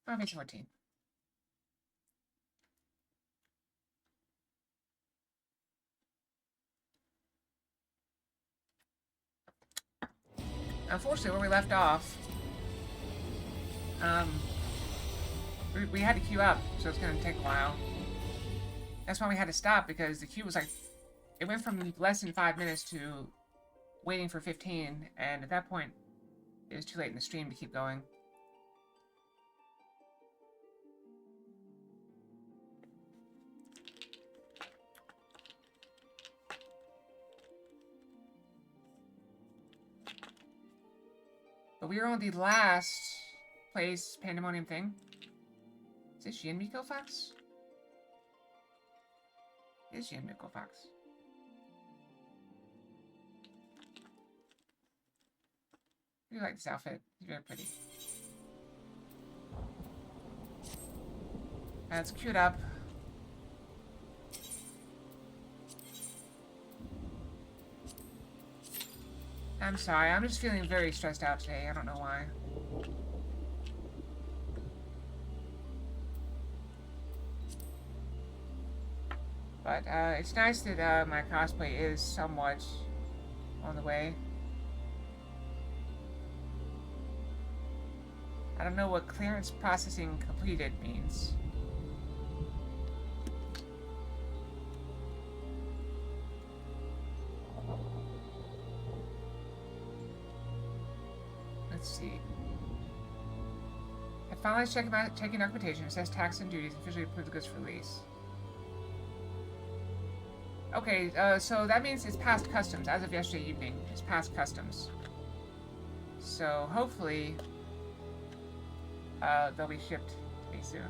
Oh, page 14. Unfortunately, where we left off, we had to queue up, so it's gonna take a while. That's why we had to stop, because the queue was like, it went from less than 5 minutes to waiting for 15, and at that point, it was too late in the stream to keep going. But we are on the last place pandemonium thing. Is this Yin Miko Fox? It is Yin Miko Fox. I do like this outfit. It's very pretty. It's queued up. I'm sorry, I'm just feeling very stressed out today. I don't know why. But it's nice that my cosplay is somewhat on the way. I don't know what clearance processing completed means. Let's see. I finally checking documentation. It says tax and duties officially approved the goods for release. Okay, so that means it's past customs. As of yesterday evening, it's past customs. So hopefully, they'll be shipped to me soon.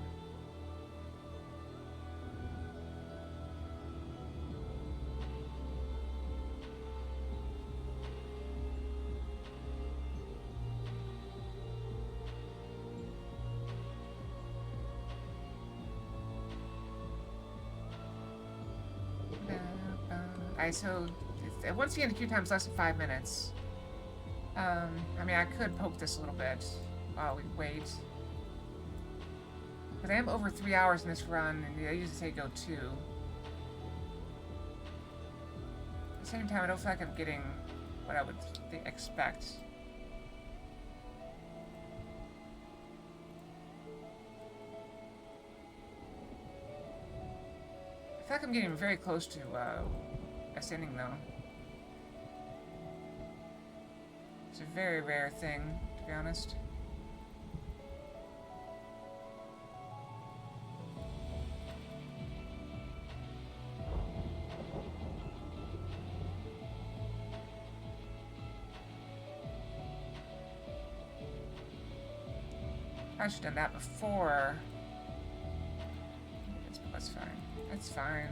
Alright, so once again, the queue time's less than 5 minutes. I mean, I could poke this a little bit while we wait. But I am over 3 hours in this run, and I usually say go 2. At the same time, I don't feel like I'm getting what I would expect. I feel like I'm getting very close to ascending, though. It's a very rare thing, to be honest. I should have done that before. That's fine. That's fine.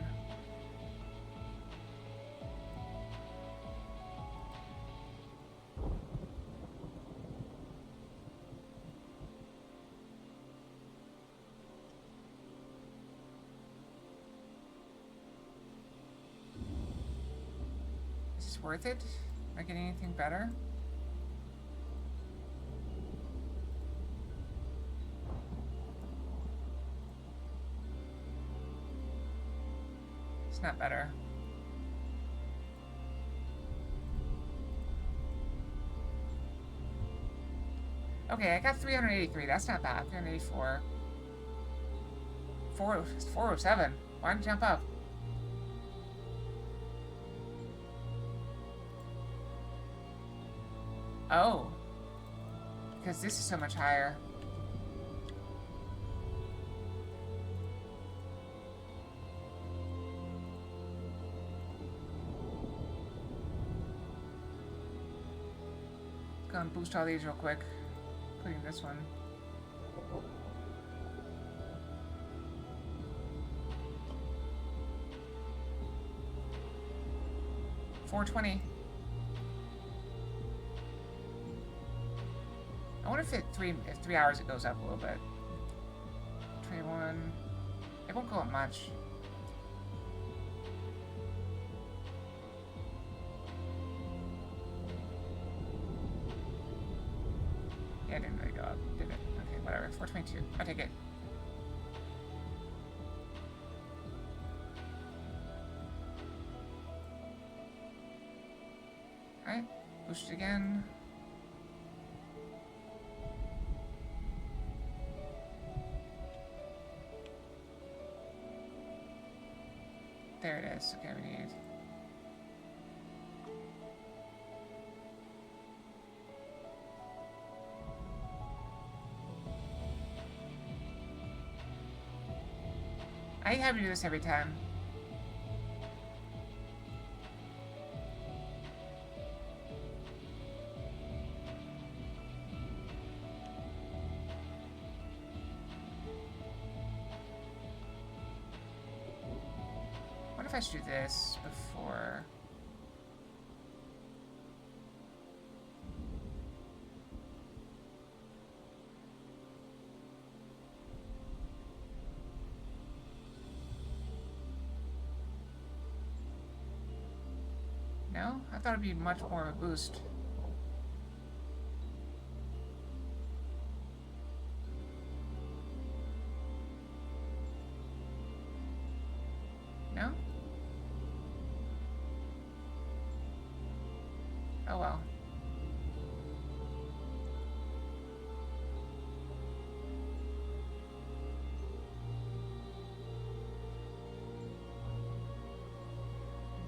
Is this worth it? Am I getting anything better? It's not better. Okay, I got 383. That's not bad. 384. 407. Why didn't you jump up? Oh. Because this is so much higher. Go and boost all these real quick. Including this one. $420. I wonder if if 3 hours it goes up a little bit. 21. It won't go up much. Yeah, it didn't really go up, did it? Okay. Whatever, 422. I'll take it. Alright, boost it again. There it is. Okay, we need... I have to do this every time. What if I should do this before... No? I thought it'd be much more of a boost. No? Oh well.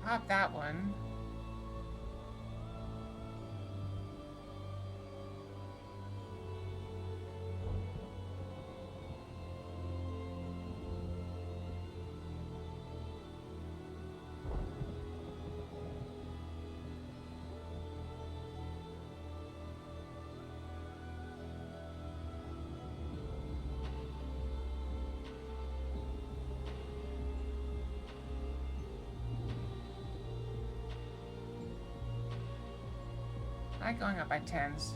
Pop that one. I like going up by tens.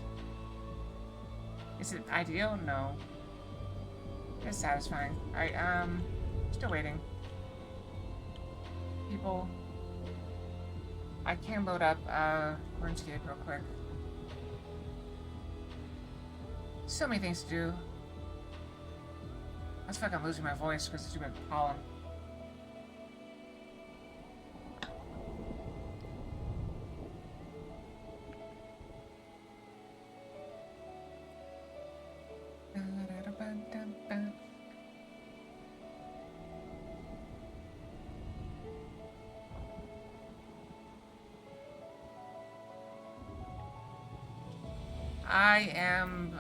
Is it ideal? No. It's satisfying. Alright, still waiting. People. I can load up, RuneScape real quick. So many things to do. I feel like I'm losing my voice because it's too much pollen. I am,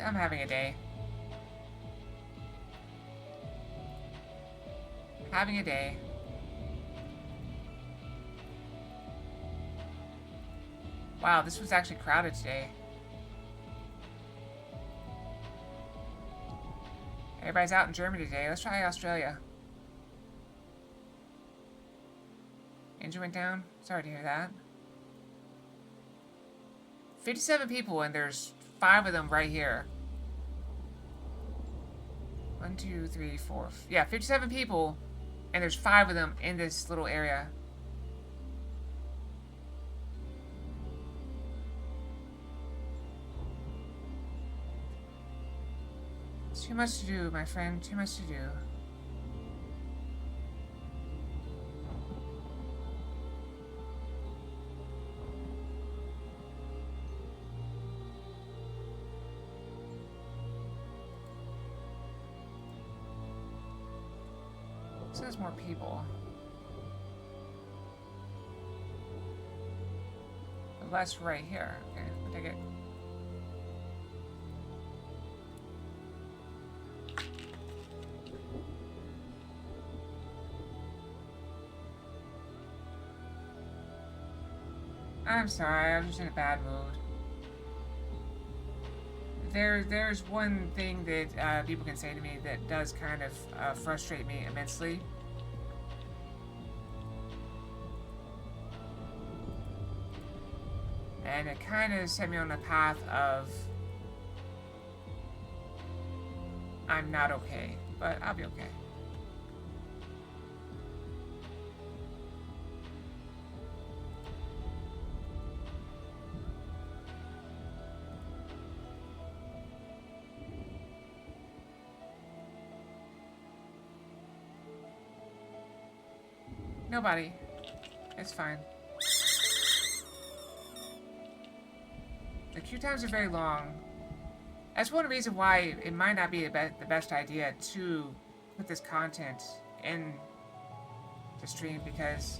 I'm having a day. Having a day. Wow, this was actually crowded today. Everybody's out in Germany today. Let's try Australia. Engine went down. Sorry to hear that. 57 people, and there's 5 of them right here. 1, 2, 3, 4. Yeah, 57 people, and there's 5 of them in this little area. It's too much to do, my friend. Too much to do. So there's more people. But less right here. Okay, I'll take it. I'm sorry, I was just in a bad mood. There's one thing that people can say to me that does kind of frustrate me immensely. And it kind of set me on the path of I'm not okay, but I'll be okay. Nobody. It's fine. The queue times are very long. That's one reason why it might not be the best idea to put this content in the stream, because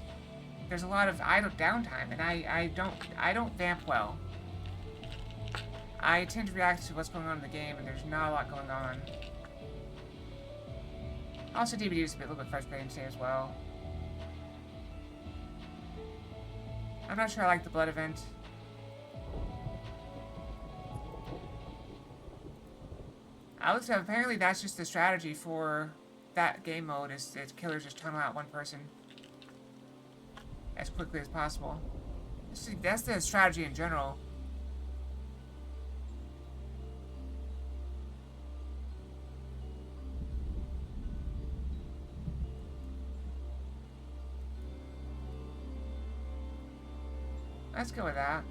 there's a lot of idle downtime, and I don't vamp well. I tend to react to what's going on in the game, and there's not a lot going on. Also, DVD is a little bit frustrating today as well. I'm not sure I like the blood event. I looked up, apparently that's just the strategy for that game mode, is killers just tunnel out one person as quickly as possible. That's the strategy in general. Let's go with that.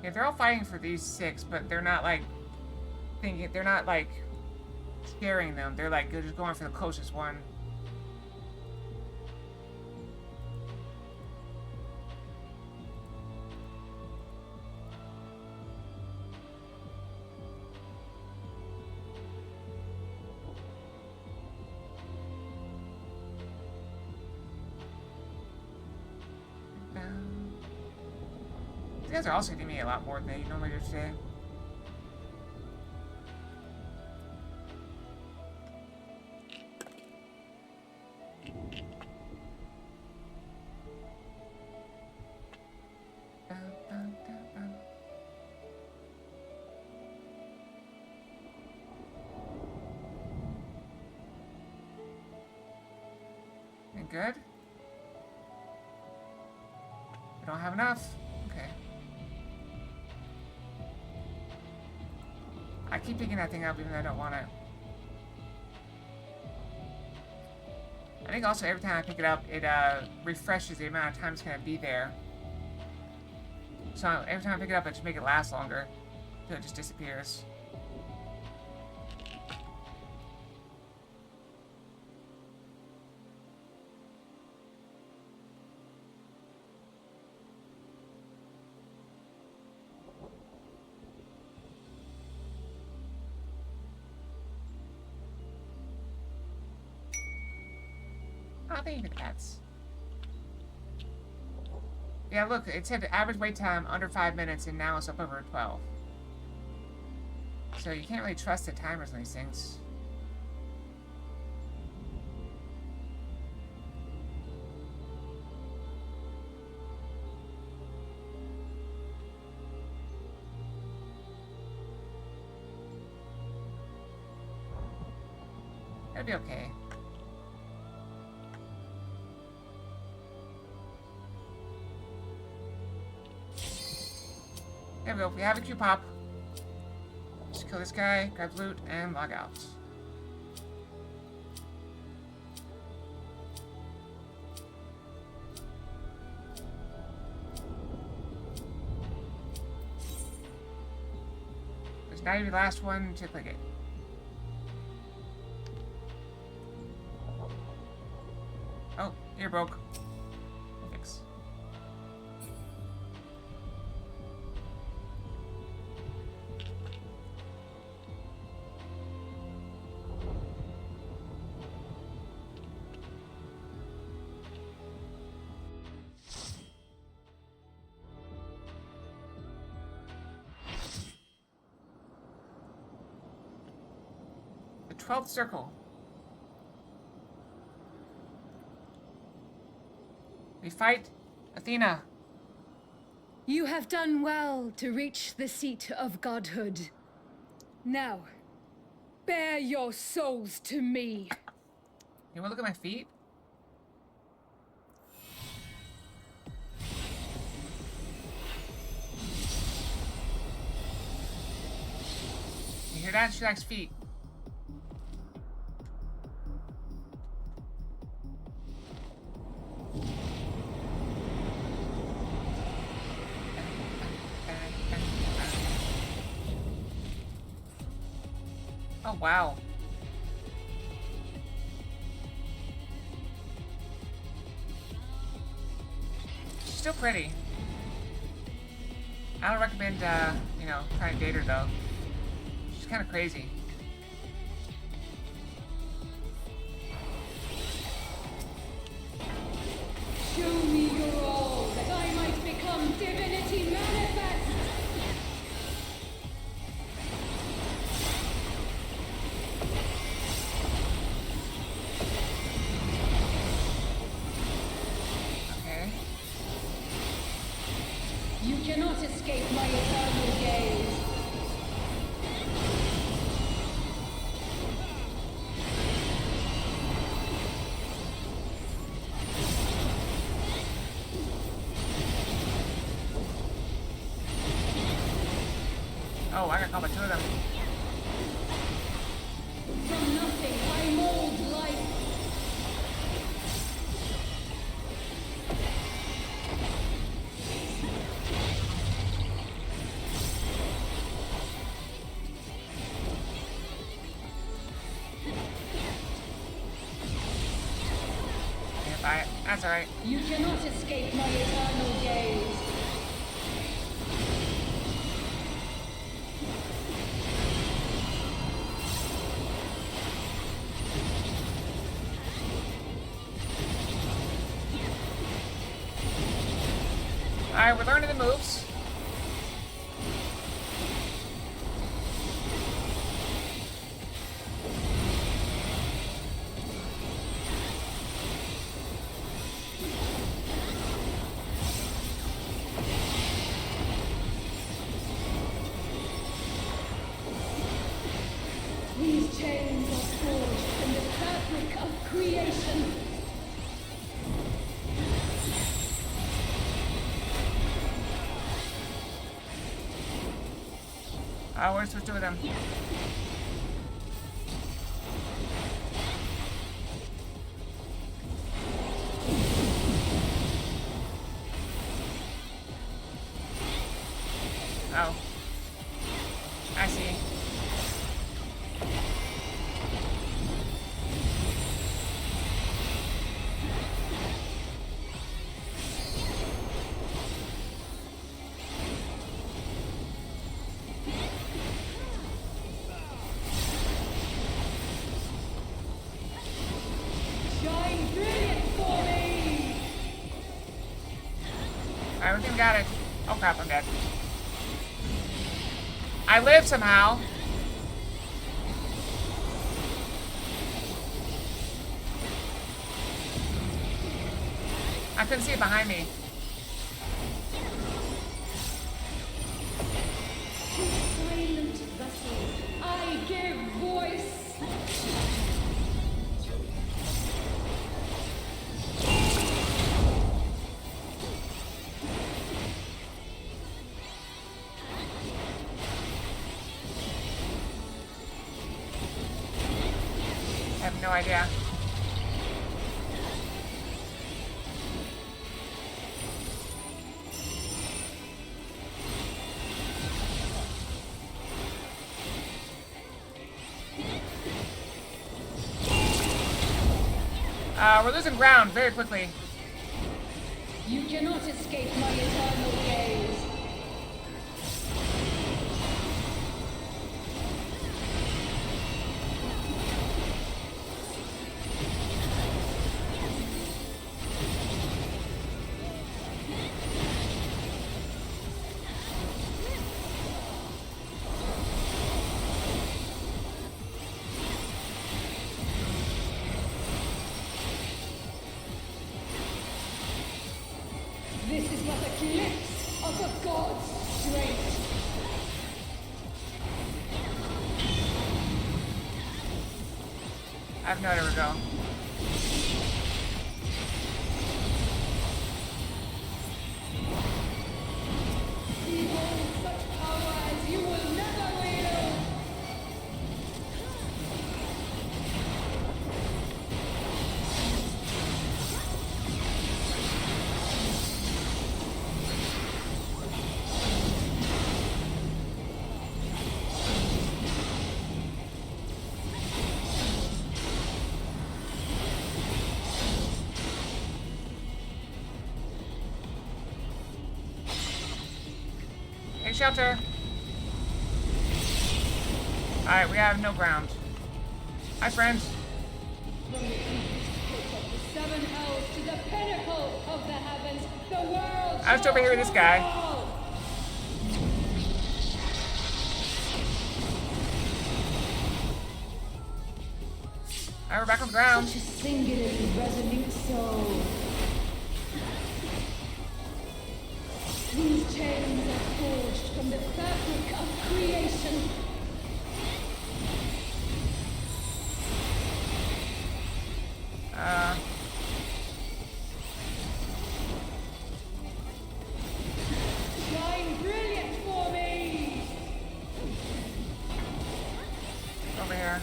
Yeah, they're all fighting for these 6, but they're not like thinking. They're not like scaring them. They're just going for the closest one. You guys are also hitting me a lot more than they normally do today. And good? We don't have enough. Okay. I keep picking that thing up even though I don't want it. I think also every time I pick it up, it refreshes the amount of time it's going to be there. So every time I pick it up, I just make it last longer. So it just disappears. Oh, they even ads. Yeah, look, it said average wait time under 5 minutes, and now it's up over 12. So you can't really trust the timers on these things. It'll be okay. There we go. We have a Q pop. Just kill this guy, grab loot, and log out. There's not even the last one to click it. Oh, ear broke. Fix. The 12th circle. We fight Athena. You have done well to reach the seat of godhood. Now, bear your souls to me. You wanna look at my feet? You hear that? She likes feet. Oh, wow. She's still pretty. I don't recommend, you know, trying to date her, though. She's kind of crazy. Show me your all, that I might become divinity manifest! Okay. You cannot escape my eternal gaze. Oh, I got caught by two of them. From nothing, I mold life. Yeah, bye. That's alright. You cannot escape my eternal gaze. Alright, we're learning the moves. These chains are forged from the fabric of creation. Oh, we're supposed to do with them. Oh. I see. Shine brilliant for me! Alright, we think we got it. Oh crap, I'm dead. I live somehow. I couldn't see it behind me. To silent vessels, I give voice. I have no idea. We're losing ground very quickly. You cannot escape my eternal gaze. This is but a glimpse of a god's strength. I have nowhere to go. He holds such power as you will never wield. Take shelter. Alright, we have no ground. Hi, friends. From the deepest pit of the seven hells to the pinnacle of the heavens, the world I was over here with this guy. Alright, we're back on the ground. Such a singularly resolute soul. These chains are forged from the fabric of creation. Shine brilliant for me! Over here.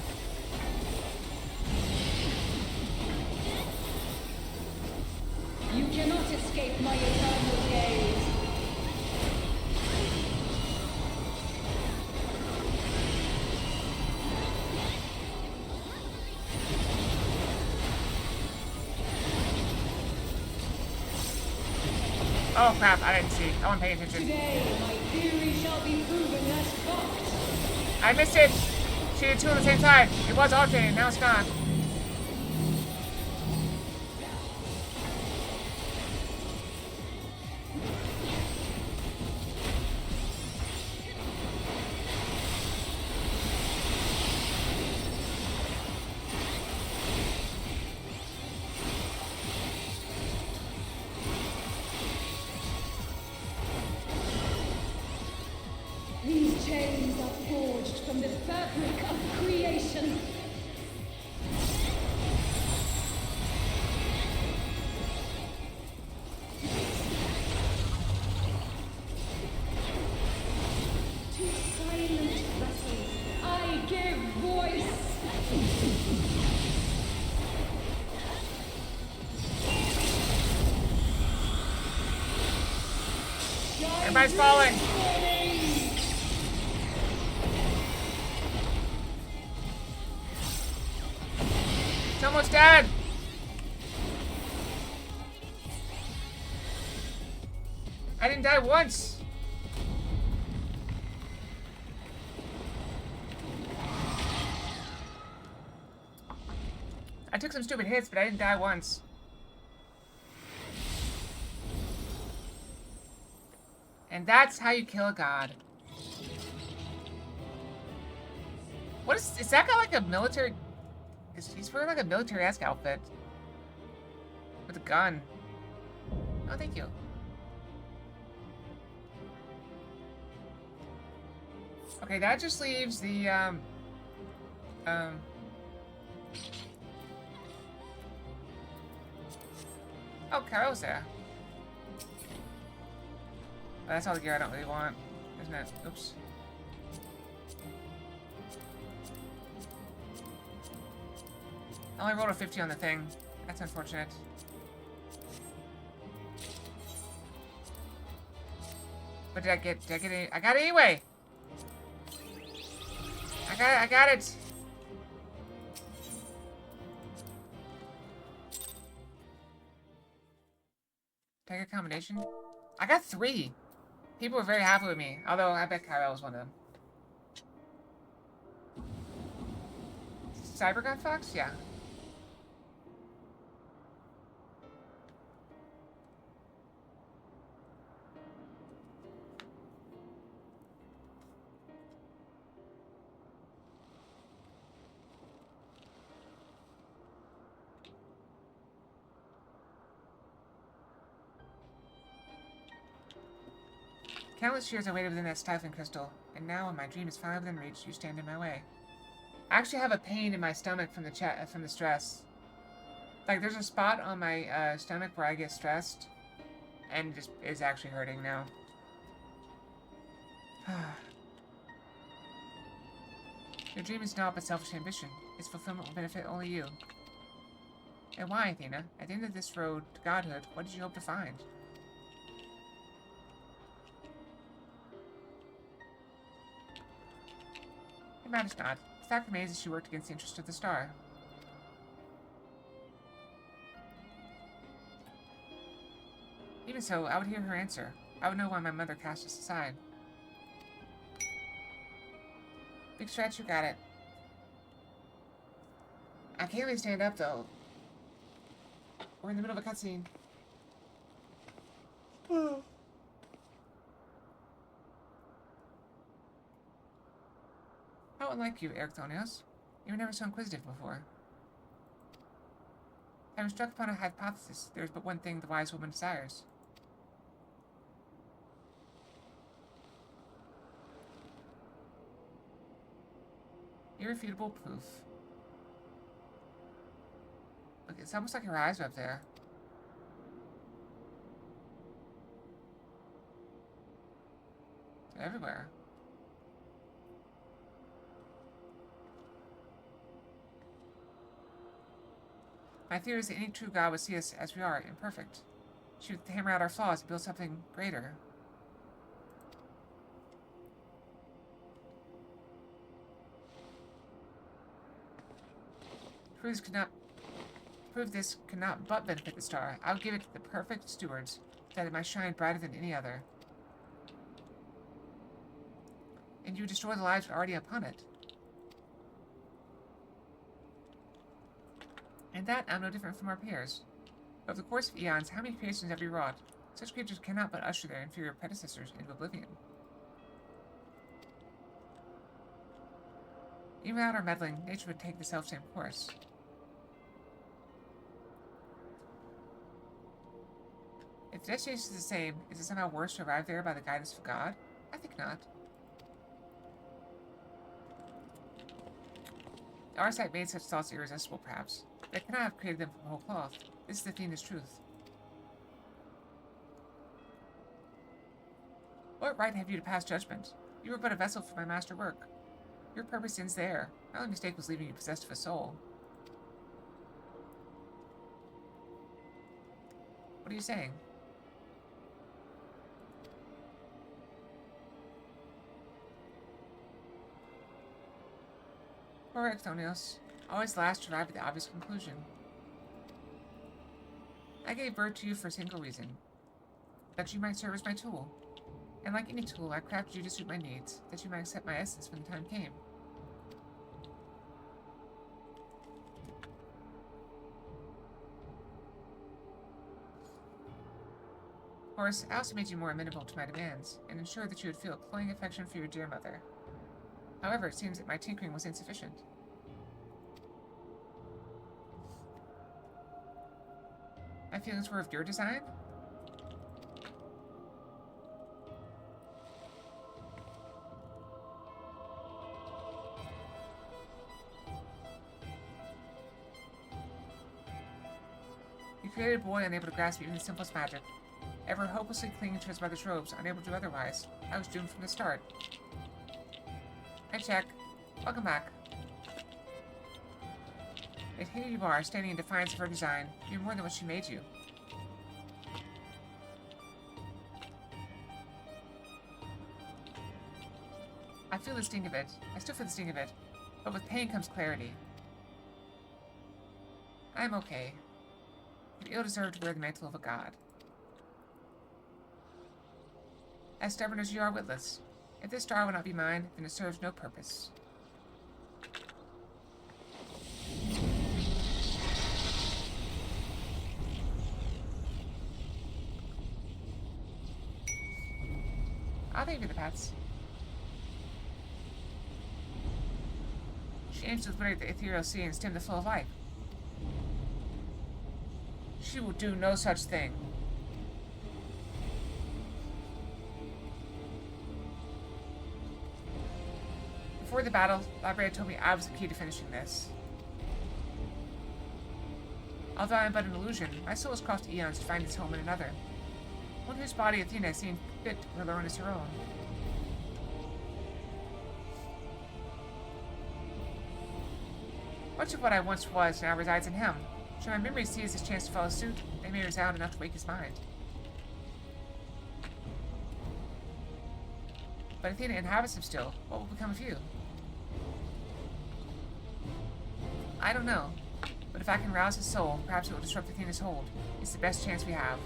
You cannot escape my eternal gaze. Oh crap, I didn't see. I wasn't paying attention. Today, my theory shall be proven as fact. I missed it! She did two on the same side. It was alternating, now it's not. These chains are forged from the fabric of creation. To silent vessels, I give voice. Everybody's falling. It's almost dead. I didn't die once. I took some stupid hits, but I didn't die once. And that's how you kill a god. What is that guy like a military? He's wearing like a military-esque outfit. With a gun. Oh, thank you. Okay, that just leaves the, Oh, Carol's there. But that's all the gear I don't really want, isn't it? Oops. I only rolled a 50 on the thing. That's unfortunate. But did I get it? I got it anyway! I got it! Take a combination? I got 3! People were very happy with me, although I bet Kyrell was one of them. Cybergun Fox? Yeah. Countless years I waited within that stifling crystal, and now when my dream is finally within reach, you stand in my way. I actually have a pain in my stomach from the stress. Like, there's a spot on my stomach where I get stressed, and just is actually hurting now. Your dream is not but selfish ambition. Its fulfillment will benefit only you. And why, Athena? At the end of this road to godhood, what did you hope to find? It matters not. The fact remains that she worked against the interest of the star. Even so, I would hear her answer. I would know why my mother cast us aside. Big stretch, you got it. I can't really stand up, though. We're in the middle of a cutscene. How unlike you, Ericthonios. You were never so inquisitive before. Having struck upon a hypothesis, there is but one thing the wise woman desires. Irrefutable proof. Look, it's almost like her eyes are up there. They're everywhere. My theory is that any true God would see us as we are, imperfect. She would hammer out our flaws and build something greater. Prove this could not but benefit the star. I would give it to the perfect stewards, that it might shine brighter than any other. And you would destroy the lives already upon it. And that I'm no different from our peers. Over the course of eons, how many creations have we wrought? Such creatures cannot but usher their inferior predecessors into oblivion. Even without our meddling, nature would take the selfsame course. If the destination is the same, is it somehow worse to arrive there by the guidance of God? I think not. The Arcite made such thoughts irresistible, perhaps. They cannot have created them from whole cloth. This is the fiendish truth. What right have you to pass judgment? You were but a vessel for my master work. Your purpose ends there. My only mistake was leaving you possessed of a soul. What are you saying? Poor Ericthonios. Always last to arrive at the obvious conclusion. I gave birth to you for a single reason. That you might serve as my tool. And like any tool, I crafted you to suit my needs, that you might accept my essence when the time came. Of course, I also made you more amenable to my demands, and ensured that you would feel a cloying affection for your dear mother. However, it seems that my tinkering was insufficient. My feelings were of your design? You created a boy unable to grasp even the simplest magic. Ever hopelessly clinging to his mother's robes, unable to do otherwise. I was doomed from the start. Hi, Check. Welcome back. Yet here you are, standing in defiance of her design. You're more than what she made you. I feel the sting of it. I still feel the sting of it. But with pain comes clarity. I'm okay. You ill-deserve to wear the mantle of a god. As stubborn as you are witless. If this star will not be mine, then it serves no purpose. I'll thank you for the pets. She aims to liberate the ethereal sea and stem the flow of life. She will do no such thing. Before the battle, Library told me I was the key to finishing this. Although I am but an illusion, my soul has crossed eons to find its home in another. One whose body Athena has seen fit to learn as her own. Much of what I once was now resides in him. Should my memory seize his chance to follow suit, they may resound enough to wake his mind. But Athena inhabits him still. What will become of you? I don't know. But if I can rouse his soul, perhaps it will disrupt Athena's hold. It's the best chance we have.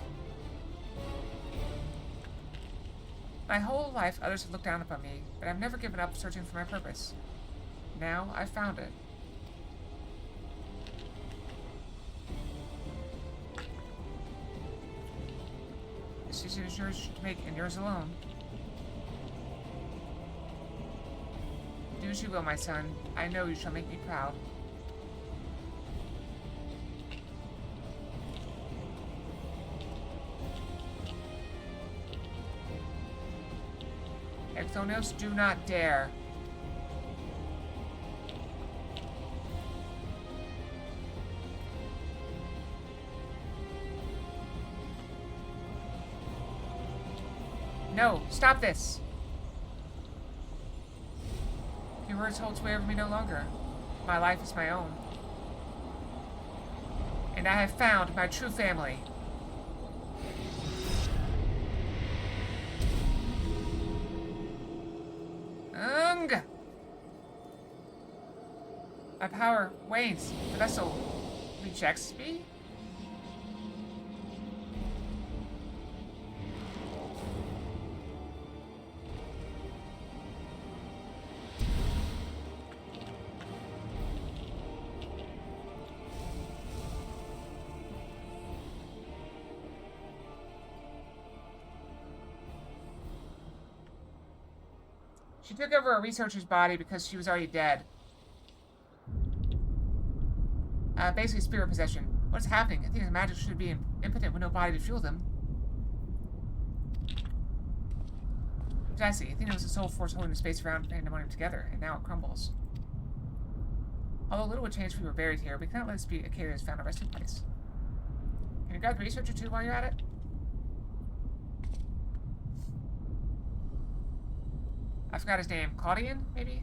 My whole life, others have looked down upon me, but I've never given up searching for my purpose. Now, I've found it. This decision is yours to make, and yours alone. Do as you will, my son. I know you shall make me proud. Exonos, do not dare. No, stop this. Your words hold sway over me no longer. My life is my own. And I have found my true family. My power wanes. The vessel rejects me? She took over a researcher's body because she was already dead. Basically spirit possession. What's happening? I think the magic should be impotent with no body to fuel them. Precisely. Athena was the sole force holding the space around Pandemonium together, and now it crumbles. Although little would change if we were buried here, we cannot let this be a cave that has found a resting place. Can you grab the researcher too while you're at it? I forgot his name. Claudian, maybe?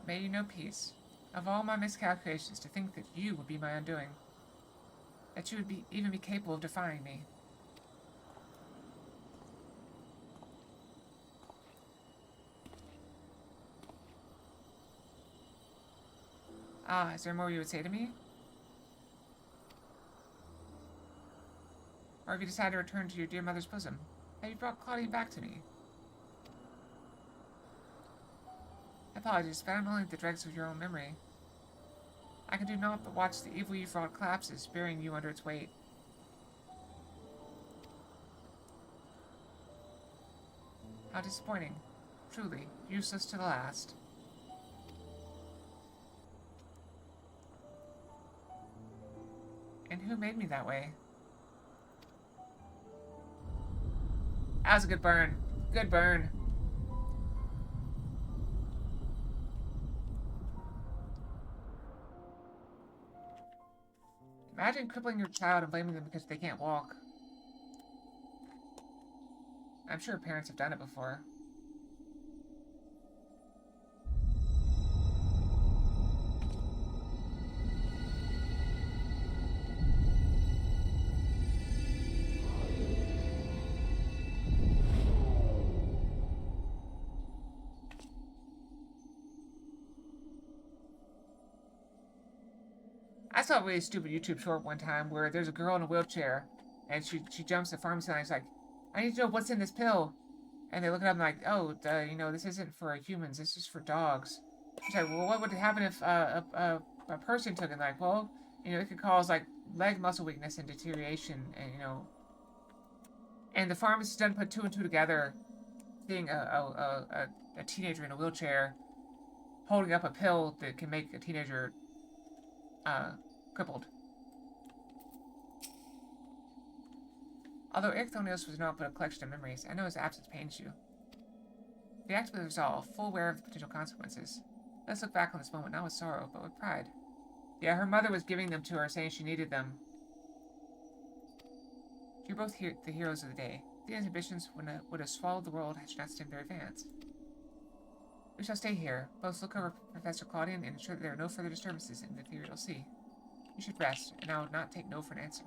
May you know peace. Of all my miscalculations, to think that you would be my undoing. That you would even be capable of defying me. Ah, is there more you would say to me? Or have you decided to return to your dear mother's bosom? Have you brought Claudia back to me? Apologies, but I'm only the dregs of your own memory. I can do naught but watch the evil you've wrought collapses, burying you under its weight. How disappointing. Truly, useless to the last. And who made me that way? That was a good burn. Good burn. Imagine crippling your child and blaming them because they can't walk. I'm sure parents have done it before. I saw a really stupid YouTube short one time where there's a girl in a wheelchair and she jumps the pharmacy and she's like, I need to know what's in this pill. And they look it up and like, oh, you know, this isn't for humans, this is for dogs. She's like, well, what would happen if a person took it? Like, well, you know, it could cause like leg muscle weakness and deterioration, and you know. And the pharmacist doesn't put two and two together, seeing a a teenager in a wheelchair holding up a pill that can make a teenager crippled. Although Eric Thonios was not but a collection of memories, I know his absence pains you. The act with resolve, full aware of the potential consequences. Let's look back on this moment not with sorrow, but with pride. Yeah, her mother was giving them to her, saying she needed them. You're both the heroes of the day. Thea's ambitions would have swallowed the world had she not stemmed their advance. We shall stay here. Both look over Professor Claudian and ensure that there are no further disturbances in the ethereal sea. You should rest, and I will not take no for an answer.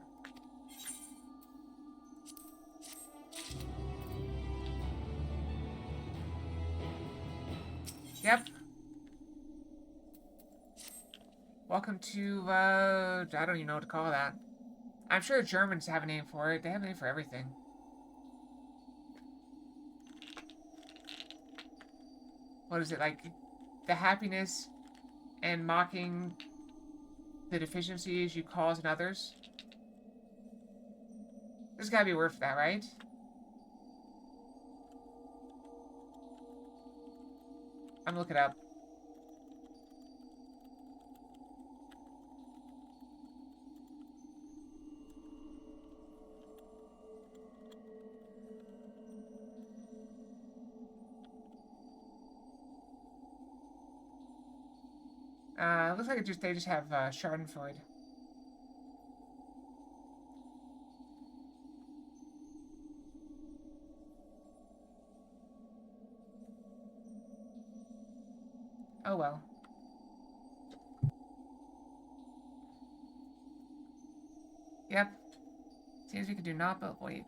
Yep. Welcome to, I don't even know what to call that. I'm sure Germans have a name for it. They have a name for everything. What is it, like, the happiness and mocking the deficiencies you cause in others? There's gotta be a word for that, right? I'm gonna look it up. Looks like they just have Schadenfreude. Oh well. Yep. Seems we can do naught but wait.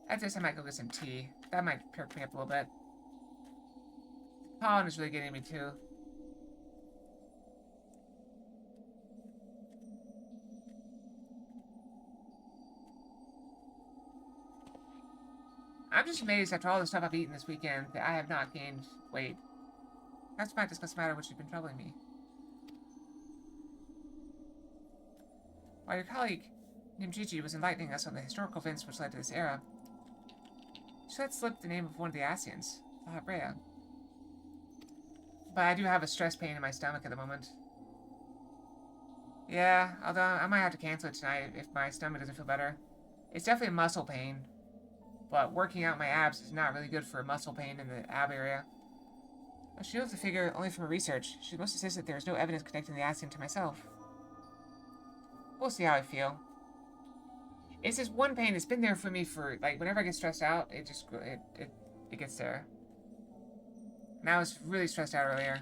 After this, I might go get some tea. That might perk me up a little bit. Pollen is really getting me too. I'm just amazed after all the stuff I've eaten this weekend that I have not gained weight. Perhaps we might discuss the matter which has been troubling me. While your colleague, Nimjiji, was enlightening us on the historical events which led to this era, she let slip the name of one of the Asians, Lahabrea. But I do have a stress pain in my stomach at the moment. Yeah, although I might have to cancel it tonight if my stomach doesn't feel better. It's definitely a muscle pain, but working out my abs is not really good for muscle pain in the ab area. She knows the figure only from her research. She most insists that there is no evidence connecting the Asian to myself. We'll see how I feel. It's this one pain that's been there for me for, like, whenever I get stressed out, it gets there. And I was really stressed out earlier.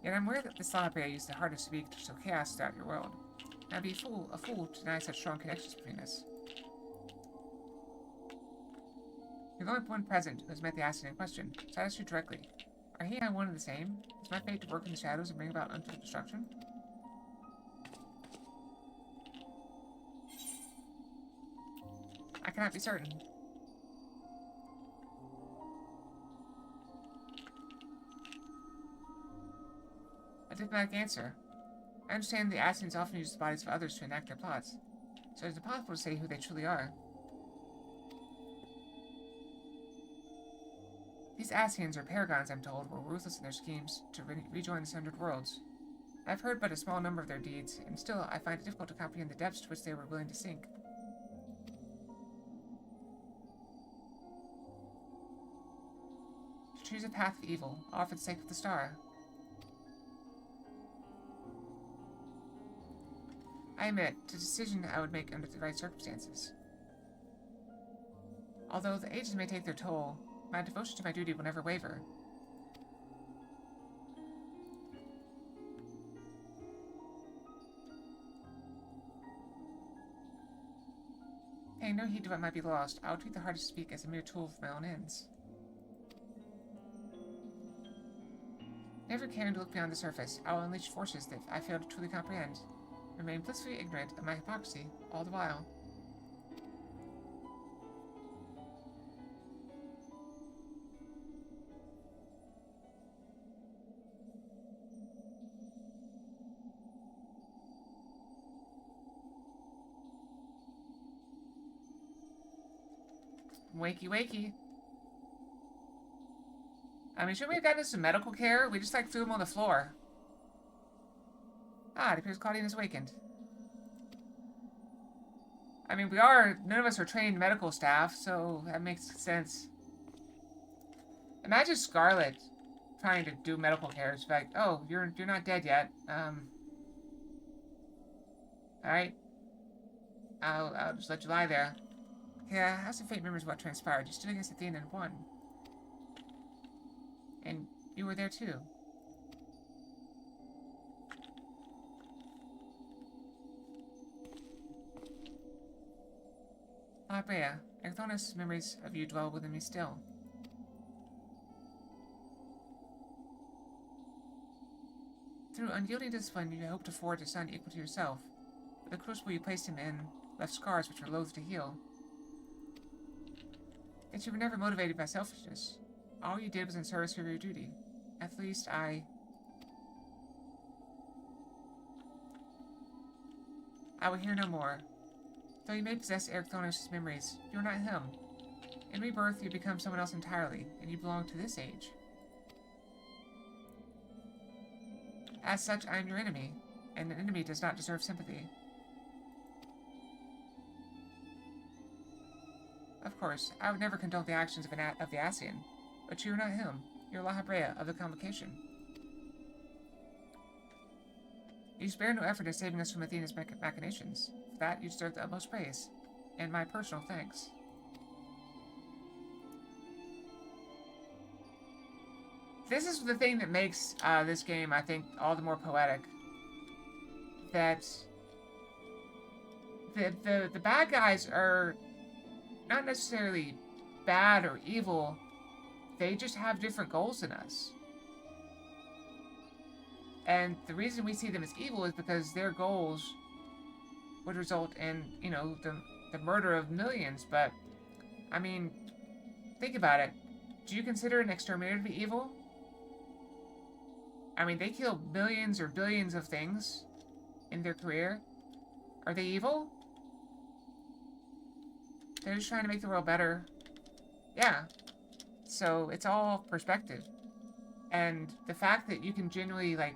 Yet I'm aware that this Lahabrea used the heart of speak to sow chaos throughout your world. And I'd be a fool to deny such strong connections between us. You're the only one present who has met the Asian in question, so I ask you directly. Are he and I one and the same? Is my fate to work in the shadows and bring about untold destruction? I cannot be certain. A diplomatic answer. I understand the Asians often use the bodies of others to enact their plots, so it is impossible to say who they truly are. These Asians, or paragons, I'm told, were ruthless in their schemes to rejoin the Sundered Worlds. I've heard but a small number of their deeds, and still I find it difficult to comprehend the depths to which they were willing to sink. To choose a path of evil, all for the sake of the star. I admit, it's a decision I would make under the right circumstances. Although the ages may take their toll, my devotion to my duty will never waver. Paying no heed to what might be lost, I will treat the heart to speak as a mere tool for my own ends. Never caring to look beyond the surface, I will unleash forces that I fail to truly comprehend. Remain blissfully ignorant of my hypocrisy all the while. Wakey, wakey. I mean, shouldn't we have gotten some medical care? We just, like, threw him on the floor. Ah, it appears Claudine is awakened. I mean, none of us are trained medical staff, so that makes sense. Imagine Scarlet trying to do medical care. It's like, oh, you're not dead yet. Alright. I'll just let you lie there. Yeah, I have some faint memories of what transpired. You stood against Athena and won. And you were there too. Brea, Erthona's memories of you dwell within me still. Through unyielding discipline, you hoped to forge a son equal to yourself, but the crucible you placed him in left scars which were loath to heal. Yet you were never motivated by selfishness. All you did was in service of your duty. At least I will hear no more. Though you may possess Erthona's memories, you are not him. In rebirth, you become someone else entirely, and you belong to this age. As such, I am your enemy, and an enemy does not deserve sympathy. Of course, I would never condone the actions of the Asian, but you are not him. You are Brea of the Convocation. You spare no effort in saving us from Athena's machinations. For that, you deserve the utmost praise, and my personal thanks. This is the thing that makes this game, I think, all the more poetic. That the bad guys are not necessarily bad or evil. They just have different goals than us. And the reason we see them as evil is because their goals would result in, you know, the murder of millions. But, I mean, think about it. Do you consider an exterminator to be evil? I mean, they kill millions or billions of things in their career. Are they evil? They're just trying to make the world better. Yeah. So, it's all perspective. And the fact that you can genuinely, like,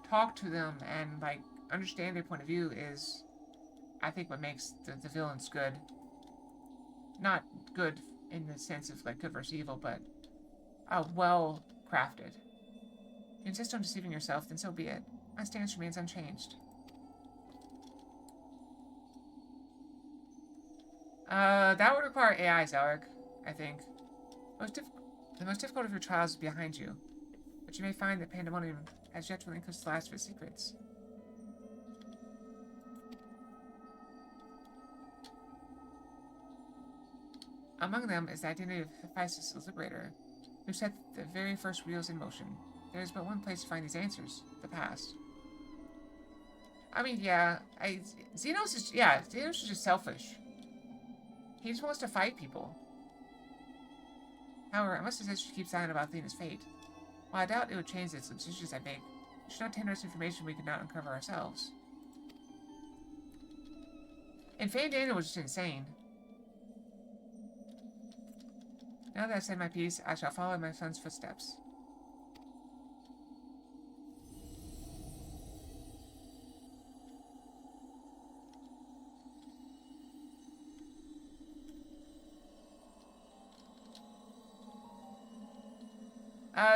talk to them and, like, understand their point of view is, I think, what makes the villains good. Not good in the sense of, like, good versus evil, but well crafted. If you insist on deceiving yourself, then so be it. My stance remains unchanged. That would require AI, Zelric, I think. The most difficult of your trials is behind you, but you may find that Pandemonium has yet to relinquish the last of its secrets. Among them is the identity of Hephaestus the Liberator, who set the very first wheels in motion. There is but one place to find these answers: the past. I mean, yeah, Xenos is just selfish. He just wants to fight people. However, I must insist you keep silent about Athena's fate. While I doubt it would change the decisions I make, you should not tender us information we could not uncover ourselves. And Fandana was just insane. Now that I've said my piece, I shall follow in my son's footsteps.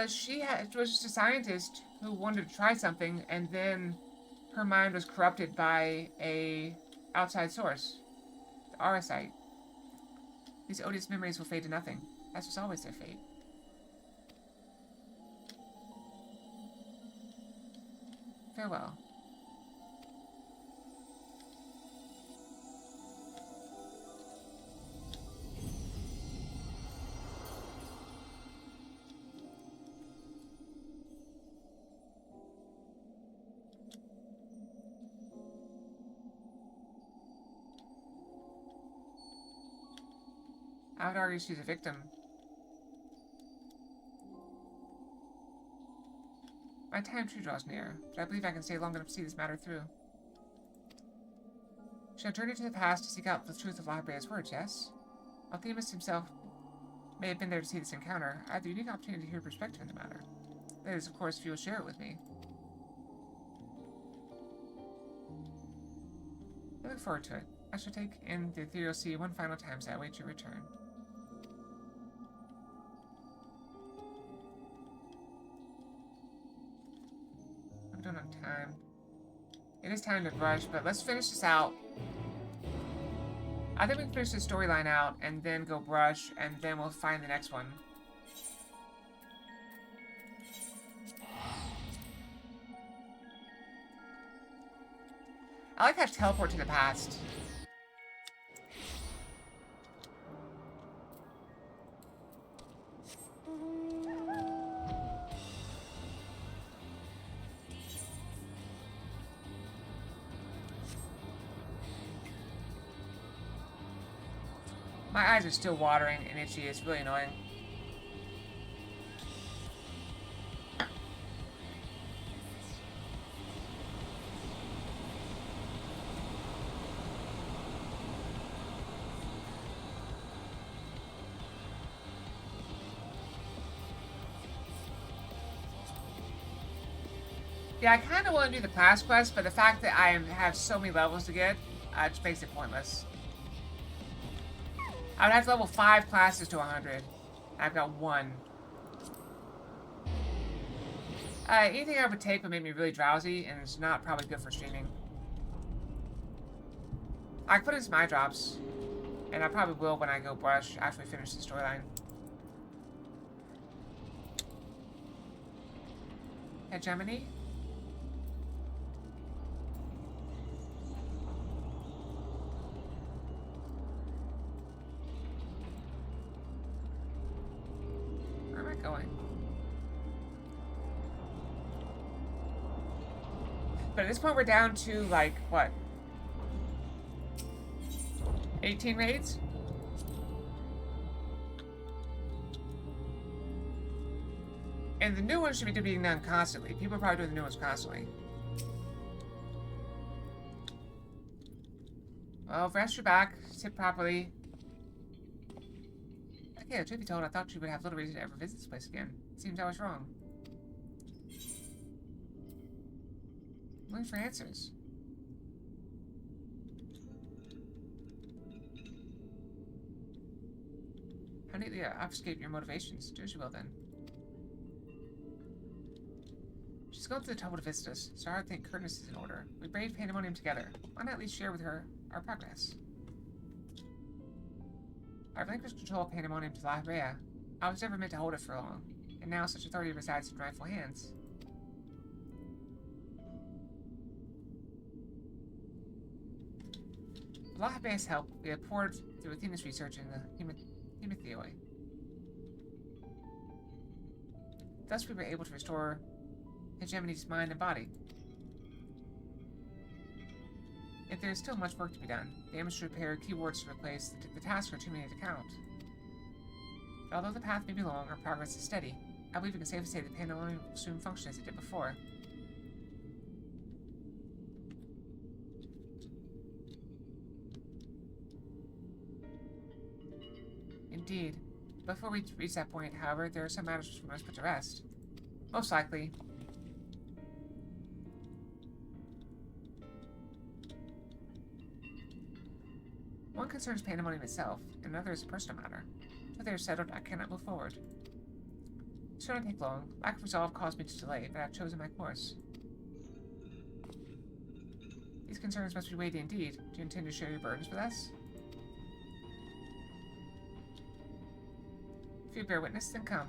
She was just a scientist who wanted to try something, and then her mind was corrupted by a outside source, the Deicide. These odious memories will fade to nothing. That's just always their fate. Farewell. I would argue she's a victim. My time too draws near, but I believe I can stay long enough to see this matter through. Shall I journey to the past to seek out the truth of Brea's words, yes? While Themis himself may have been there to see this encounter, I have the unique opportunity to hear perspective in the matter. That is, of course, if you will share it with me. I look forward to it. I shall take in the ethereal sea one final time as I await your return. I'm doing on time. It is time to brush, but let's finish this out. I think we can finish the storyline out and then go brush, and then we'll find the next one. I like how to teleport to the past. My eyes are still watering and itchy. It's really annoying. Yeah, I kind of want to do the class quest, but the fact that I have so many levels to get, just makes it pointless. I would have to level 5 classes to 100. I've got 1. Anything I would take would make me really drowsy, and it's not probably good for streaming. I could put in some eye drops, and I probably will when I go brush after we finish the storyline. Hegemony? Where am I going? But at this point, we're down to, like, what? 18 raids? And the new ones should be being done constantly. People are probably doing the new ones constantly. Well, rest your back, sit properly. Okay, the truth be told, I thought you would have little reason to ever visit this place again. It seems I was wrong. I'm looking for answers. How neatly obfuscate your motivations. Do as you will, then. She's going to the temple to visit us, so I think courtesy is in order. We braved Pandemonium together. Why not at least share with her our progress? I relinquished control of Pandemonium to La Brea. I was never meant to hold it for long, and now such authority resides in rightful hands. With La Brea's help, we have poured through Athena's research in the Hemathioi. Thus we were able to restore Hegemony's mind and body. Yet there is still much work to be done. Damage to repair, keywords to replace, the tasks are too many to count. But although the path may be long, our progress is steady. I believe we can safely say that Pandemonium will soon function as it did before. Indeed. Before we reach that point, however, there are some matters we must put to rest. Most likely, one concerns Pandemonium itself, and another is a personal matter. Until they are settled, I cannot move forward. It should not take long. Lack of resolve caused me to delay, but I have chosen my course. These concerns must be weighty indeed. Do you intend to share your burdens with us? If you bear witness, then come.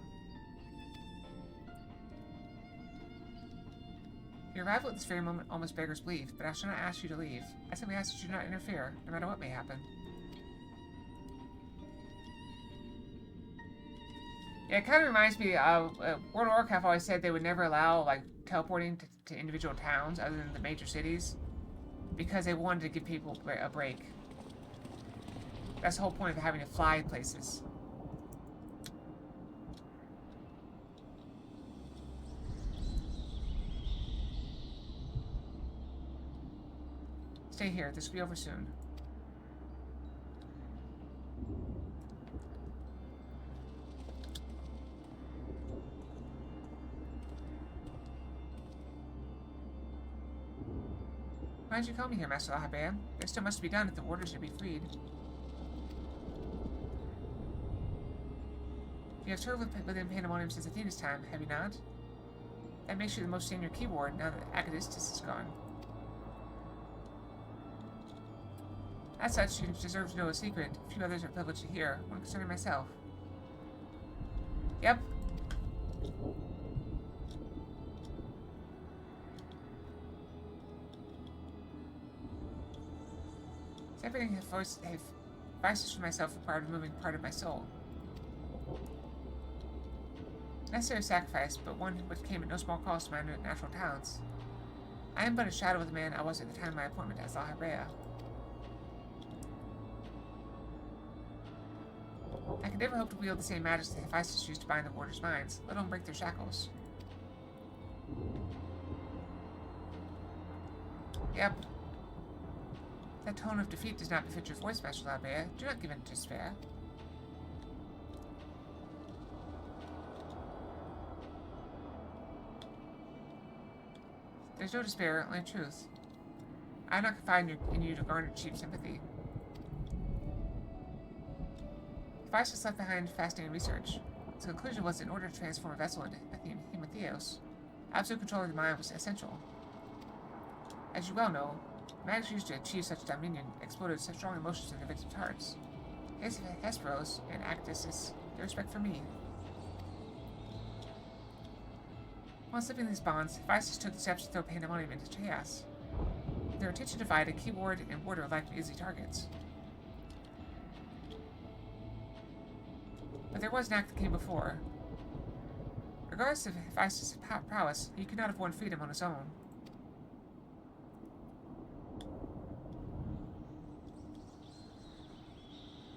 Your arrival at this very moment almost beggars belief, but I shall not ask you to leave. I simply ask that you do not interfere, no matter what may happen. Yeah, it kind of reminds me of World of Warcraft always said they would never allow, like, teleporting to individual towns other than the major cities because they wanted to give people a break. That's the whole point of having to fly places. Stay here. This will be over soon. Why did you call me here, Master Lahabea? There's still much to be done if the warders should be freed. You have served within Pandemonium since Athena's time, have you not? That makes you the most senior keyword now that Agadistus is gone. As such, you deserve to know a secret few others are privileged to hear, one concerning myself. Yep. Separating vices from myself required removing part of my soul. Necessary sacrifice, but one which came at no small cost to my natural talents. I am but a shadow of the man I was at the time of my appointment as Lahabea. I could never hope to wield the same magic that Hephaestus used to bind the warders' minds, let alone break their shackles. Yep. That tone of defeat does not befit your voice, Master Lahabea. Do not give in to despair. There's no despair, only truth. I am not confiding in you to garner cheap sympathy. Hephaestus left behind fascinating research. His conclusion was that in order to transform a vessel into Hemotheos, absolute control of the mind was essential. As you well know, magic used to achieve such dominion exploded such strong emotions in their victims' hearts. Hesperos and Agadistus, their respect for me. Once slipping these bonds, Hephaestus took steps to throw Pandemonium into chaos. Their attention divided, keyword and warder likely easy targets. But there was an act that came before. Regardless of Hephaestus' prowess, he could not have won freedom on his own.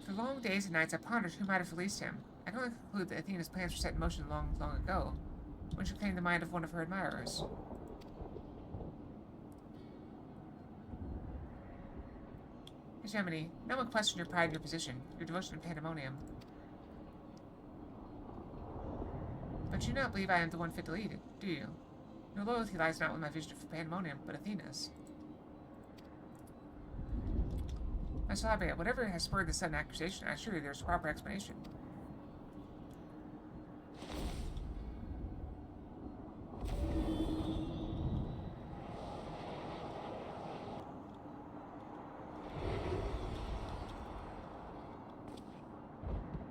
For long days and nights I pondered who might have released him. I can only conclude that Athena's plans were set in motion long, long ago, when she claimed the mind of one of her admirers. Hegemony, no one questioned your pride in your position, your devotion to Pandemonium. But you do not believe I am the one fit to lead it, do you? Your loyalty lies not with my vision for Pandemonium, but Athena's. Master Lahabea, whatever has spurred this sudden accusation, I assure you there is a proper explanation.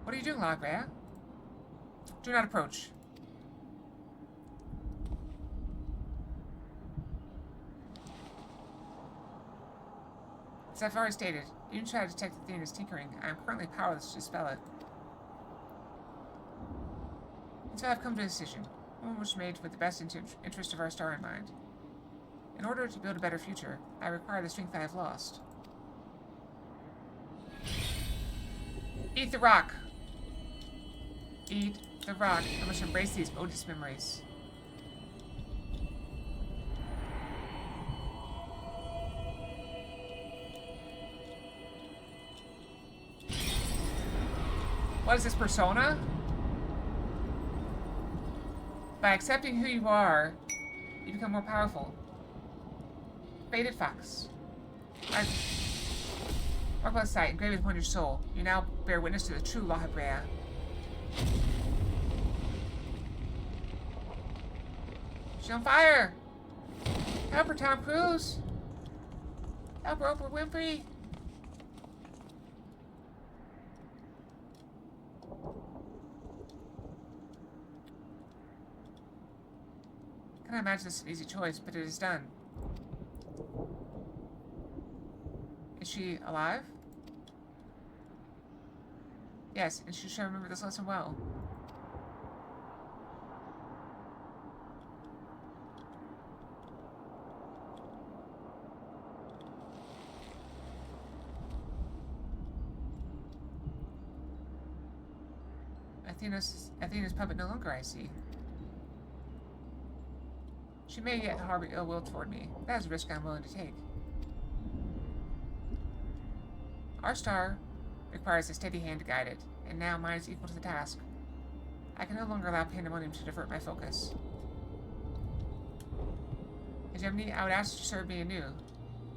What are you doing, Lahabea? Do not approach. As I've already stated, even should I detect Athena's tinkering, I am currently powerless to dispel it. And so I've come to a decision, one which was made with the best interest of our star in mind. In order to build a better future, I require the strength I have lost. Eat the rock! Eat the rock. I must embrace these odious memories. What is this persona? By accepting who you are, you become more powerful. Faded Fox. Mark by sight, engraved upon your soul. You now bear witness to the true Lahabea. She's on fire! Help her, Tom Cruise! Help her, Oprah Winfrey! I cannot imagine this an easy choice, but it is done. Is she alive? Yes, and she should remember this lesson well. Athena's puppet no longer, I see. She may yet harbor ill will toward me. That is a risk I'm willing to take. Our star requires a steady hand to guide it, and now mine is equal to the task. I can no longer allow Pandemonium to divert my focus. Hegemony, I would ask you to serve me anew.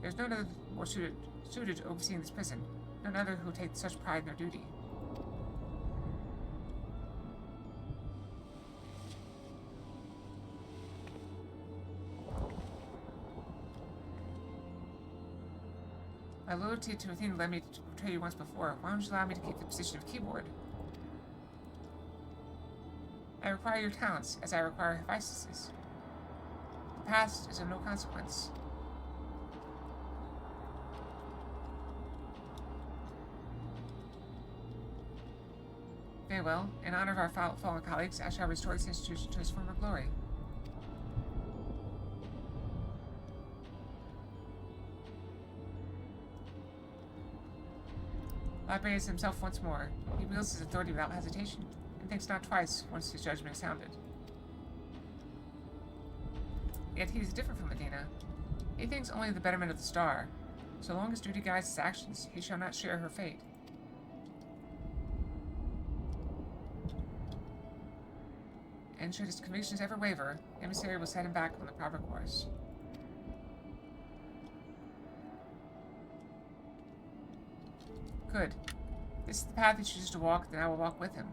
There's none other more suited to overseeing this prison. None other who take such pride in their duty. My loyalty to Athena led me to betray you once before. Why don't you allow me to keep the position of keyboard? I require your talents, as I require Hephaestus's. The past is of no consequence. Very well. In honor of our fallen colleagues, I shall restore this institution to its former glory. Librarius himself once more. He wields his authority without hesitation, and thinks not twice once his judgment is sounded. Yet he is different from Athena. He thinks only of the betterment of the star. So long as duty guides his actions, he shall not share her fate. And should his convictions ever waver, the emissary will set him back on the proper course. Good. This is the path he chooses to walk, then I will walk with him.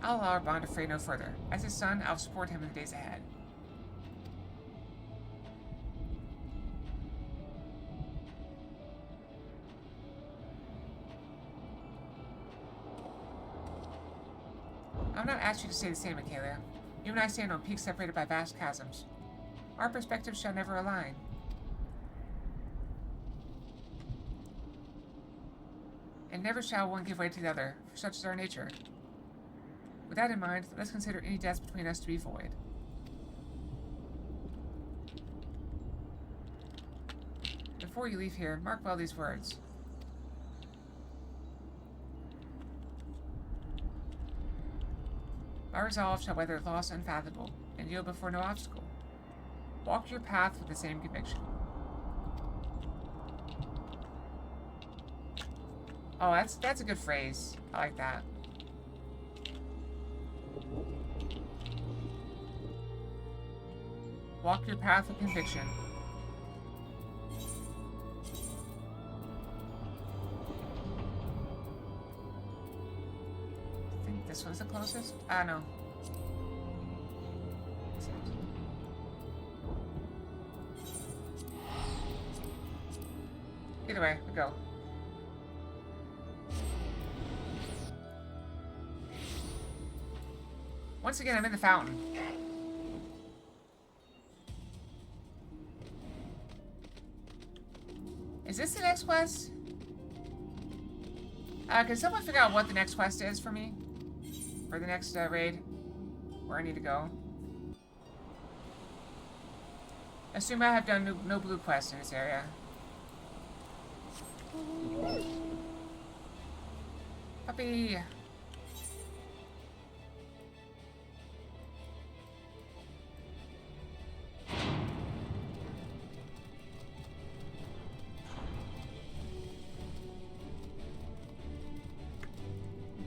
I'll allow our bond to fray no further. As his son, I'll support him in the days ahead. I'm not asking you to say the same, Michaela. You and I stand on peaks separated by vast chasms. Our perspectives shall never align. And never shall one give way to the other, for such is our nature. With that in mind, let's consider any debts between us to be void. Before you leave here, mark well these words. My resolve shall weather loss unfathomable, and yield before no obstacle. Walk your path with the same conviction. Oh, that's a good phrase. I like that. Walk your path with conviction. I think this one's the closest? I don't know. Either way, we go. Once again, I'm in the fountain. Is this the next quest? Can someone figure out what the next quest is for me? For the next raid? Where I need to go? Assume I have done no blue quests in this area. Puppy!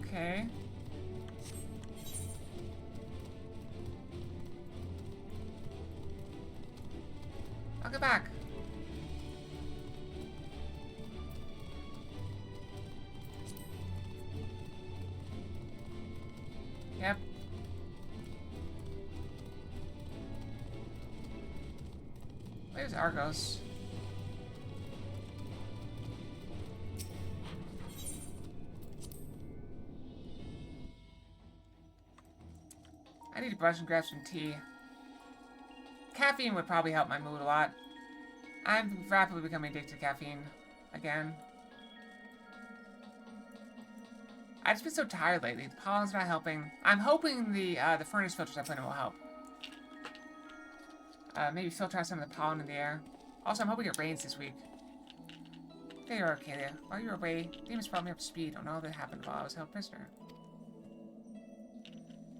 Okay. I'll go back. Yep. Where's Argos? I need to brush and grab some tea. Caffeine would probably help my mood a lot. I'm rapidly becoming addicted to caffeine. Again. I've just been so tired lately. The pollen's not helping. I'm hoping the furnace filters I put in will help. Maybe filter out some of the pollen in the air. Also, I'm hoping it rains this week. There you are, Arcadia. While you were away, demons brought me up to speed on all that happened while I was held prisoner.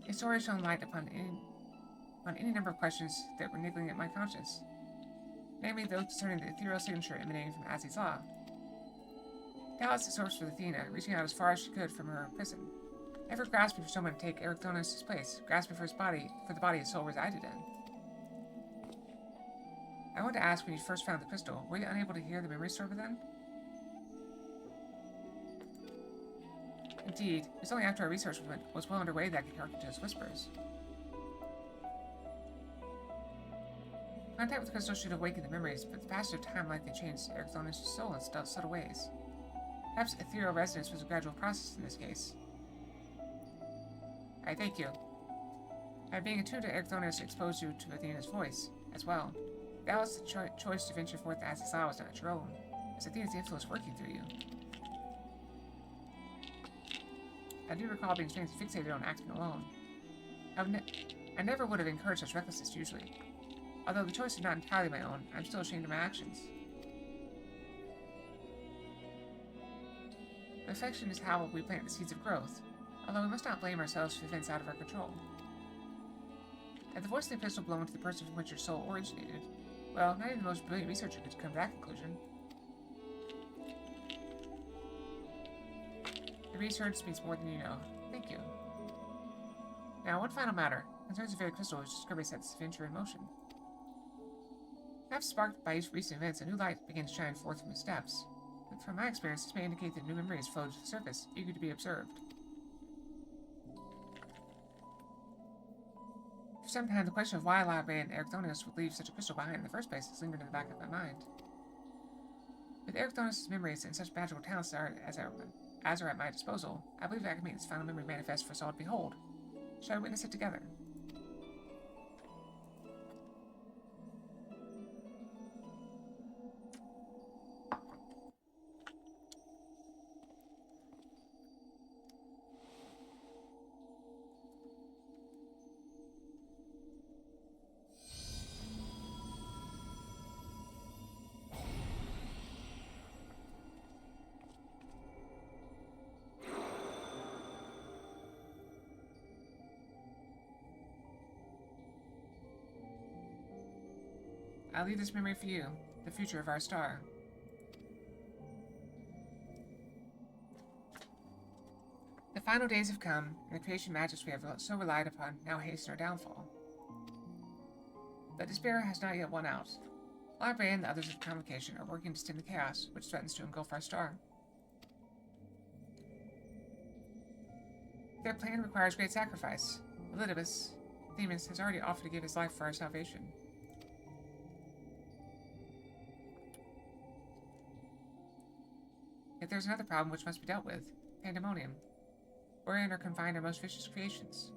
A story shone light upon any number of questions that were niggling at my conscience. Namely, those concerning the ethereal signature emanating from Aziz's law. Doubtless the source was Athena, reaching out as far as she could from her prison. Ever grasping for someone to take Erichthonus' place, grasping for his body, for the body his soul resided in. I wanted to ask, when you first found the crystal, were you unable to hear the memory stored within? Indeed, it was only after our research was well underway that I could hearken to his whispers. Contact with the crystal should awaken the memories, but the passage of time likely changed Ericthonius' soul in subtle ways. Perhaps ethereal resonance was a gradual process in this case. I thank you. By being attuned to Ericthonius exposed you to Athena's voice, as well. Doubtless the choice to venture forth as Isla was not your own, as Athena's influence working through you. I do recall being strangely fixated on acting alone. I never would have encouraged such recklessness usually. Although the choice is not entirely my own, I'm still ashamed of my actions. Affection is how we plant the seeds of growth, although we must not blame ourselves for events out of our control. Had the voice in the crystal belonged to the person from which your soul originated, well, not even the most brilliant researcher could come to that conclusion. The research means more than you know. Thank you. Now, one final matter concerns the very crystal which discovery set this adventure in motion. Perhaps sparked by recent events, a new light begins to shine forth from the steps. But from my experience, this may indicate that new memories flow to the surface, eager to be observed. For some time, the question of why Library and Ericthonius would leave such a crystal behind in the first place has lingered in the back of my mind. With Ericthonius' memories and such magical talents as are at my disposal, I believe I can make this final memory manifest for us all to behold. Shall we witness it together? I'll leave this memory for you, the future of our star. The final days have come, and the creation magics we have so relied upon now hasten our downfall. But despair has not yet won out. Library and the others of the Convocation are working to stem the chaos which threatens to engulf our star. Their plan requires great sacrifice. Elidibus, Themis, has already offered to give his life for our salvation. Yet there's another problem which must be dealt with: pandemonium, wherein are confined our most vicious creations.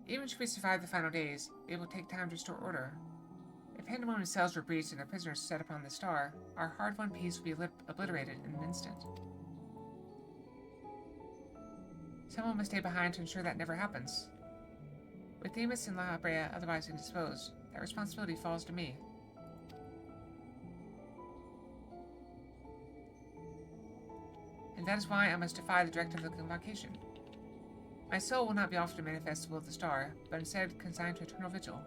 Even should we survive the final days, it will take time to restore order. If pandemonium cells were breached and our prisoners set upon the star, our hard-won peace will be obliterated in an instant. Someone must stay behind to ensure that never happens. With Themis and La Brea otherwise indisposed, that responsibility falls to me. And that is why I must defy the directive of the Convocation. My soul will not be offered to manifest the will of the star, but instead consigned to eternal vigil.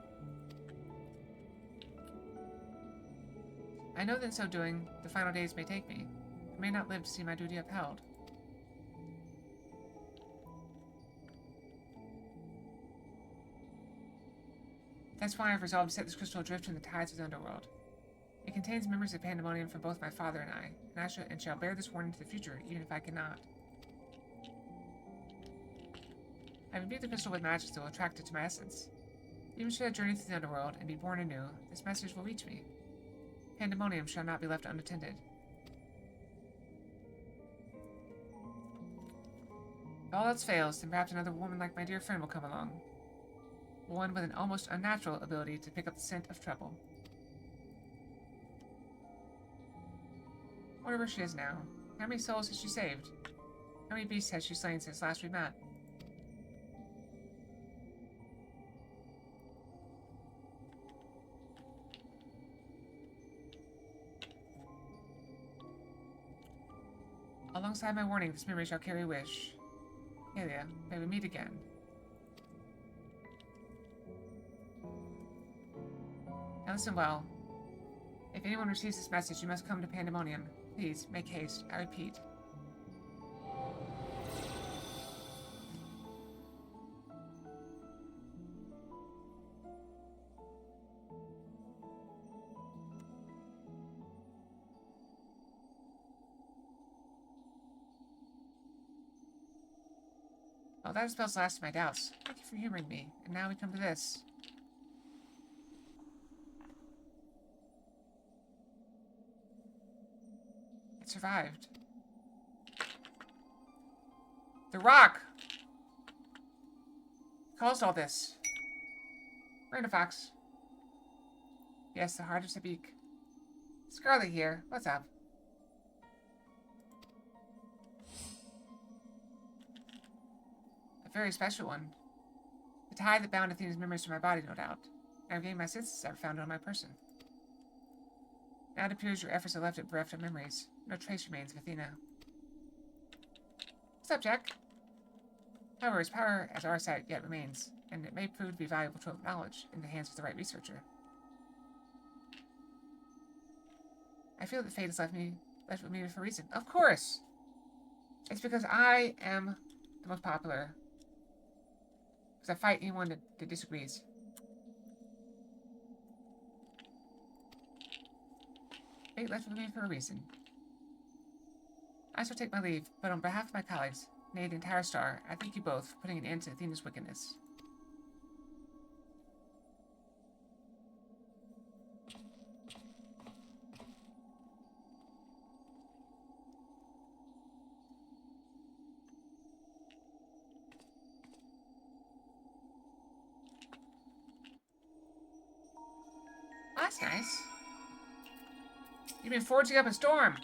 I know that in so doing, the final days may take me. I may not live to see my duty upheld. That's why I've resolved to set this crystal adrift in the tides of the underworld. It contains memories of pandemonium from both my father and I, and shall bear this warning to the future, even if I cannot. I've imbued the crystal with magic that will attract it to my essence. Even should I journey through the underworld and be born anew, this message will reach me. Pandemonium shall not be left unattended. If all else fails, then perhaps another woman like my dear friend will come along. One with an almost unnatural ability to pick up the scent of trouble. I wonder where she is now. How many souls has she saved? How many beasts has she slain since last we met? Alongside my warning, this memory shall carry a wish. Aelia, may we meet again. Now listen well. If anyone receives this message, you must come to Pandemonium. Please, make haste. I repeat. Well, that dispels the last of my doubts. Thank you for humoring me. And now we come to this. It survived. The rock caused all this. Miranda Fox. Yes, the heart of Sabik. Scarlet here. What's up? A very special one. The tie that bound Athena's memories to my body, no doubt. I've gained my senses ever found it on my person. Now it appears your efforts have left it bereft of memories. No trace remains of Athena. What's up, Jack? However, his power as our sight yet remains, and it may prove to be a valuable trove of knowledge in the hands of the right researcher. I feel that fate has left with me for a reason. Of course! It's because I am the most popular. Because I fight anyone that disagrees. Fate left with me for a reason. I shall take my leave, but on behalf of my colleagues, nay, the entire star, I thank you both for putting an end to Athena's wickedness. That's nice. You've been forging up a storm.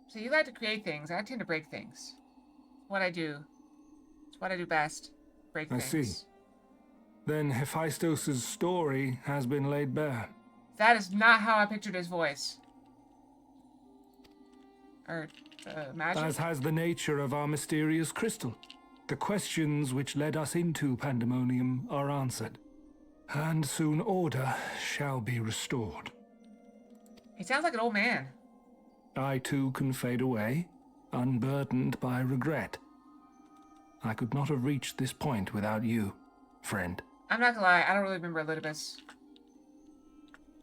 So you like to create things. I tend to break things. What I do. It's what I do best. Break things. I see. Then Hephaestus' story has been laid bare. That is not how I pictured his voice. Or, magic? As has the nature of our mysterious crystal. The questions which led us into Pandemonium are answered. And soon order shall be restored. He sounds like an old man. I too can fade away, unburdened by regret. I could not have reached this point without you, friend. I'm not gonna lie, I don't really remember Elidibus.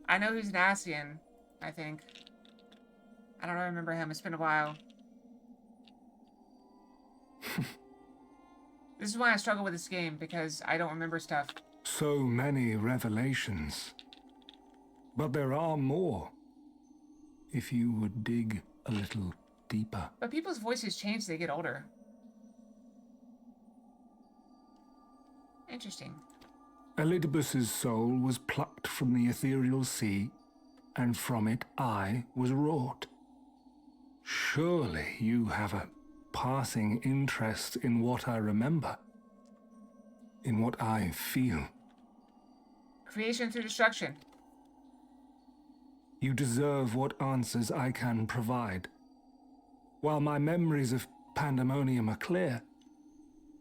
I know he's an Asian, I think. I don't remember him, it's been a while. This is why I struggle with this game, because I don't remember stuff. So many revelations. But there are more. If you would dig a little deeper. But people's voices change as they get older. Interesting. Elidibus's soul was plucked from the ethereal sea, and from it I was wrought. Surely you have a passing interest in what I remember, in what I feel. Creation through destruction. You deserve what answers I can provide. While my memories of Pandemonium are clear,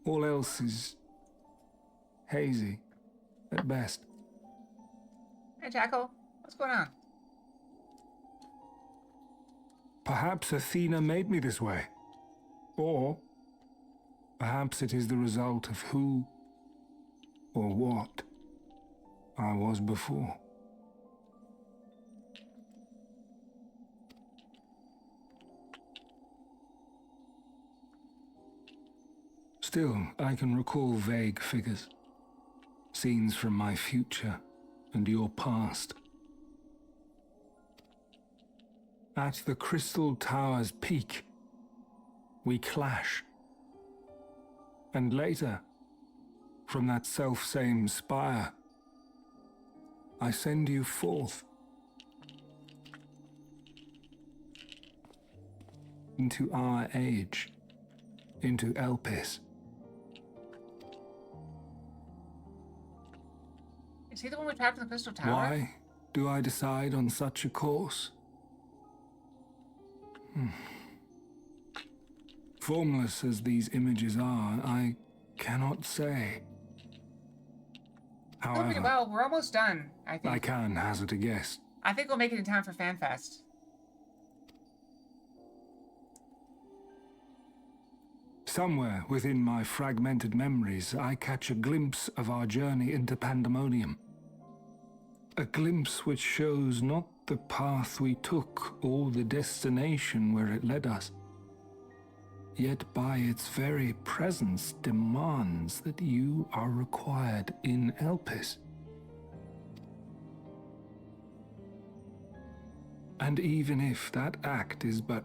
all else is hazy at best. Hey, Jackal. What's going on? Perhaps Athena made me this way. Or perhaps it is the result of who or what I was before. Still, I can recall vague figures, scenes from my future and your past. At the Crystal Tower's peak, we clash. And later, from that self-same spire, I send you forth into our age, into Elpis. Is he the one we trapped in the Crystal Tower? Why do I decide on such a course? Formless as these images are, I cannot say. However, well, we're almost done, I think. I can hazard a guess. I think we'll make it in time for FanFest. Somewhere within my fragmented memories, I catch a glimpse of our journey into Pandemonium. A glimpse which shows not the path we took or the destination where it led us, yet by its very presence demands that you are required in Elpis. And even if that act is but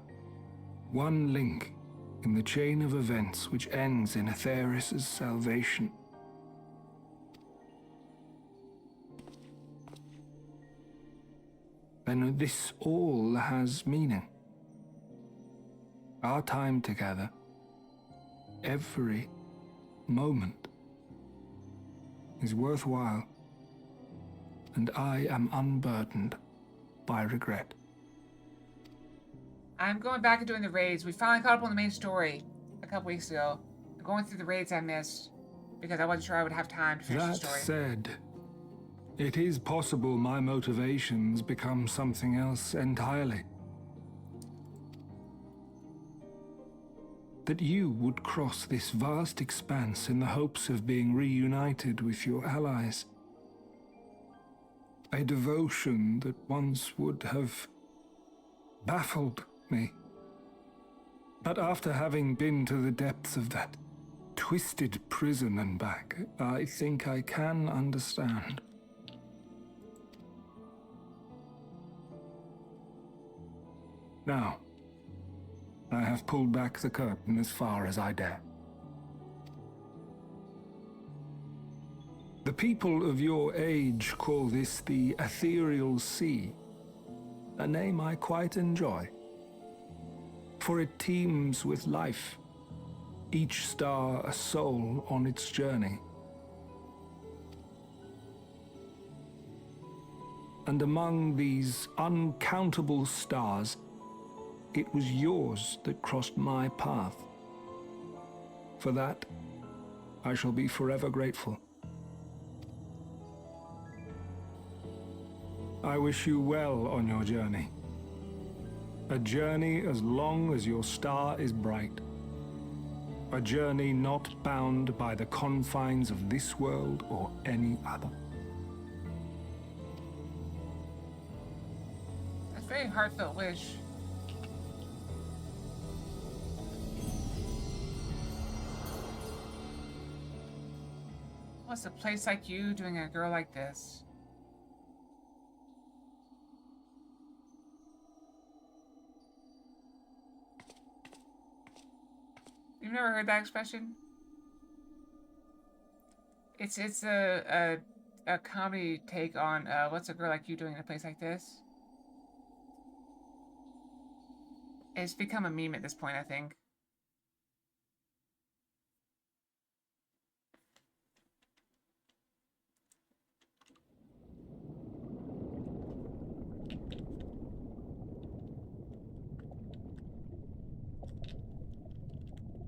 one link in the chain of events which ends in Atheris' salvation, then this all has meaning. Our time together, every moment, is worthwhile, and I am unburdened by regret. I'm going back and doing the raids. We finally caught up on the main story a couple weeks ago. I'm going through the raids I missed because I wasn't sure I would have time to finish the That story. said, it is possible my motivations become something else entirely. That you would cross this vast expanse in the hopes of being reunited with your allies. A devotion that once would have baffled me. But after having been to the depths of that twisted prison and back, I think I can understand. Now, I have pulled back the curtain as far as I dare. The people of your age call this the Ethereal Sea, a name I quite enjoy, for it teems with life, each star a soul on its journey. And among these uncountable stars, it was yours that crossed my path. For that, I shall be forever grateful. I wish you well on your journey. A journey as long as your star is bright. A journey not bound by the confines of this world or any other. That's a very heartfelt wish. What's a place like you doing a girl like this? You've never heard that expression? It's a comedy take on what's a girl like you doing in a place like this? It's become a meme at this point, I think.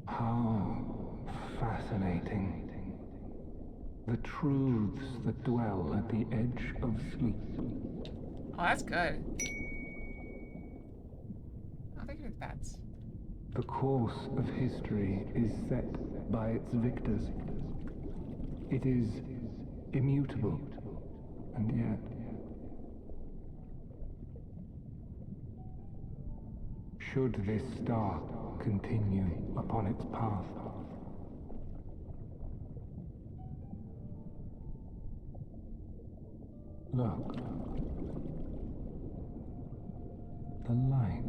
How fascinating. The truths that dwell at the edge of sleep. Oh, that's good. Oh, thank you for the bats. The course of history is set by its victors. It is immutable, and yet should this star continue upon its path, look, the light.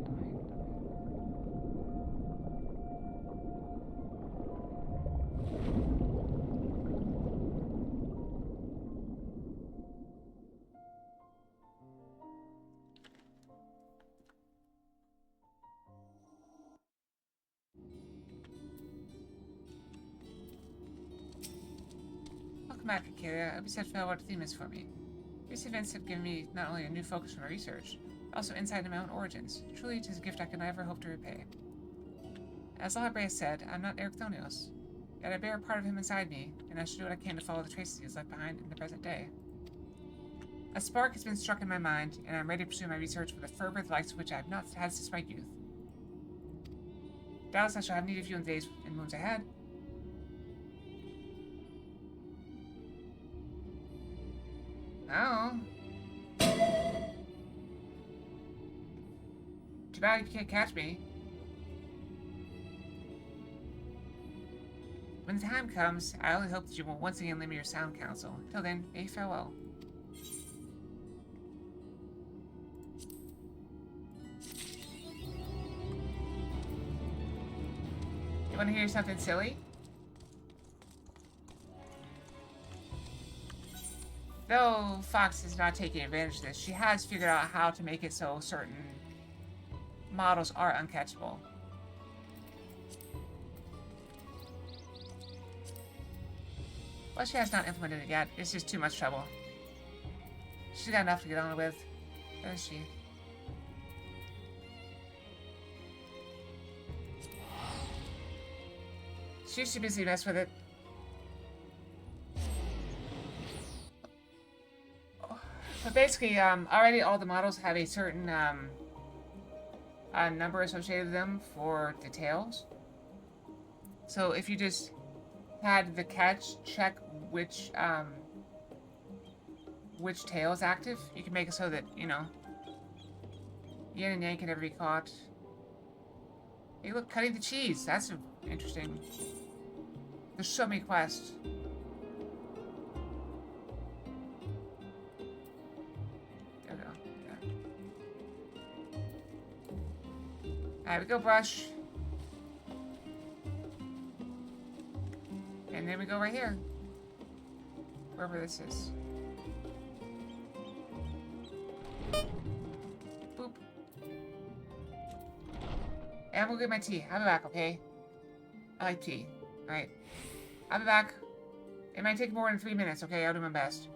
Welcome back, Akira. I hope you said farewell what the theme is for me. Recent events have given me not only a new focus for my research, but also insight into my own origins. Truly, it is a gift I can never hope to repay. As Lahabre has said, I'm not Ericthonios, yet I bear a part of him inside me, and I should do what I can to follow the traces he has left behind in the present day. A spark has been struck in my mind, and I am ready to pursue my research with a fervor the likes of which I have not had since my youth. Doubtless I shall have need of you in the days and moons ahead. Oh. Too bad you can't catch me. When the time comes, I only hope that you will once again lend me your sound counsel. Till then, a farewell. You want to hear something silly? Though Fox is not taking advantage of this, she has figured out how to make it so certain models are uncatchable. Well, she has not implemented it yet. It's just too much trouble. She's got enough to get on with, doesn't she? She's too busy to mess with it. But basically, already all the models have a certain number associated with them for details. So if you just had the catch check which tail is active, you can make it so that, you know, yin and yang can never be caught. Hey, look, cutting the cheese. That's interesting. There's so many quests. There we go. Yeah. Alright, we go brush. And then we go right here. Wherever this is. Boop. And we'll get my tea. I'll be back, okay? I like tea. Alright. I'll be back. It might take more than 3 minutes, okay? I'll do my best.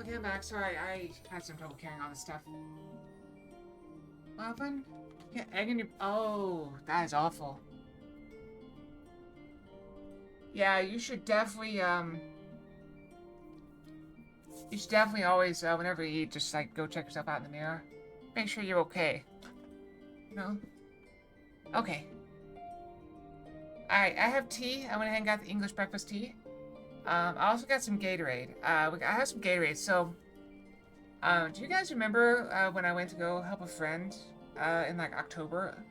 Okay, I'm back. Sorry, I had some trouble carrying all this stuff. What happened? Yeah, egg in your... Oh, that is awful. Yeah, you should definitely, You should definitely always, whenever you eat, just, like, go check yourself out in the mirror. Make sure you're okay. You know? Okay. Alright, I have tea. I went ahead and got the English breakfast tea. I also got some Gatorade. I have some Gatorade, so... do you guys remember, when I went to go help a friend, in, like, October?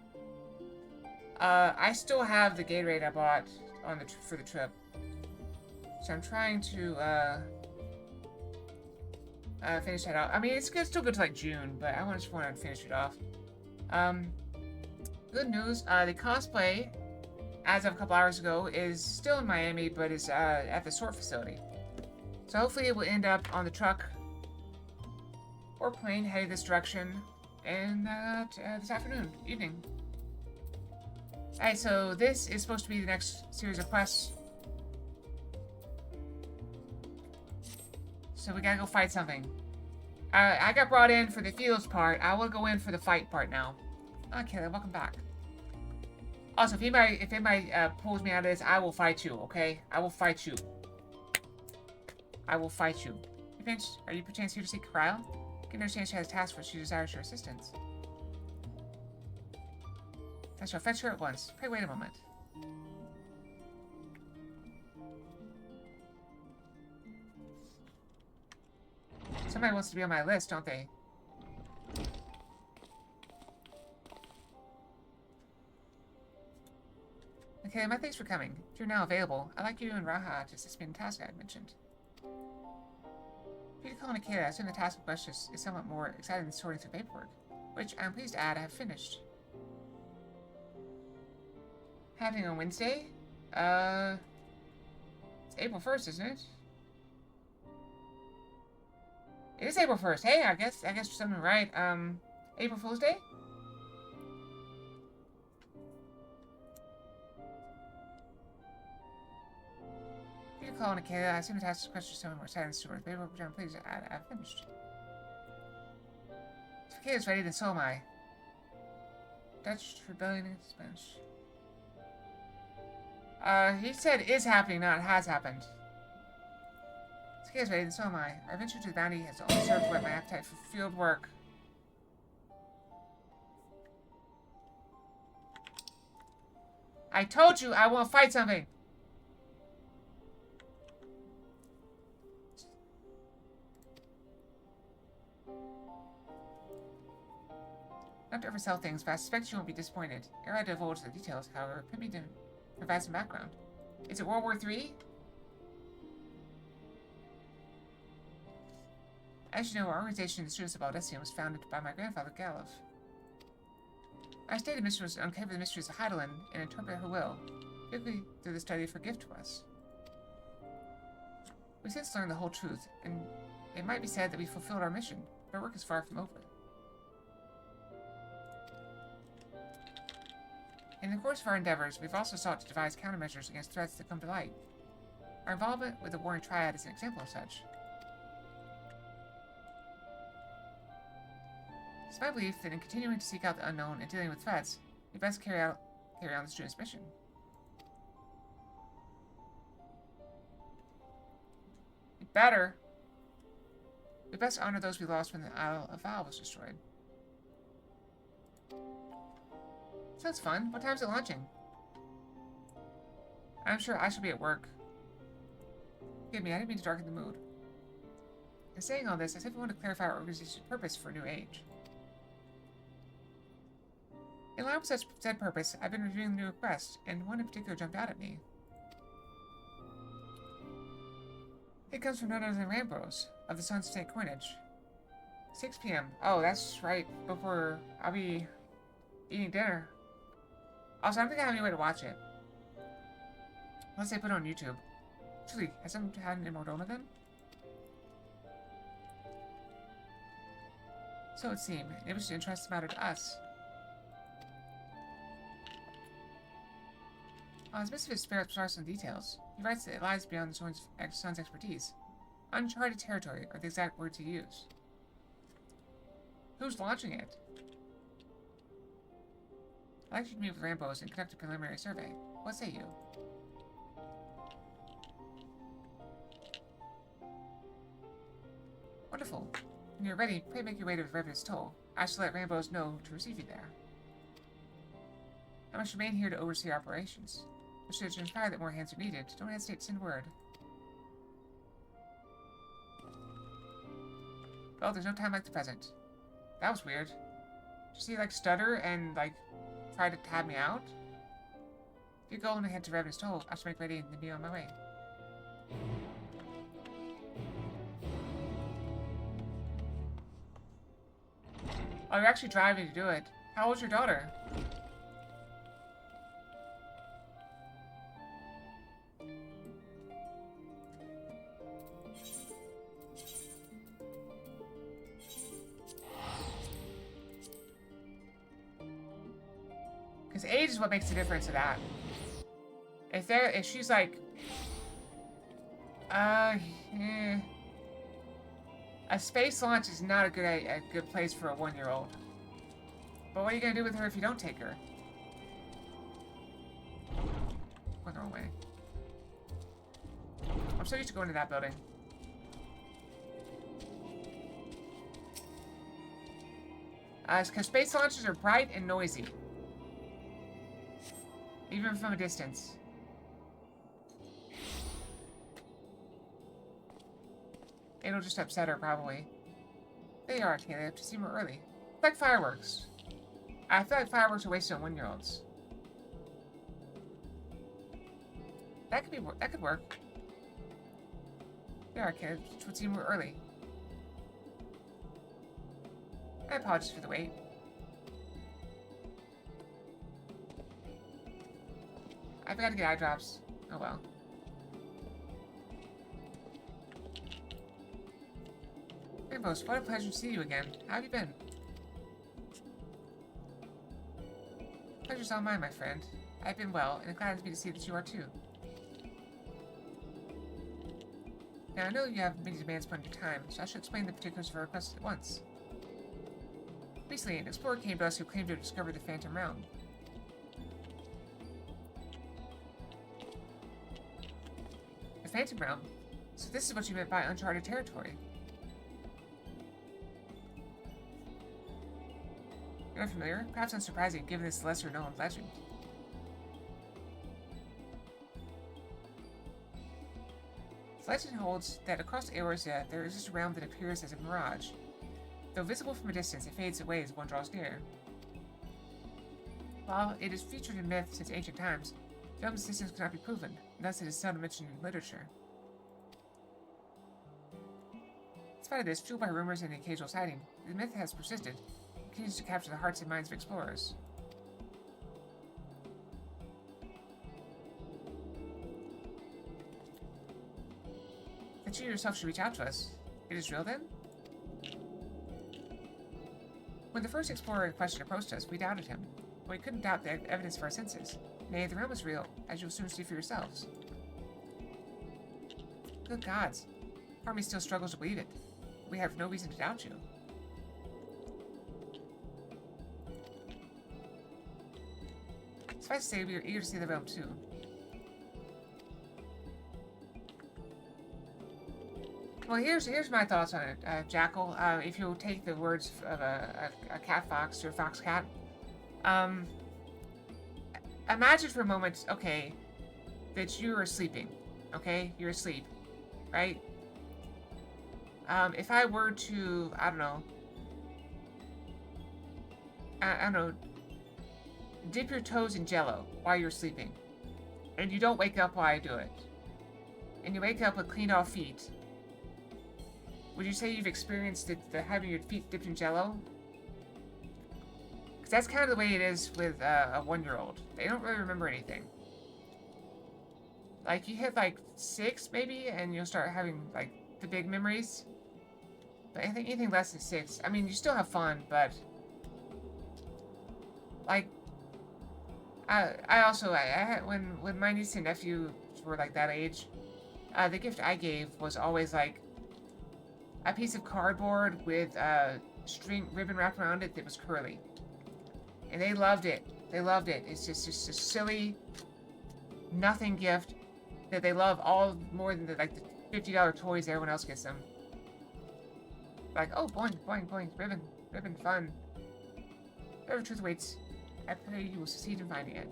I still have the Gatorade I bought on for the trip. So I'm trying to, finish that out. I mean, it's still good to, like, June, but I just want to finish it off. Good news, the cosplay, as of a couple hours ago, is still in Miami, but is, at the sort facility. So hopefully it will end up on the truck or plane heading this direction and, this evening. Alright, so this is supposed to be the next series of quests. So we gotta go fight something. I got brought in for the fields part. I will go in for the fight part now. Okay, welcome back. Also, if anybody pulls me out of this, I will fight you, okay? I will fight you. I will fight you. Are you perchance here to seek Cryle? Give her a chance she has a task force. She desires your assistance. I shall fetch her at once. Pray wait a moment. Somebody wants to be on my list, don't they? Okay, my thanks for coming. If you're now available, I'd like you and Raha to assist me in the task I had mentioned. If you call Nikita, I assume the task of question is somewhat more exciting than sorting through paperwork, which I'm pleased to add I have finished. Happening on Wednesday? It's April 1st, isn't it? It is April 1st. Hey, I guess you're something right. April Fool's Day? If you call Nikita, I assume the task of question is somewhat more exciting than sorting through paperwork, which I'm pleased to add I have finished. If Nikita's ready, then so am I. Dutch rebellion in Spanish. He said is happening, not has happened. Nikita's ready, then so am I. Our venture to the bounty has only served to whet my appetite for field work. I told you I want to fight something! Not to oversell things, but I suspect you won't be disappointed. Ere I divulge the details, however, permit me to provide some background. Is it World War III? As you know, our organization, the Students of Aldessian, was founded by my grandfather, Galov. Our stated mission was to uncover the mysteries of Heidelin and interpret her will, particularly through the study of her gift to us. We've since learned the whole truth, and it might be said that we fulfilled our mission, but our work is far from over. In the course of our endeavors, we've also sought to devise countermeasures against threats that come to light. Our involvement with the Warring Triad is an example of such. It's my belief that in continuing to seek out the unknown and dealing with threats, we best carry on the student's mission. We best honor those we lost when the Isle of Val was destroyed. Sounds fun. What time is it launching? I'm sure I shall be at work. Forgive me, I didn't mean to darken the mood. In saying all this, I simply want to clarify our organization's purpose for a new age. In line with such said purpose, I've been reviewing the new requests, and one in particular jumped out at me. It comes from none other than Rambros, of the Sons of St. Coinage. 6 p.m. Oh, that's right before I'll be eating dinner. Also, I don't think I have any way to watch it. Unless they put it on YouTube. Actually, has someone had an Immortona then? So it would seem. It was an interesting matter to us. His missive spares some details. He writes that it lies beyond the son's expertise. Uncharted territory are the exact words he used. Who's launching it? I'd like you to meet with Rambos and conduct a preliminary survey. What say you? Wonderful. When you're ready, pray make your way to Revenant's Toll. I shall let Rambos know to receive you there. I must remain here to oversee operations. But should it transpire that more hands are needed, don't hesitate to send word. Well, there's no time like the present. That was weird. Did you see, like, stutter and, like, try to tab me out? If you go and head to Revenant's Toll, I shall make ready and be on my way. Oh, you're actually driving to do it. How old's your daughter? Because age is what makes the difference of that. If she's like, a space launch is not a good place for a 1-year-old. But what are you gonna do with her if you don't take her? Went the wrong way. I'm so used to going to that building. Because space launches are bright and noisy. Even from a distance. It'll just upset her, probably. There you are, Caleb. To see more early. Like fireworks. I feel like fireworks are wasted on 1-year-olds. That could work. There you are, Caleb. To see more early. I apologize for the wait. I forgot to get eye drops. Oh well. Rambos, what a pleasure to see you again. How have you been? Pleasure's all mine, my friend. I've been well, and it gladdens me to see that you are too. Now, I know you have many demands upon your time, so I should explain the particulars of our request at once. Recently, an explorer came to us who claimed to have discovered the Phantom Realm. The Phantom Realm? So this is what you meant by uncharted territory. You're familiar? Perhaps unsurprising, given this lesser-known legend. The legend holds that across Eorzea, there exists a realm that appears as a mirage. Though visible from a distance, it fades away as one draws near. While it is featured in myth since ancient times, the realm's existence cannot be proven, and thus it is seldom mentioned in literature. In spite of this, fueled by rumors and occasional sighting, the myth has persisted, and continues to capture the hearts and minds of explorers. That you yourself should reach out to us. It is real, then? When the first explorer in question approached us, we doubted him, but we couldn't doubt the evidence for our senses. Nay, the realm is real, as you'll soon see for yourselves. Good gods. Part of me still struggles to believe it. We have no reason to doubt you. Suffice to say, we are eager to see the realm too. Well, here's my thoughts on it, Jackal. If you'll take the words of a cat fox to a fox cat, imagine for a moment, okay, that you are sleeping, okay? You're asleep, right? If I were to, I don't know, dip your toes in Jell-O while you're sleeping, and you don't wake up while I do it, and you wake up with cleaned off feet, would you say you've experienced the having your feet dipped in Jell-O? Because that's kind of the way it is with a 1-year-old. They don't really remember anything. Like, you hit, like, 6, maybe, and you'll start having, like, the big memories. But I think anything less than 6, I mean, you still have fun, but... Like, I had, when my niece and nephew were, like, that age, the gift I gave was always, like, a piece of cardboard with string ribbon wrapped around it that was curly. And they loved it. They loved it. It's just a silly, nothing gift that they love all more than the $50 toys everyone else gets them. Like, oh, boing, boing, boing, ribbon, ribbon, fun. Whatever truth awaits, I pray you will succeed in finding it.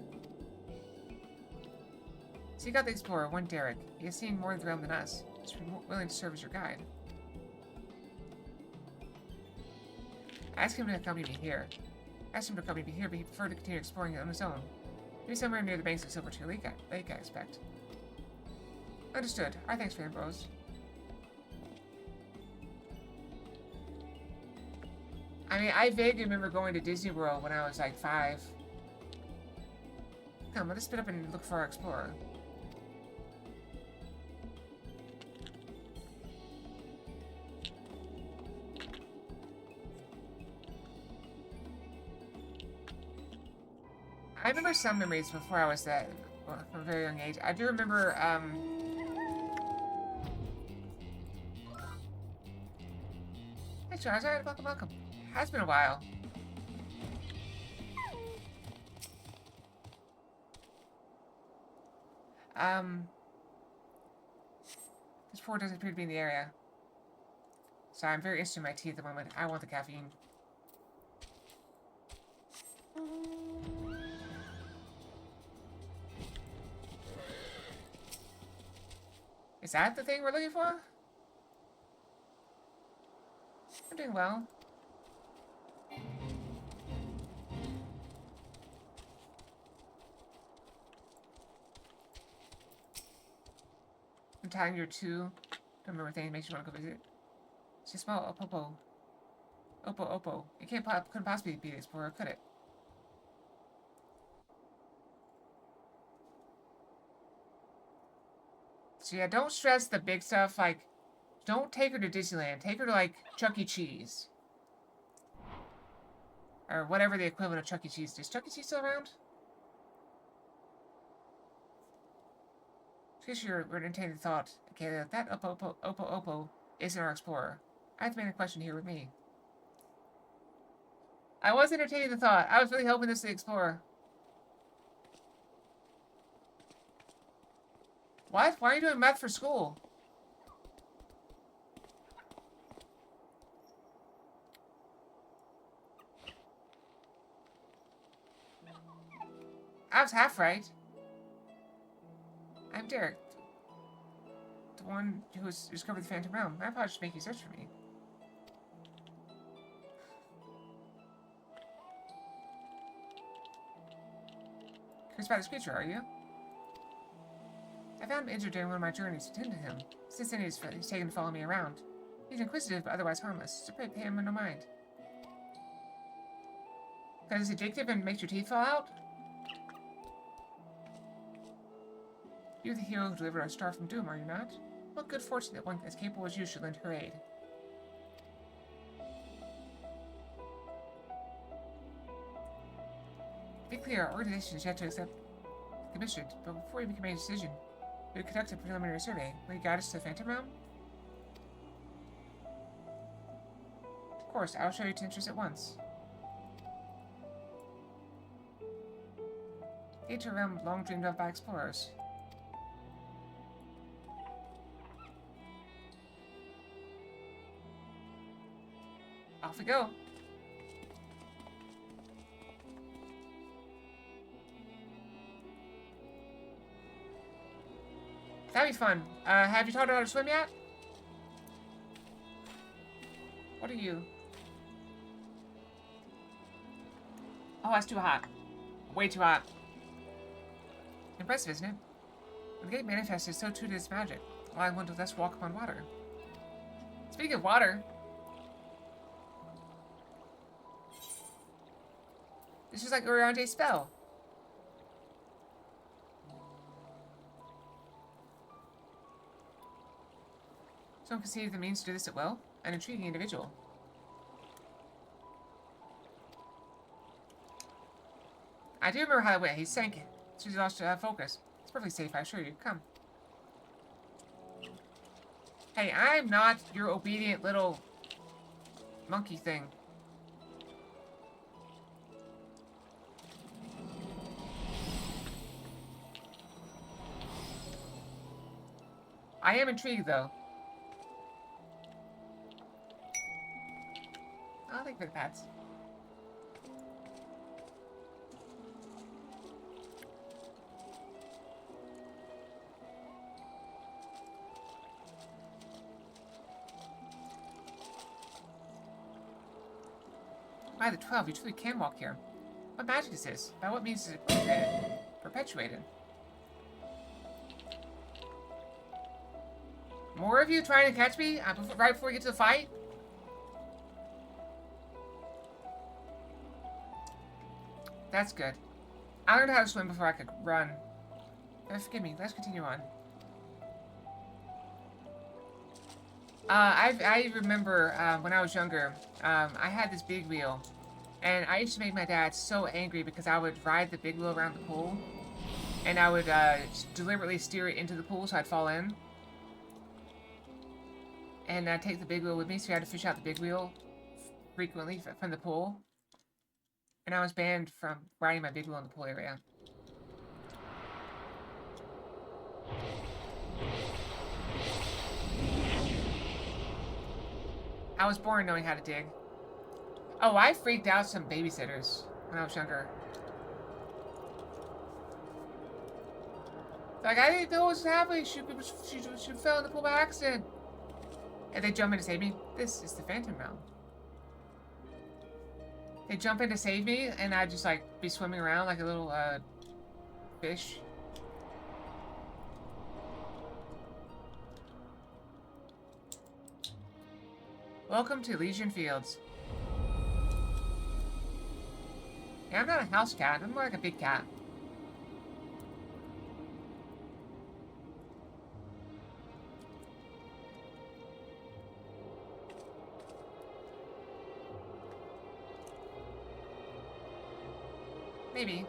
Seek out the explorer, one Derek. He has seen more of the realm than us. He's willing to serve as your guide. Ask him to accompany me here. Ask him to accompany me here, but he preferred to continue exploring on his own. Maybe somewhere near the banks of Silvertree Lake, I expect. Understood. Our thanks for Ambrose. I mean, I vaguely remember going to Disney World when I was like 5. Come, let us split up and look for our explorer. I remember some memories before I was that, well, from a very young age. I do remember, Hey, Charizard, welcome, welcome. Has been a while. This port doesn't appear to be in the area. So I'm very interested in my tea at the moment. I want the caffeine. Is that the thing we're looking for? I'm doing well. I'm telling you too. Don't remember thing that makes you want to go visit. It's a small Opopo. Oppo. It couldn't possibly be the explorer, could it? So yeah, don't stress the big stuff. Like, don't take her to Disneyland. Take her to, like, Chuck E. Cheese. Or whatever the equivalent of Chuck E. Cheese is. Is Chuck E. Cheese still around? In case you're entertaining the thought, okay, that Oppo isn't our explorer. I have to make a question here with me. I was entertaining the thought. I was really hoping this is the explorer. What? Why are you doing math for school? I was half right. I'm Derek. The one who has discovered the Phantom Realm. I probably should make you search for me. Curious about this creature, are you? I found him injured during one of my journeys to tend to him. Since then, he's taken to follow me around. He's inquisitive, but otherwise harmless, so pay him no mind. Because it's addictive and makes your teeth fall out? You're the hero who delivered our star from doom, are you not? What good fortune that one as capable as you should lend her aid. To be clear, our organization is yet to accept the mission, but before we can make a decision, we will conduct a preliminary survey. Will you guide us to the Phantom Realm? Of course, I'll show you to interest at once. Gate to a realm long dreamed of by explorers. Off we go. That'd be fun. Have you taught her how to swim yet? What are you? Oh, that's too hot. Way too hot. Impressive, isn't it? When the gate manifested so true to its magic, allowing one to thus walk upon water. Speaking of water, this is like Oriante's spell. Someone can see the means to do this at will. An intriguing individual. I do remember how it went. He sank. So he lost focus. It's perfectly safe, I assure you. Come. Hey, I'm not your obedient little monkey thing. I am intrigued, though. I'll take the pats. By the 12, you truly can walk here. What magic is this? By what means is it perpetuated? More of you trying to catch me right before we get to the fight? That's good. I learned how to swim before I could run. Forgive me. Let's continue on. I remember when I was younger, I had this big wheel, and I used to make my dad so angry because I would ride the big wheel around the pool, and I would deliberately steer it into the pool so I'd fall in, and I'd take the big wheel with me, so I had to fish out the big wheel frequently from the pool, and I was banned from riding my big wheel in the pool area. I was born knowing how to dig. Oh, I freaked out some babysitters when I was younger. Like, I didn't know what was happening. She fell in the pool by accident. And they jump in to save me. This is the Phantom Realm. They jump in to save me, and I'd just, like, be swimming around like a little, fish. Welcome to Elysian Fields. Yeah, I'm not a house cat. I'm more like a big cat. Maybe.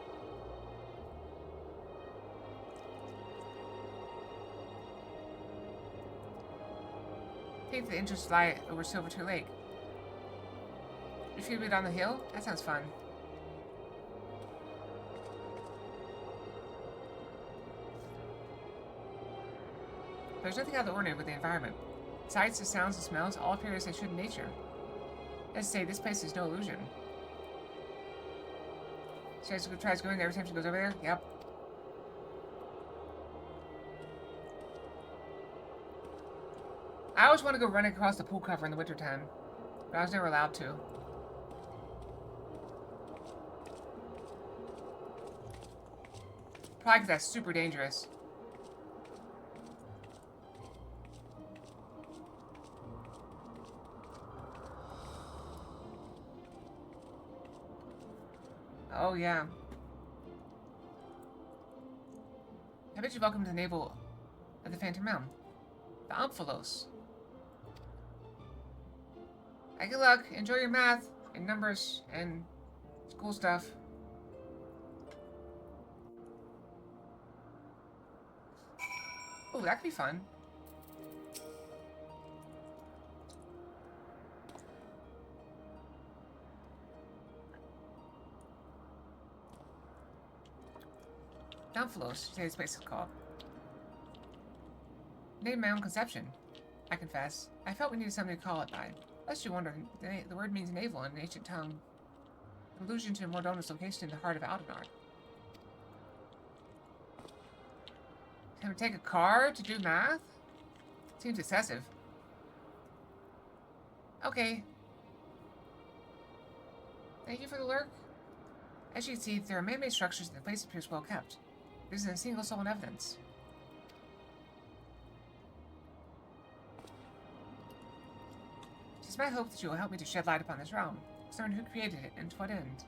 I think the entrance lie over Silvertree Lake. You feel it on the hill? That sounds fun. There's nothing out of the ordinary with the environment. Sights, the sounds, and smells all appear as they should in nature. As I say, this place is no illusion. She tries going there every time she goes over there? Yep. I always want to go running across the pool cover in the wintertime, but I was never allowed to. Probably because that's super dangerous. Oh, yeah. I bet you welcome to the navel of the Phantom Realm. The Omphalos. Good luck. Enjoy your math and numbers and school stuff. Oh, that could be fun. Omphalos, today's place is called. Named my own conception, I confess. I felt we needed something to call it by. Lest you wonder, the word means navel in an ancient tongue. An allusion to Mordona's location in the heart of Aldenard. Can we take a car to do math? Seems excessive. Okay. Thank you for the lurk. As you can see, there are man-made structures and the place appears well kept. There isn't a single soul in evidence. It is my hope that you will help me to shed light upon this realm, discern who created it and to what end.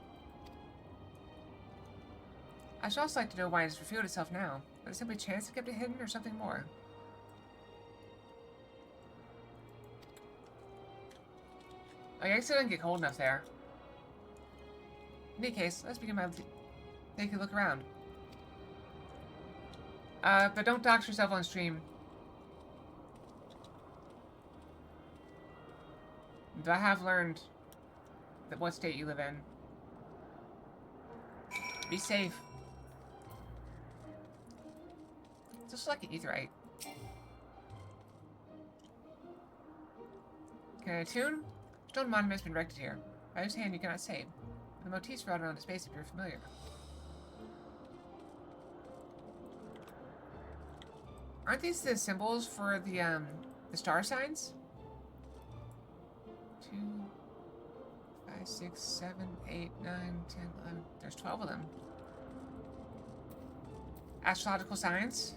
I should also like to know why it has revealed itself now. Was it simply chance that kept it hidden, or something more? Oh, I guess it didn't get cold enough there. In any case, let's begin by taking a look around. But don't dox yourself on stream. But I have learned that what state you live in. Be safe. It's just like an etherite. Can I attune? Stone monument has been erected here. By whose hand you cannot save. The motifs routed onto space appear familiar. Aren't these the symbols for the star signs? 2, 5, 6, 7, 8, 9, 10, 11. There's 12 of them. Astrological signs.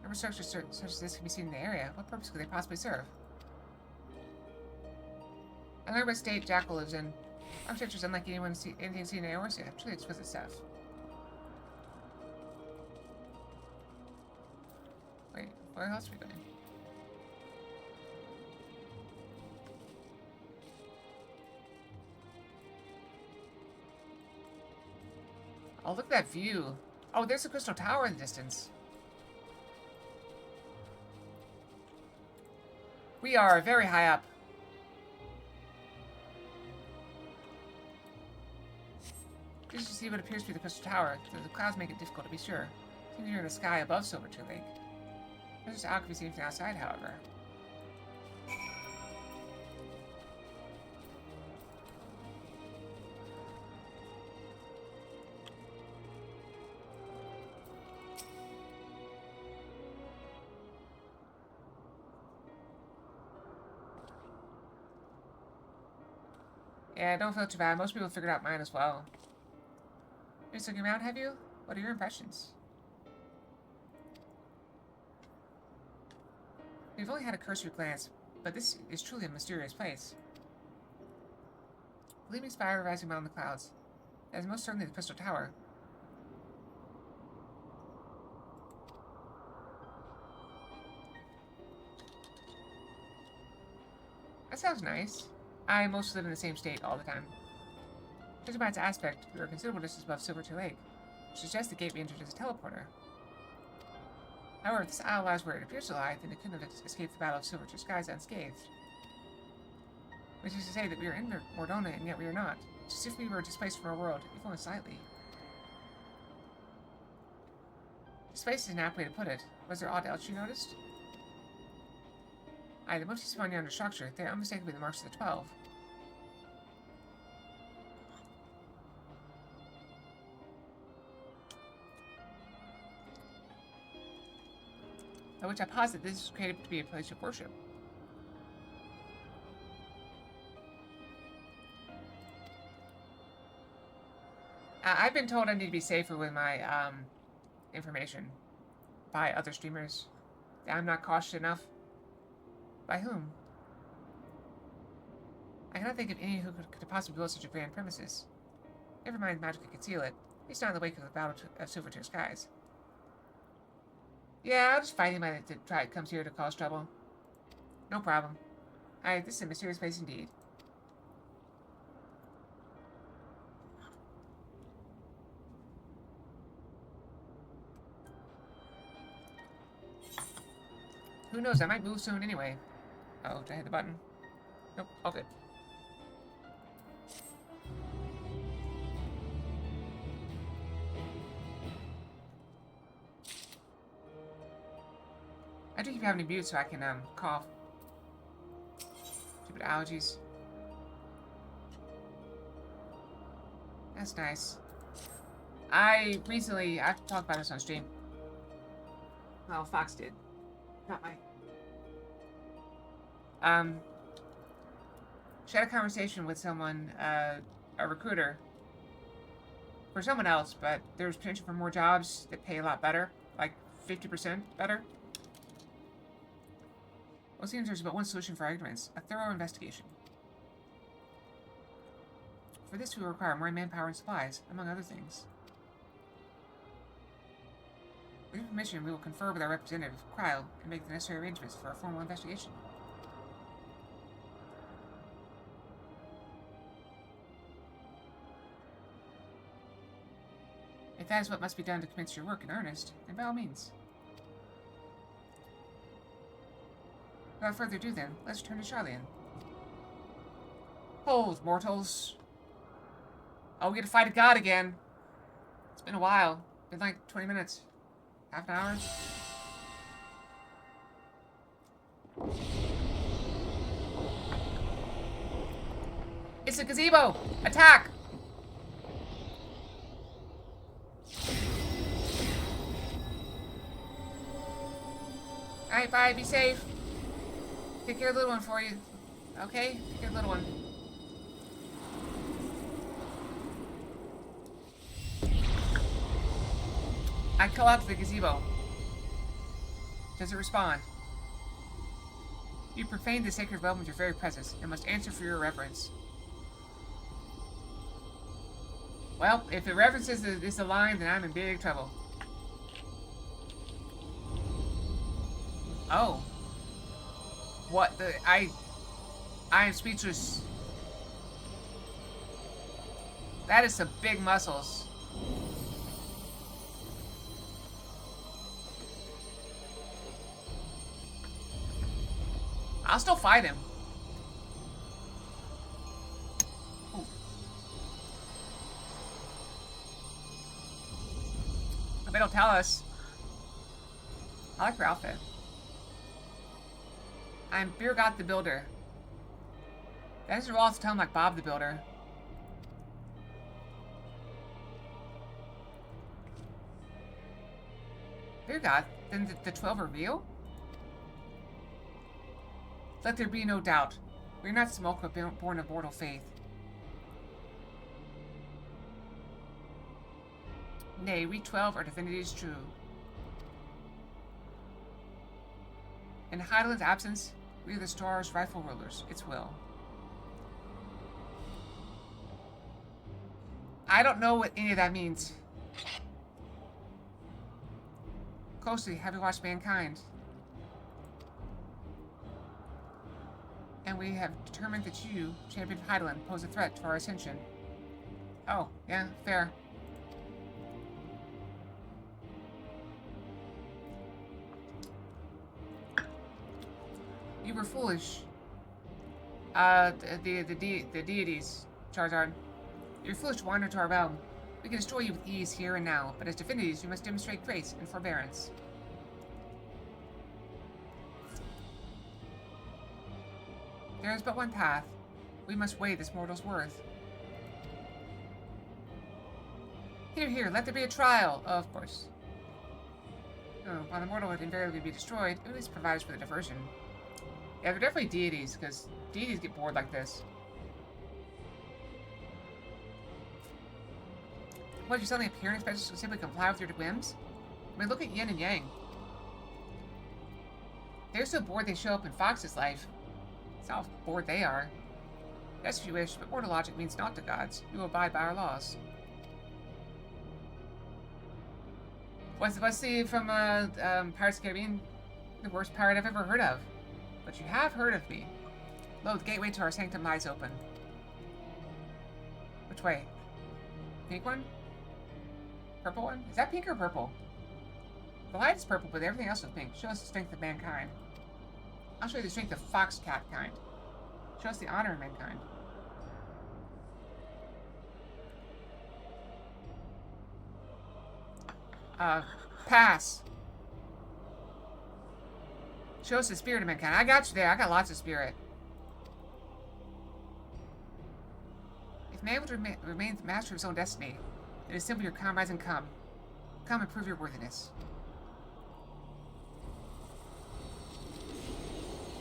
Number structures such as this can be seen in the area. What purpose could they possibly serve? I learned what state Jackal lives in. Architecture is unlike anything seen in Eorzea. Truly exquisite stuff. Wait, where else are we going? Oh, look at that view. Oh, there's a crystal tower in the distance. We are very high up. Just to see what appears to be the crystal tower. The clouds make it difficult to be sure. Seems you're in the sky above Silvertree Lake. There's just alchemy seen from outside, however. Yeah, don't feel too bad. Most people figured out mine as well. You're looking around, have you? What are your impressions? We've only had a cursory glance, but this is truly a mysterious place. Gleaming spire rising beyond the clouds. That is most certainly the Crystal Tower. That sounds nice. I mostly live in the same state all the time. Judging by its aspect, we are a considerable distance above Silvertree Lake, which suggests the gateway entered as a teleporter. However, if this isle lies where it appears to lie, then it couldn't have escaped the Battle of Silvertree Skies unscathed. Which is to say that we are in Mordona, and yet we are not. Just if we were displaced from our world, if only slightly. Displaced is an apt way to put it. Was there aught else you noticed? Aye, the motifs found under structure. They are unmistakably the marks of the 12. By which I posit this is created to be a place of worship. I've been told I need to be safer with my information by other streamers. That I'm not cautious enough. By whom? I cannot think of any who could possibly build such a grand premises. Never mind magically conceal it. At least not in the wake of the Battle of Silvertree Skies. Yeah, I'll just fight anybody that comes here to cause trouble. No problem. This is a mysterious place indeed. Who knows, I might move soon anyway. Oh, did I hit the button? Nope, all good. I do keep having to mute so I can, cough. Stupid allergies. That's nice. I've talked about this on stream. Well, Fox did. Not my... She had a conversation with someone, a recruiter, for someone else, but there's potential for more jobs that pay a lot better, like 50% better. Well, it seems there's but one solution for arguments: a thorough investigation. For this, we will require more manpower and supplies, among other things. With your permission, we will confer with our representative, Kryle, and make the necessary arrangements for a formal investigation. If that is what must be done to commence your work in earnest, then by all means. Without further ado then, let's return to Charlian. Hold, mortals. Oh, we get to fight a god again. It's been a while. Been like 20 minutes. Half an hour. It's a gazebo! Attack! Alright, bye, be safe. Take care of the little one for you. Okay? Take care of the little one. I call out to the gazebo. Does it respond? You profaned the sacred realm with your very presence and must answer for your irreverence. Well, if irreverence is the line, then I'm in big trouble. Oh. What the... I am speechless. That is some big muscles. I'll still fight him. Ooh. But they don't tell us. I like her outfit. I'm Birgot the Builder. That is all to tell him like Bob the Builder. Birgot? Then the 12 are real? Let there be no doubt. We are not smoke, but born of mortal faith. Nay, we 12 are divinities true. In Heidelin's absence, we are the stars' rightful rulers, its will. I don't know what any of that means. Closely, have you watched mankind? And we have determined that you, Champion of Heidelin, pose a threat to our ascension. Oh, yeah, fair. You were foolish. The deities, Charizard. You're foolish to wander to our realm. We can destroy you with ease here and now, but as divinities, you must demonstrate grace and forbearance. There is but one path. We must weigh this mortal's worth. Here, here, let there be a trial, of course. Oh, while the mortal would invariably be destroyed, it at least provides for the diversion. Yeah, they're definitely deities, because deities get bored like this. What, you suddenly appear and expect us to simply comply with your whims? I mean, look at Yin and Yang. They're so bored they show up in Fox's life. That's how bored they are. Yes, if you wish, but mortal logic means naught to gods. We will abide by our laws. What's the from Pirates of the Caribbean? The worst pirate I've ever heard of. But you have heard of me. Lo, the gateway to our sanctum lies open. Which way? Pink one? Purple one? Is that pink or purple? The light is purple, but everything else is pink. Show us the strength of mankind. I'll show you the strength of foxcat kind. Show us the honor of mankind. Pass. Show us the spirit of mankind. I got you there. I got lots of spirit. If man would remain the master of his own destiny, then assemble your comrades and come. Come and prove your worthiness.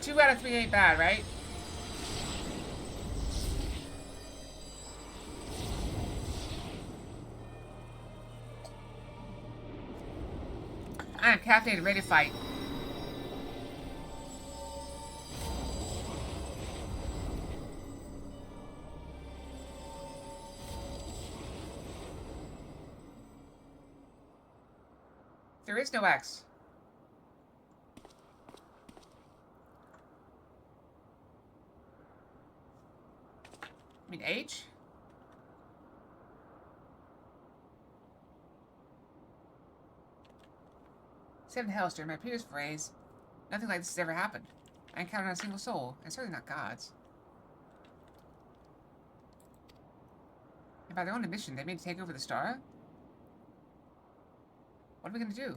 2 out of 3 ain't bad, right? I am caffeinated, ready to fight. There is no X. I mean H? Seven hells during my previous forays. Nothing like this has ever happened. I encountered not a single soul, and certainly not gods. And by their own admission, they made to take over the star? What are we gonna do?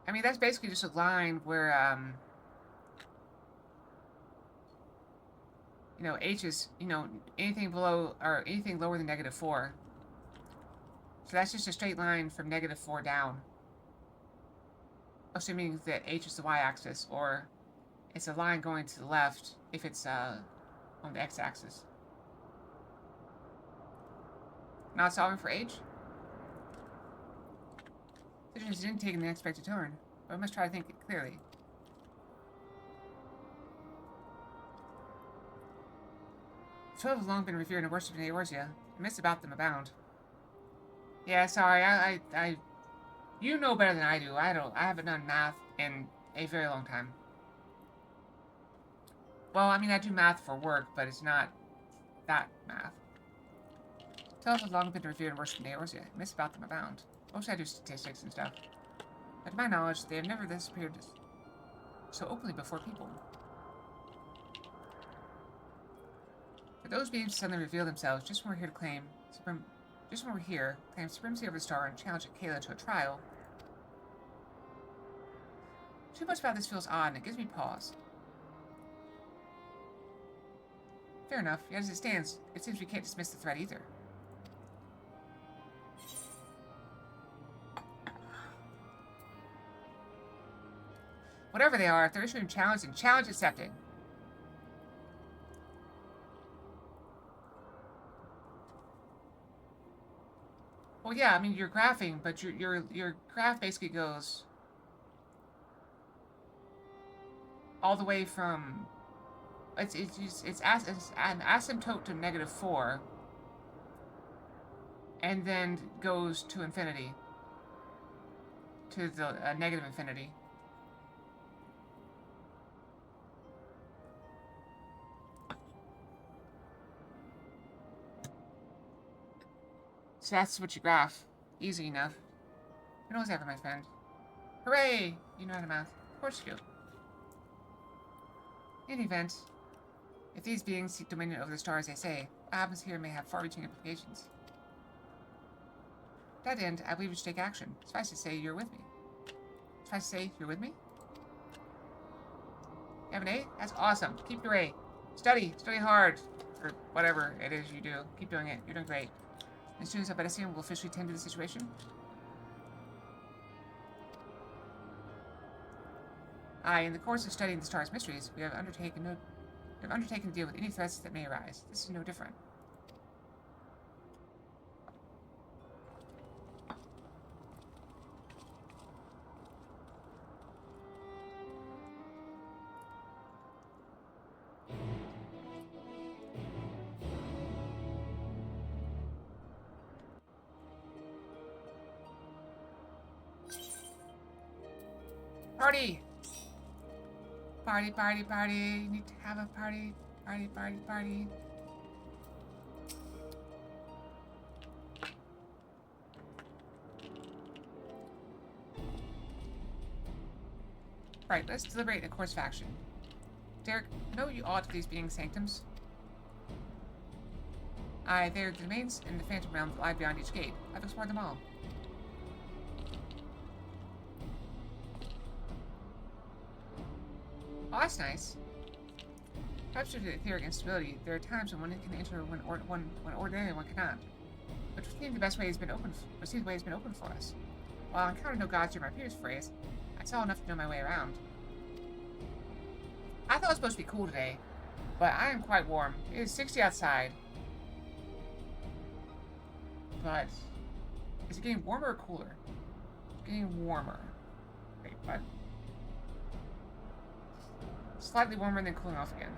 I mean, that's basically just a line where, you know, H is, you know, anything below, or anything lower than -4. So that's just a straight line from -4 down. Assuming that H is the y-axis, or it's a line going to the left if it's, on the x-axis. Not solving for H? Decisions didn't take an unexpected turn, but we must try to think it clearly. The 12 have long been revered and worshipped in Eorzea. Myths about them abound. Yeah, sorry, I you know better than I do. I haven't done math in a very long time. Well, I mean, I do math for work, but it's not that math. 12 have long been revered and worshipped in Eorzea. Myths about them abound. Most I do statistics and stuff. But to my knowledge, they have never disappeared so openly before people. For those beings to suddenly reveal themselves just when we're here to claim claim supremacy over the star and challenge Kayla to a trial. Too much about this feels odd, and it gives me pause. Fair enough. Yet as it stands, it seems we can't dismiss the threat either. Whatever they are, if they're issuing challenge, then challenge accepted. Well, yeah, I mean, you're graphing, but your graph basically goes all the way from it's an asymptote to -4, and then goes to infinity, to the negative infinity. So that's what you graph. Easy enough. Who knows ever, my friend? Hooray! You know how to math. Of course you do. In any event, if these beings seek dominion over the stars, they say, what happens here may have far-reaching implications. To that end, I believe we should take action. Suffice to say, you're with me. Suffice to say, you're with me? You have an A? That's awesome. Keep your A. Study. Study hard. Or whatever it is you do. Keep doing it. You're doing great. As soon as Abedisian will officially tend to the situation. In the course of studying the star's mysteries, we have undertaken to deal with any threats that may arise. This is no different. Party! Party, party, party. You need to have a party. Party, party, party. Right, let's deliberate a course of action. Derek, know you all to these being sanctums? They're the domains in the Phantom Realm that lie beyond each gate. I've explored them all. Oh, that's nice. Perhaps due to etheric instability, there are times when one can enter when ordinarily one cannot. But we think the best way has been open. The way has been open for us. While I encountered no gods during my previous phrase, I saw enough to know my way around. I thought it was supposed to be cool today, but I am quite warm. It is 60 outside. But is it getting warmer or cooler? It's getting warmer. Wait, what? Slightly warmer and then cooling off again.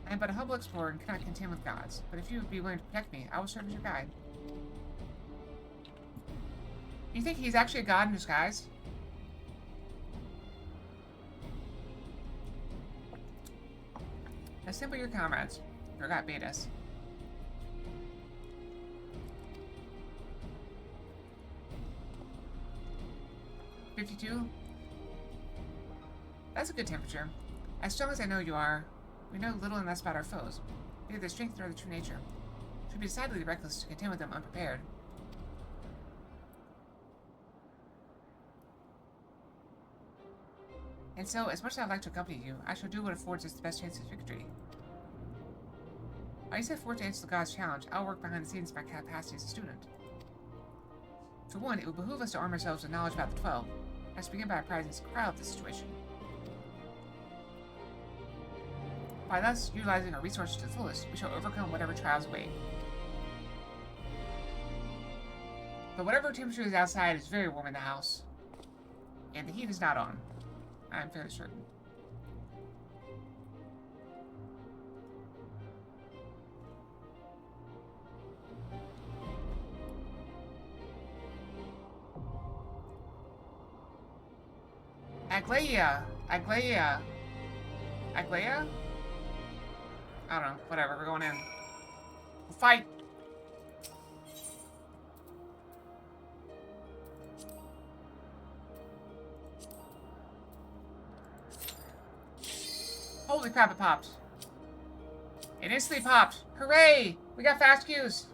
I am but a humble explorer and cannot contend with gods, but if you would be willing to protect me, I will serve as your guide. You think he's actually a god in disguise? Assemble your comrades. Forgot Betas. 52? That's a good temperature. As strong as I know you are, we know little and less about our foes. Neither their strength nor their true nature. It would be decidedly reckless to contend with them unprepared. And so, as much as I'd like to accompany you, I shall do what affords us the best chance of victory. While you set forth to answer the God's challenge, I'll work behind the scenes in my capacity as a student. For one, it would behoove us to arm ourselves with knowledge about the 12. Let's begin by apprising Squirrel of the situation. By thus utilizing our resources to the fullest, we shall overcome whatever trials await. But whatever temperature is outside is very warm in the house. And the heat is not on. I'm fairly certain. Aglaia! Aglaia! Aglaia? I don't know. Whatever. We're going in. We'll fight! Holy crap, it popped. It instantly popped. Hooray! We got fast Qs.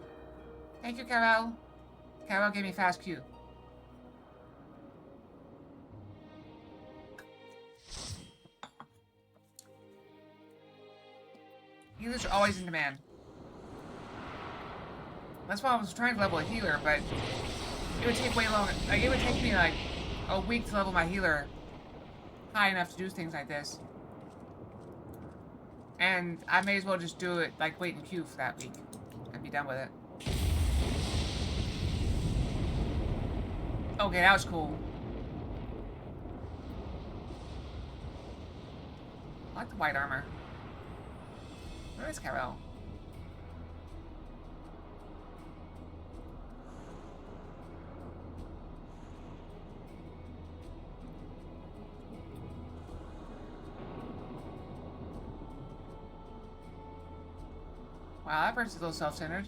Thank you, Carol. Carol gave me fast Q. Healers are always in demand. That's why I was trying to level a healer, but it would take way longer. Like, it would take me like a week to level my healer high enough to do things like this. And I may as well just do it, like, wait in queue for that week and be done with it. Okay, that was cool. I like the white armor. Where is Carol? Wow, that person's a little self-centered.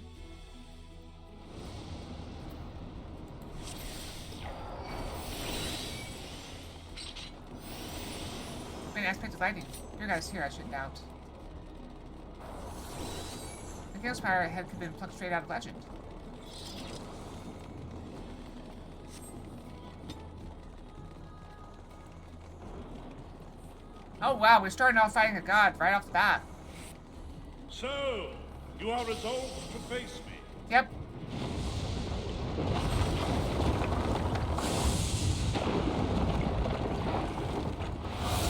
An aspect of lightning. Your guys here, I shouldn't doubt. The Gale Spire had been plucked straight out of legend. Oh wow, we're starting off fighting a god right off the bat. So, you are resolved to face me? Yep.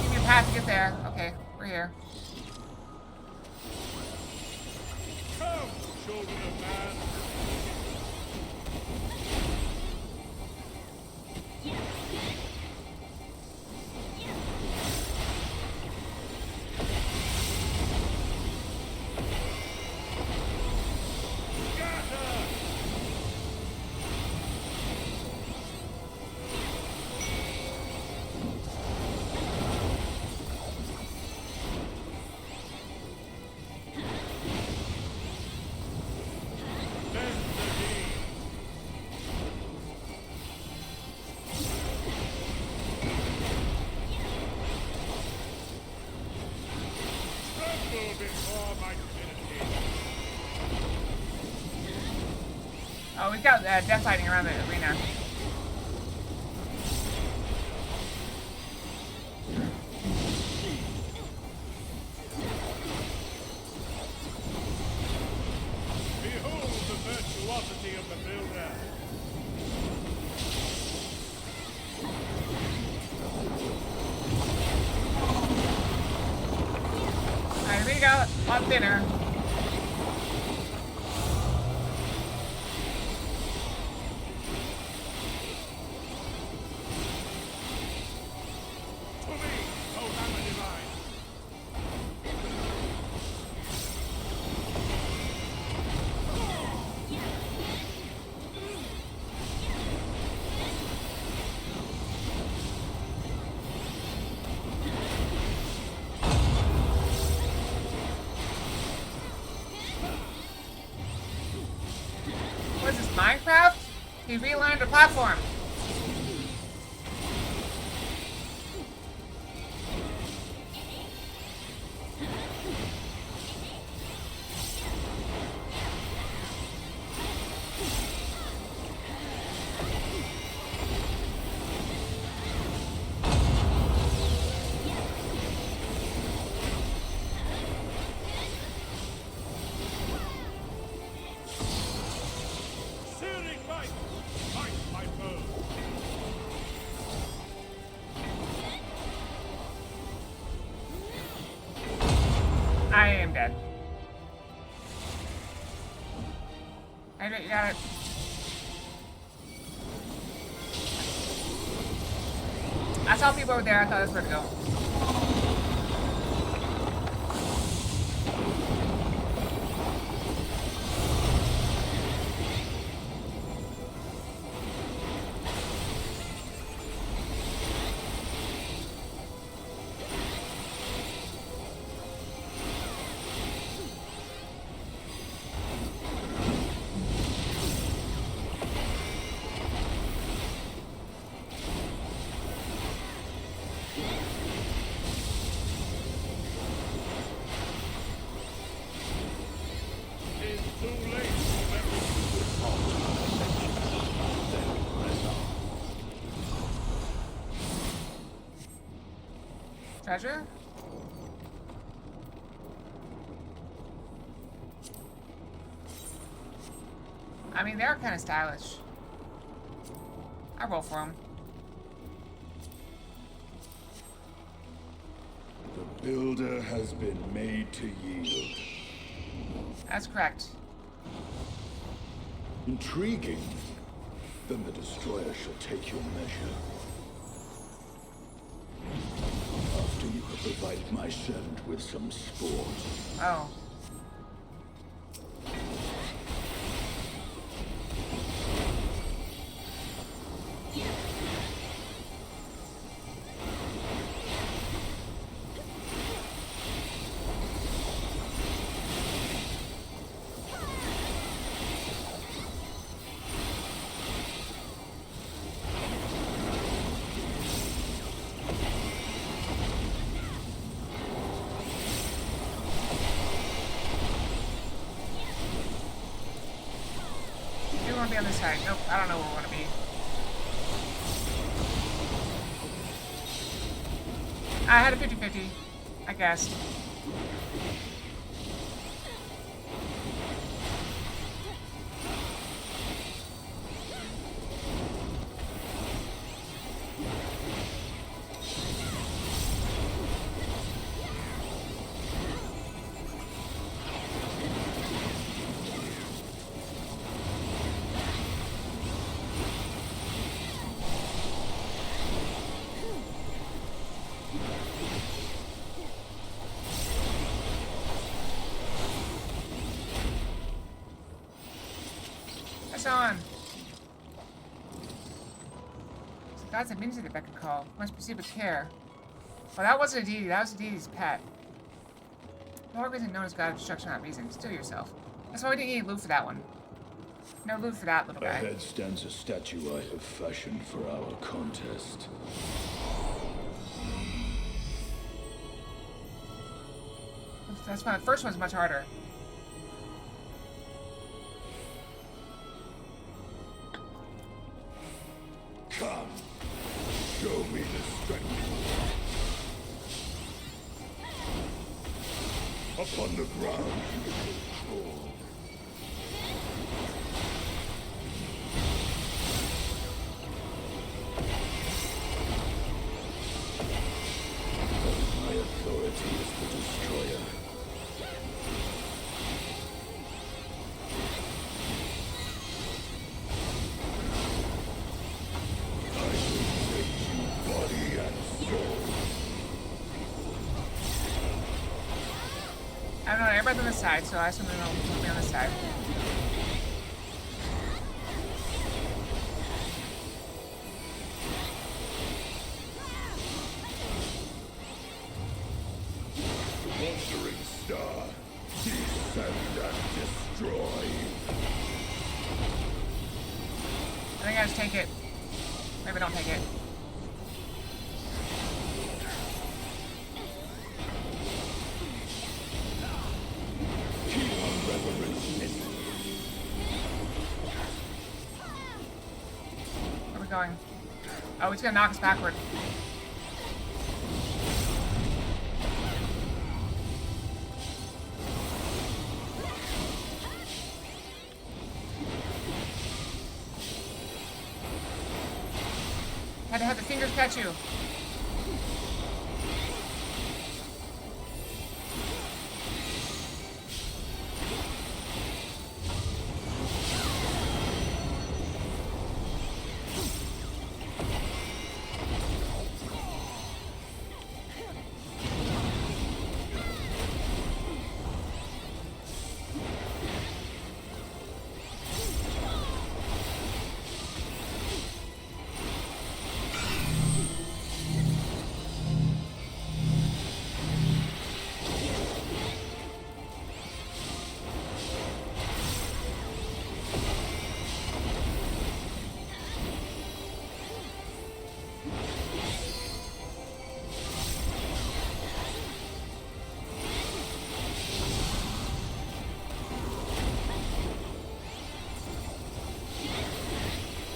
Give me a path to get there. Okay, we're here. Come, children of man. Oh, we've got death fighting around the arena. Behold the virtuosity of the builder. Alright, we got a lot thinner. What is this, Minecraft? He realigned the platform. You got it. I saw people over there. I thought that's where to go. It's too late to remember. Treasure? I mean, they're kind of stylish. I roll for them. The builder has been made to yield. That's correct. Intriguing. Then the destroyer shall take your measure. After you have provided my servant with some sport. Oh. We want to be on this side. Nope, I don't know where we want to be. I had a 50-50, I guess. Press on. So gods have minions at the beck and call. Must proceed with care. Well, that wasn't a deity. That was a deity's pet. The Lord isn't known as God of destruction, not reason. Still yourself. That's why we didn't get any loot for that one. No loot for that little guy. Ahead stands a statue I have fashioned for our contest. That's why the first one's much harder. Come, show me the strength. Upon the ground you will crawl. My authority is the destroyer. I will take you body and soul. I don't know, everybody's on the side, so I assume they'll be on the side. Wandering star, descend and destroy. I think I just take it. Maybe don't take it. Keep on reverence. Where are we going? Oh, he's gonna knock us backward. Had to have the fingers catch you.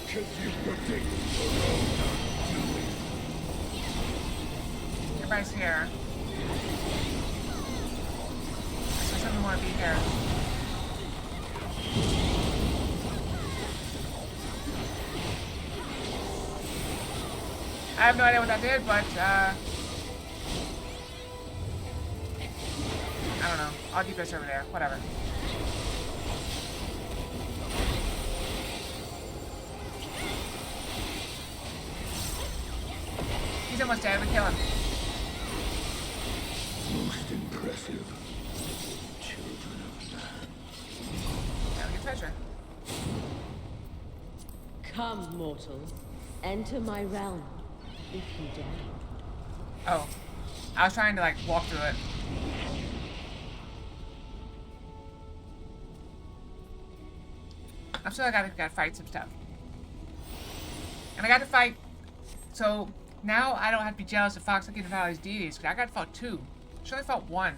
Because you predict your own undoing. Everybody's here. So someone want to be here. I have no idea what that did, but I don't know. I'll keep this over there. Whatever. He's almost dead. We kill him. Most impressive. Children of man. Now we get treasure. Come, mortals. Enter my realm, if you dare. Oh. I was trying to, like, walk through it. I'm still gotta fight some stuff. And I got to fight... So, now I don't have to be jealous of Fox looking at all these deities, because I got to fight 2. I should only fought 1.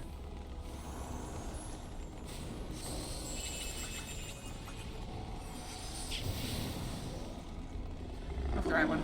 That's the right one.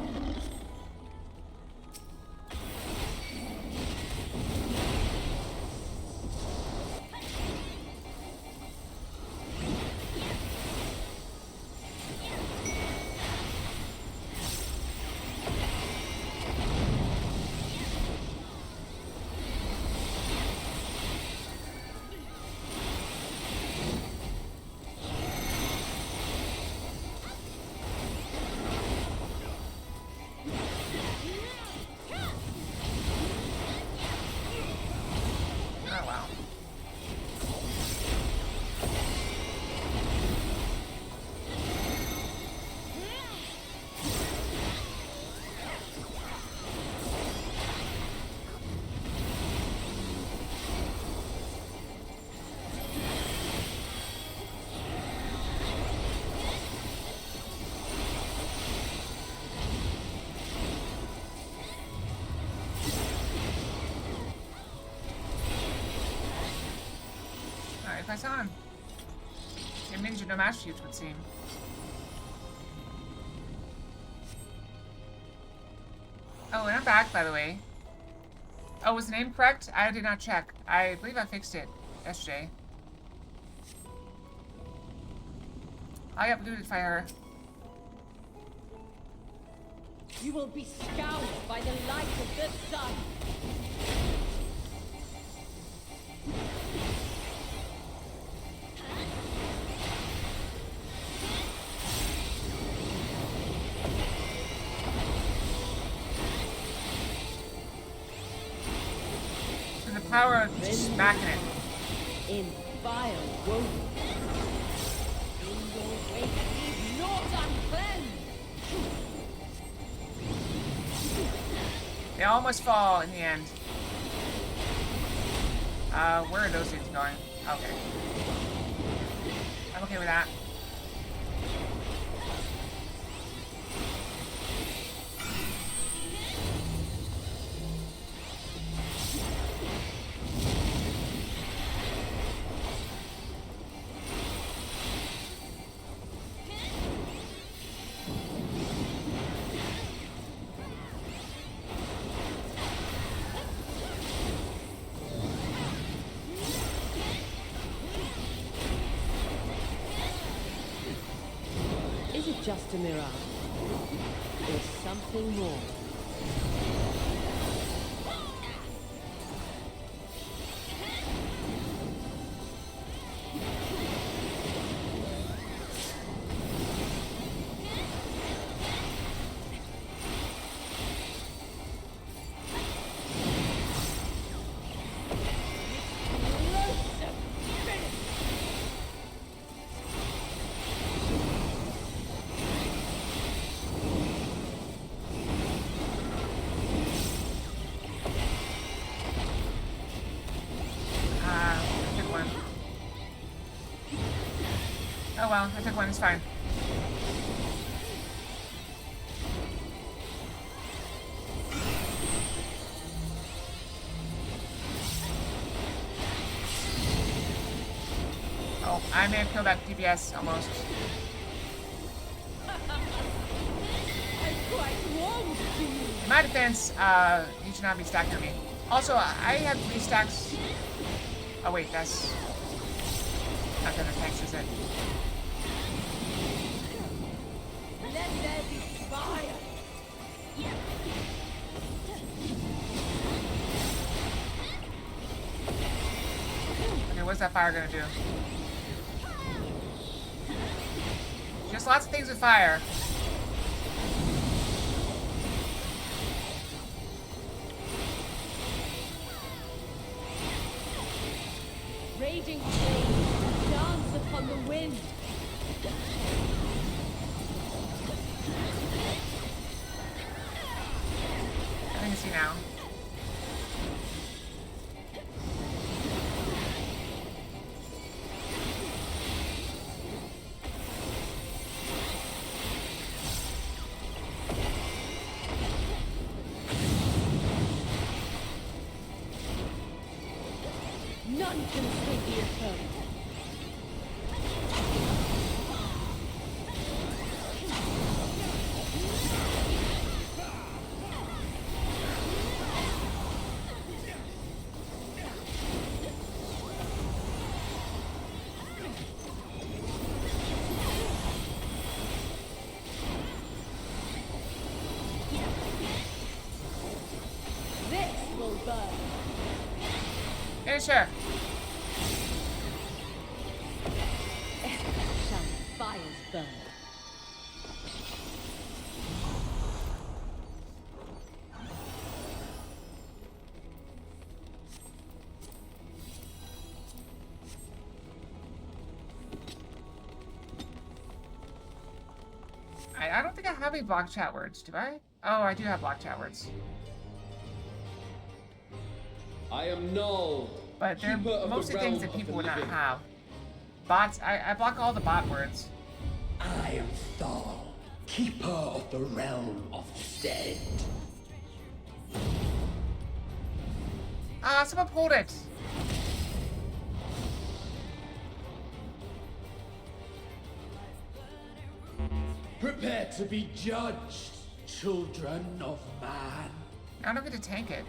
Press on. It means you're no match to you, it would seem. Oh, and I'm back, by the way. Oh, was the name correct? I did not check. I believe I fixed it yesterday. Oh, yep, looted fire. You will be scoured by the light of the sun. Power of just smacking it. In vile woven. In your wake, leave naught uncleansed. They almost fall in the end. Where are those things going? Okay. I'm okay with that. Just a mirage, or something more. Oh well, I took one, it's fine. Oh, I may have killed that DPS almost. quite warm to me. In my defense, you should not be stacked on me. Also, I have 3 stacks. Oh wait, that's not gonna affect, is it? Let there be fire. Okay, what's that fire gonna do? Just lots of things with fire. Raging flames dance upon the wind. I can see now. None can escape the Eternal. This will burn. Finish her. Shall fires burn? I don't think I have any block chat words, do I? Oh, I do have block chat words. I am Null, But they're keeper of mostly the things realm that of the people would not living. have. Bots, I block all the bot words. I am Thal, keeper of the realm of the dead. Ah, someone pulled it! Prepare to be judged, children of man. I don't get to tank it.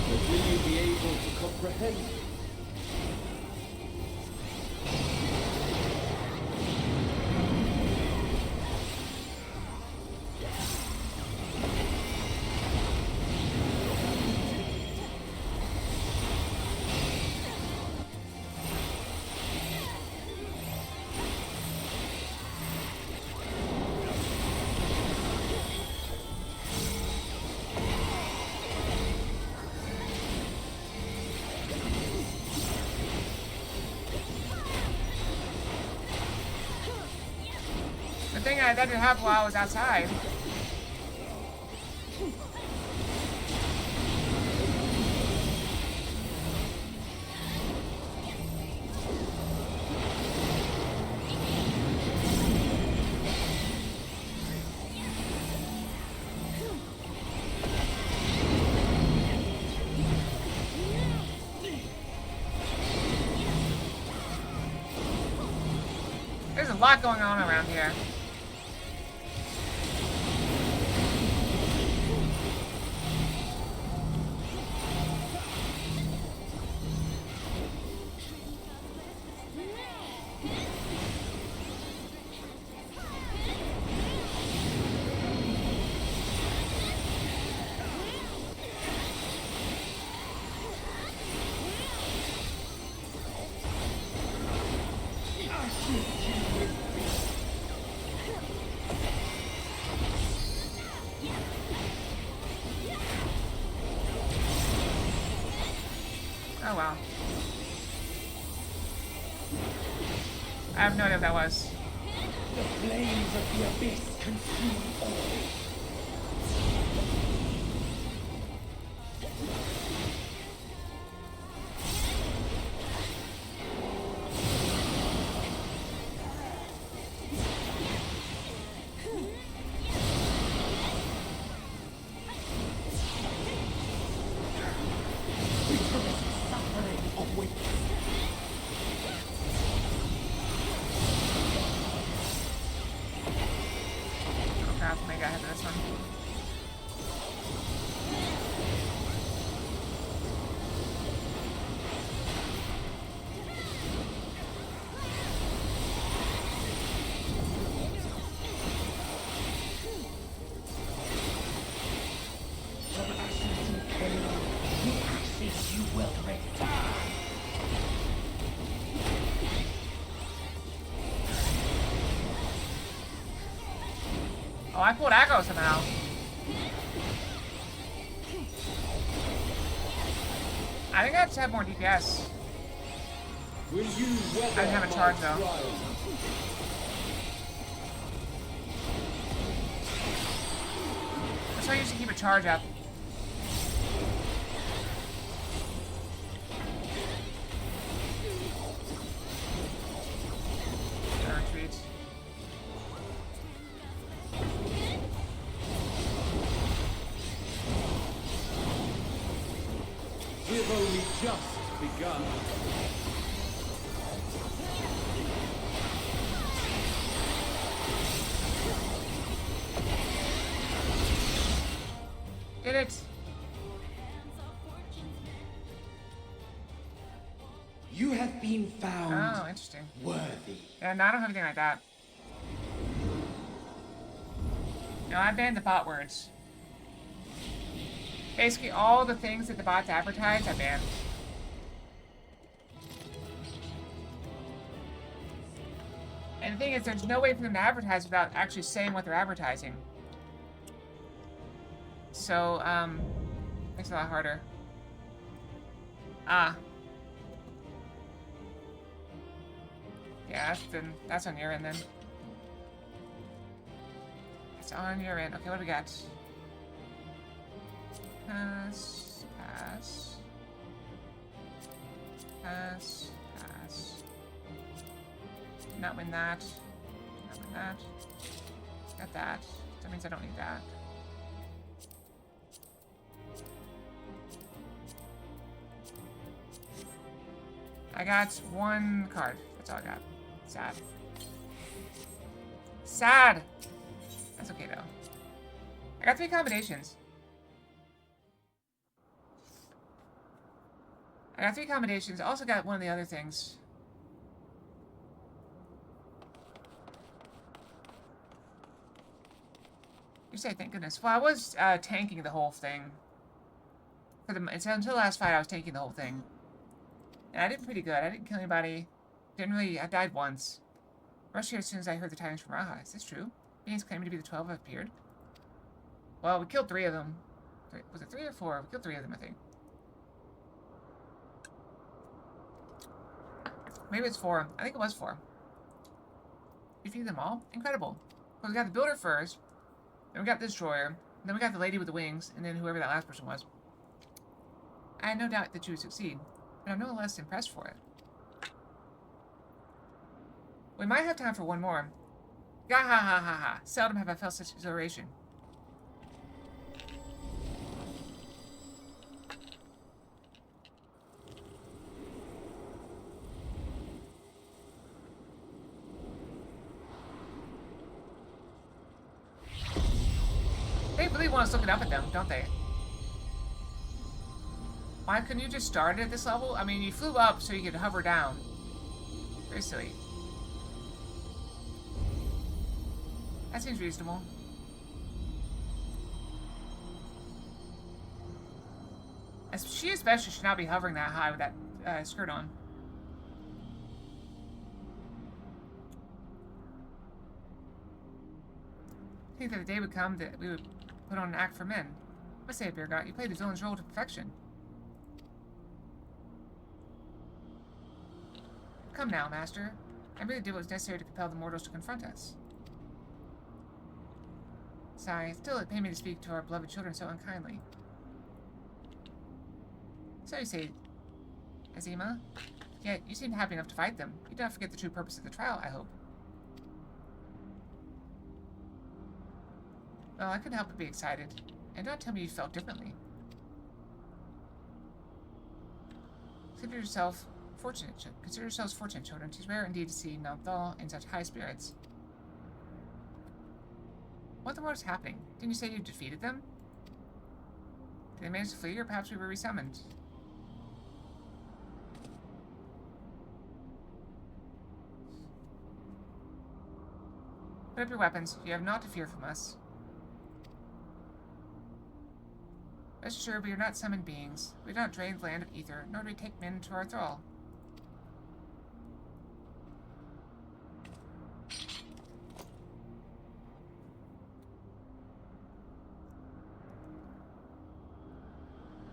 But will you be able to comprehend? The thing that didn't happen while I was outside. There's a lot going on around here. Oh wow. I have no idea what that was. The flames of the abyss consume all. Oh, I pulled aggro somehow. I think I have to have more DPS. Will you I didn't have a charge though. That's why I usually keep a charge up. I retreat. We've only just begun. Did it? You have been found Oh, interesting. worthy. Yeah, no, I don't have anything like that. No, I banned the bot words. Basically, all the things that the bots advertise, I banned. And the thing is, there's no way for them to advertise without actually saying what they're advertising. So, makes it a lot harder. Ah. Yeah, that's on your end then. That's on your end. Okay, what do we got? Pass, pass. Pass, pass. Not win that. Not win that. Got that. That means I don't need that. I got one card. That's all I got. Sad. Sad! That's okay, though. I got 3 combinations. I got 3 combinations. I also got one of the other things. You say, thank goodness. Well, I was tanking the whole thing. Until the last fight, I was tanking the whole thing. And I did pretty good. I didn't kill anybody. I died once. Rushed here as soon as I heard the tidings from Raha. Is this true? Beings claiming to be the 12 have appeared? Well, we killed 3 of them. Was it 3 or 4? We killed 3 of them, I think. Maybe it's 4. I think it was 4. You defeated them all? Incredible. Well, we got the builder first. Then we got the destroyer. Then we got the lady with the wings. And then whoever that last person was. I had no doubt that you would succeed. But I'm no less impressed for it. We might have time for one more. Gah ha ha ha ha. Seldom have I felt such exhilaration. They really want us looking up at them, don't they? Why couldn't you just start it at this level? I mean, you flew up so you could hover down. Very silly. That seems reasonable. She especially should not be hovering that high with that skirt on. I think that the day would come that we would put on an act for men. I must say, Birgot, you played the villain's role to perfection. Come now, Master. I really did what was necessary to compel the mortals to confront us. Sigh, still it pained me to speak to our beloved children so unkindly. So you say, Azima? Yet you seemed happy enough to fight them. You do not forget the true purpose of the trial, I hope. Well, I couldn't help but be excited. And don't tell me you felt differently. Consider yourselves fortunate, children. 'Tis rare indeed to see Nalthal in such high spirits. What the world is happening? Didn't you say you defeated them? Did they manage to flee, or perhaps we were resummoned? Put up your weapons. You have naught to fear from us. Rest assured, we are not summoned beings. We do not drain the land of ether, nor do we take men to our thrall.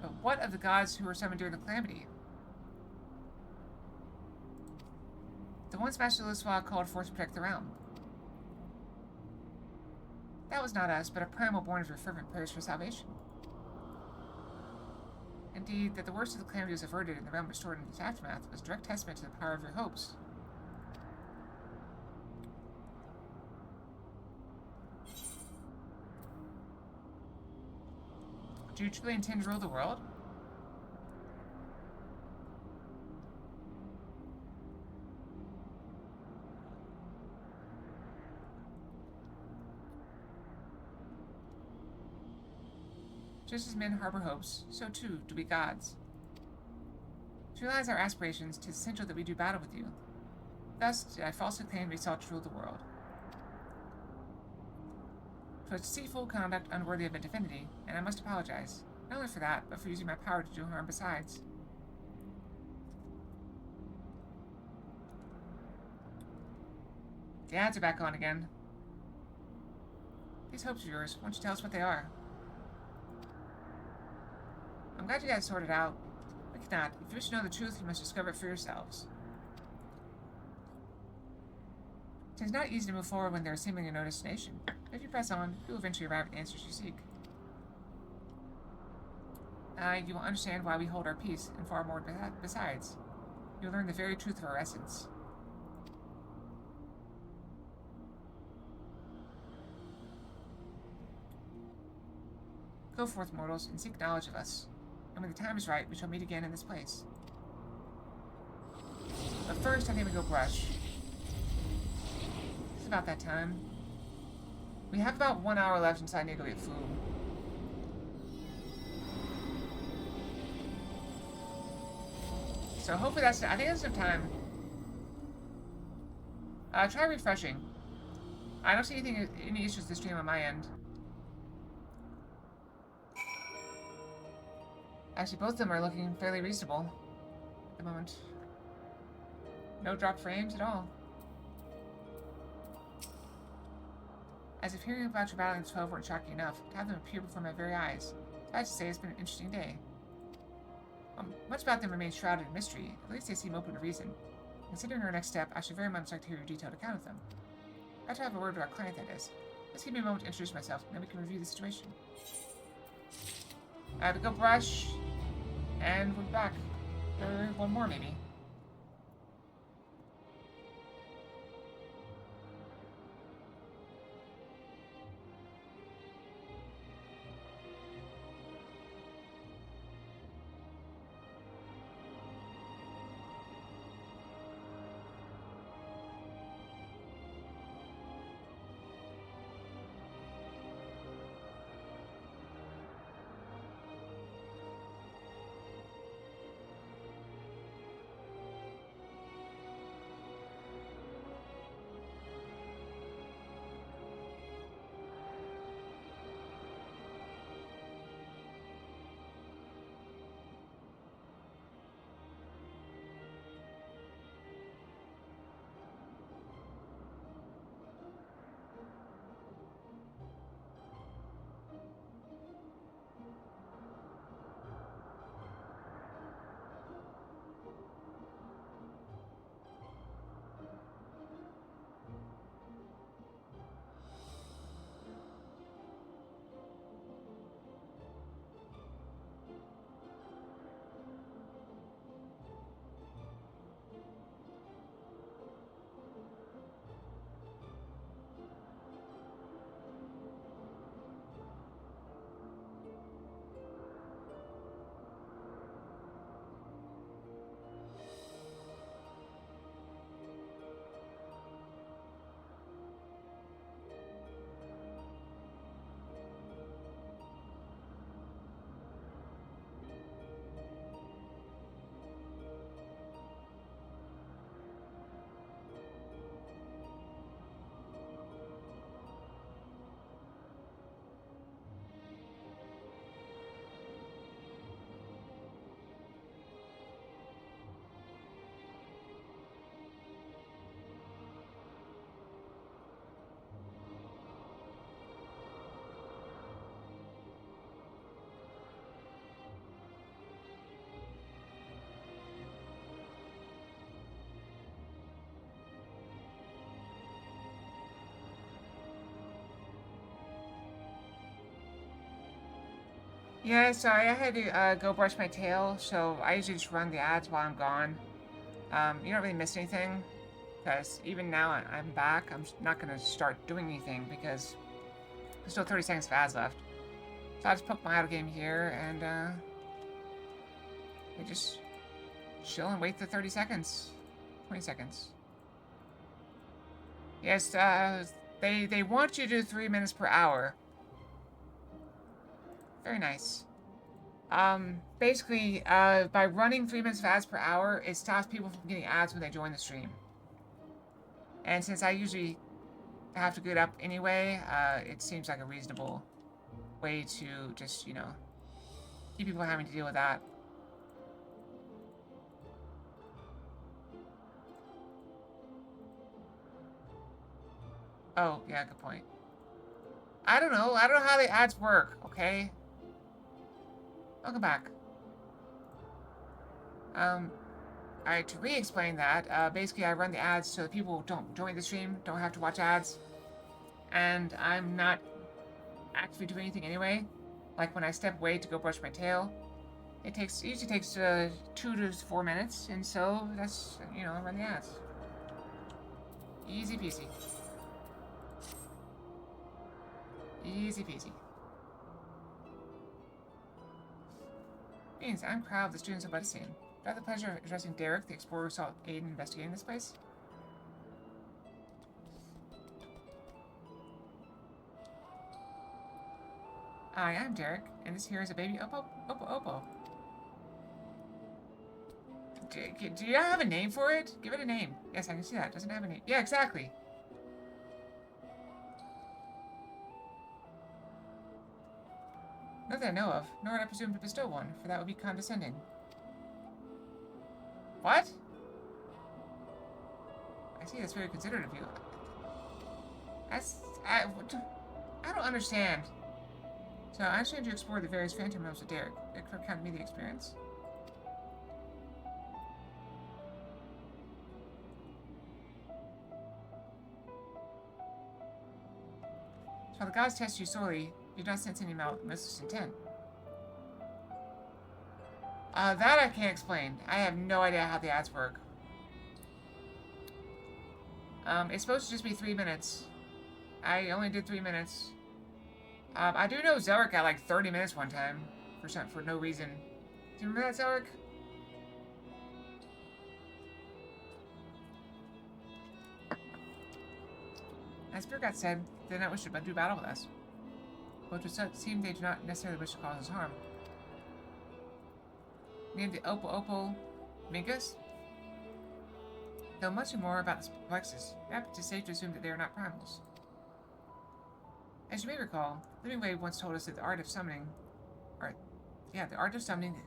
But what of the gods who were summoned during the calamity? The once Master Luswa called forth to protect the realm. That was not us, but a primal born of your fervent prayers for salvation. Indeed, that the worst of the calamity was averted and the realm restored in its aftermath was a direct testament to the power of your hopes. Do you truly intend to rule the world? Just as men harbor hopes, so too do we gods. To realize our aspirations, 'tis essential that we do battle with you. Thus did I falsely claim we sought to rule the world. 'Twas deceitful conduct unworthy of a divinity, and I must apologize, not only for that, but for using my power to do harm besides. The ads are back on again. These hopes of yours, why don't you tell us what they are? I'm glad you guys sorted out. We cannot. If you wish to know the truth, you must discover it for yourselves. It is not easy to move forward when there is seemingly no destination. But if you press on, you will eventually arrive at the answers you seek. You will understand why we hold our peace, and far more besides. You will learn the very truth of our essence. Go forth, mortals, and seek knowledge of us. And when the time is right, we shall meet again in this place. But first, I think we go brush. It's about that time. We have about 1 hour left until I need to go get food. So hopefully that's... I think that's enough time. Try refreshing. I don't see any issues with the stream on my end. Actually, both of them are looking fairly reasonable at the moment. No drop frames at all. As if hearing about your battling the 12 weren't shocking enough, to have them appear before my very eyes, I have to say it's been an interesting day. Much about them remains shrouded in mystery. At least they seem open to reason. Considering our next step, I should very much like to hear your detailed account of them. I have to have a word with our client, that is. Let's give me a moment to introduce myself, and then we can review the situation. I have to go brush, and we're back for one more, maybe. Yeah, sorry, I had to go brush my tail, so I usually just run the ads while I'm gone. You don't really miss anything, because even now I'm back, I'm not going to start doing anything, because there's still 30 seconds of ads left. So I'll just poke my idle game here, and we just chill and wait the 30 seconds. 20 seconds. Yes, they want you to do 3 minutes per hour. Very nice. Basically, by running 3 minutes of ads per hour, it stops people from getting ads when they join the stream. And since I usually have to get up anyway, it seems like a reasonable way to just, you know, keep people having to deal with that. Oh, yeah, good point. I don't know how the ads work, okay? Welcome back. Alright, to re-explain that, basically I run the ads so that people don't join the stream, don't have to watch ads. And I'm not actively doing anything anyway. Like when I step away to go brush my tail, it usually takes 2 to 4 minutes, and so that's, you know, I run the ads. Easy peasy. Easy peasy. Means I'm proud of the students of Buddhism. Do I have the pleasure of addressing Derek, the explorer who sought aid in investigating this place? Hi, I'm Derek, and this here is a baby Oppo. Do you have a name for it? Give it a name. Yes, I can see that. Doesn't have a name. Yeah, exactly. Not that I know of, nor would I presume to bestow one, for that would be condescending. What? I see, that's very considerate of you. I don't understand. So I understand you explore the various phantom realms of Derek. It could count me the experience. So while the gods test you sorely, you do not sense any malicious intent. That I can't explain. I have no idea how the ads work. It's supposed to just be 3 minutes. I only did 3 minutes. I do know Zelric got like 30 minutes one time for no reason. Do you remember that, Zelric? As Birgat said, they do not wish to do battle with us. But it would seem they do not necessarily wish to cause us harm. Named the Oppo Mingus? Though much more about the plexus, perhaps it is safe to assume that they are not primals. As you may recall, Living Wave once told us that the art of summoning,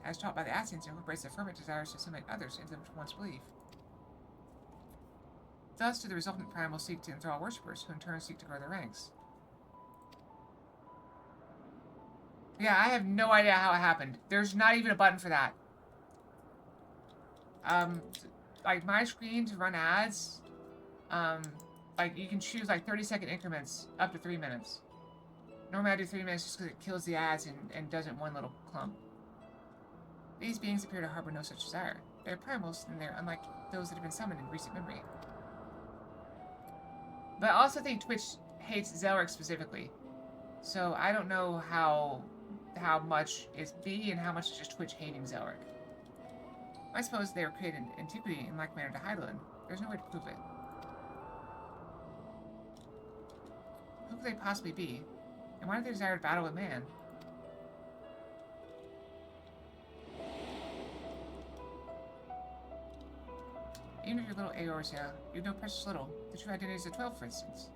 as taught by the Ascians, incorporates the fervent desires to assimilate others into one's belief. Thus, do the resultant primals seek to enthrall worshippers, who in turn seek to grow their ranks. Yeah, I have no idea how it happened. There's not even a button for that. Like my screen to run ads, like you can choose like 30-second increments up to 3 minutes. Normally I do 3 minutes just because it kills the ads and does it in one little clump. These beings appear to harbor no such desire. They're primals, and they're unlike those that have been summoned in recent memory. But I also think Twitch hates Zelric specifically. So I don't know how much is B and how much is just Twitch hating Zelric. I suppose they were created in antiquity in like manner to Hydaelyn. There's no way to prove it. Who could they possibly be? And why do they desire to battle with man? Even if you're little Eorzea, you know precious little. The true identity is a 12, for instance.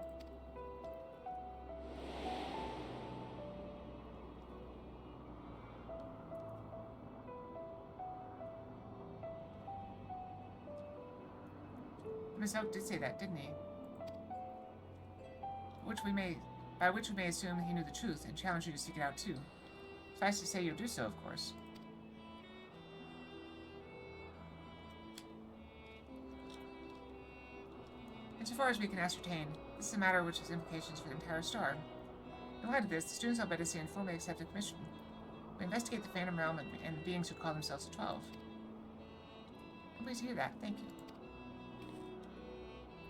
Miss Oak did say that, didn't he? By which we may assume he knew the truth and challenge you to seek it out too. Suffice to say you'll do so, of course. Insofar as we can ascertain, this is a matter which has implications for the entire star. In light of this, the students of Medicine formally accepted commission. We investigate the Phantom Realm and beings who call themselves the 12. I'm pleased to hear that. Thank you.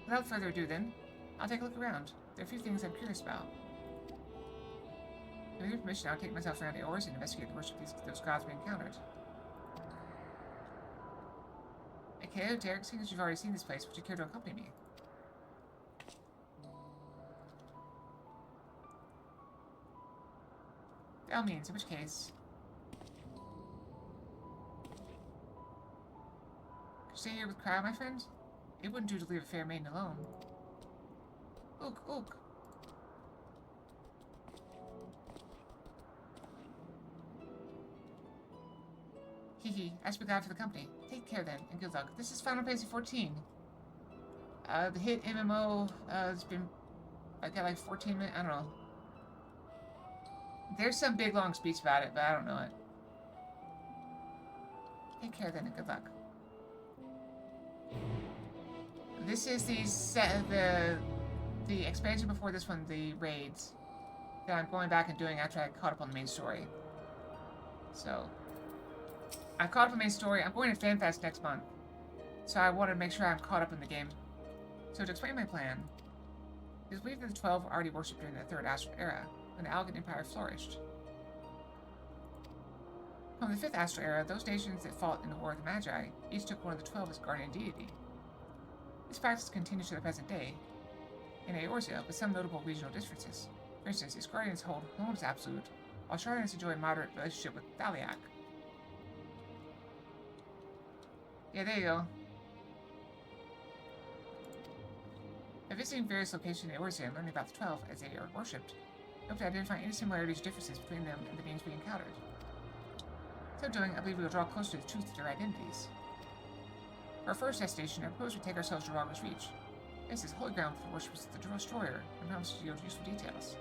Without further ado, then, I'll take a look around. There are a few things I'm curious about. With your permission, I'll take myself around Eors and investigate the worship those gods we encountered. Okay, Derek, seeing as you've already seen this place, would you care to accompany me? By all means, in which case... Could you stay here with Cryo, my friend? It wouldn't do to leave a fair maiden alone. Ook, ook. Hehe, I should be glad for the company. Take care then, and good luck. This is Final Fantasy 14. The hit MMO, it's been... I got like 14 minutes, I don't know. There's some big long speech about it, but I don't know it. Take care then, and good luck. This is the expansion before this one, the raids, that I'm going back and doing after I caught up on the main story. So, I caught up on the main story. I'm going to FanFest next month, so I want to make sure I'm caught up in the game. So to explain my plan, it is believed that the 12 already worshipped during the Third Astral Era, when the Algan Empire flourished. From the Fifth Astral Era, those nations that fought in the War of the Magi each took one of the 12 as guardian deity. This practice continues to the present day in Eorzea, with some notable regional differences. For instance, its guardians hold Home's Absolute, while Shardans enjoy a moderate relationship with Thaliak. Yeah, there you go. By visiting various locations in Eorzea and learning about the 12 as they are worshipped, I hope to identify any similarities or differences between them and the beings we encountered. So doing, I believe we will draw closer to the truth of their identities. For our first destination, I propose we take ourselves to Rogger's Reach. This is holy ground for the worshippers of the Destroyer, and promise to yield useful details.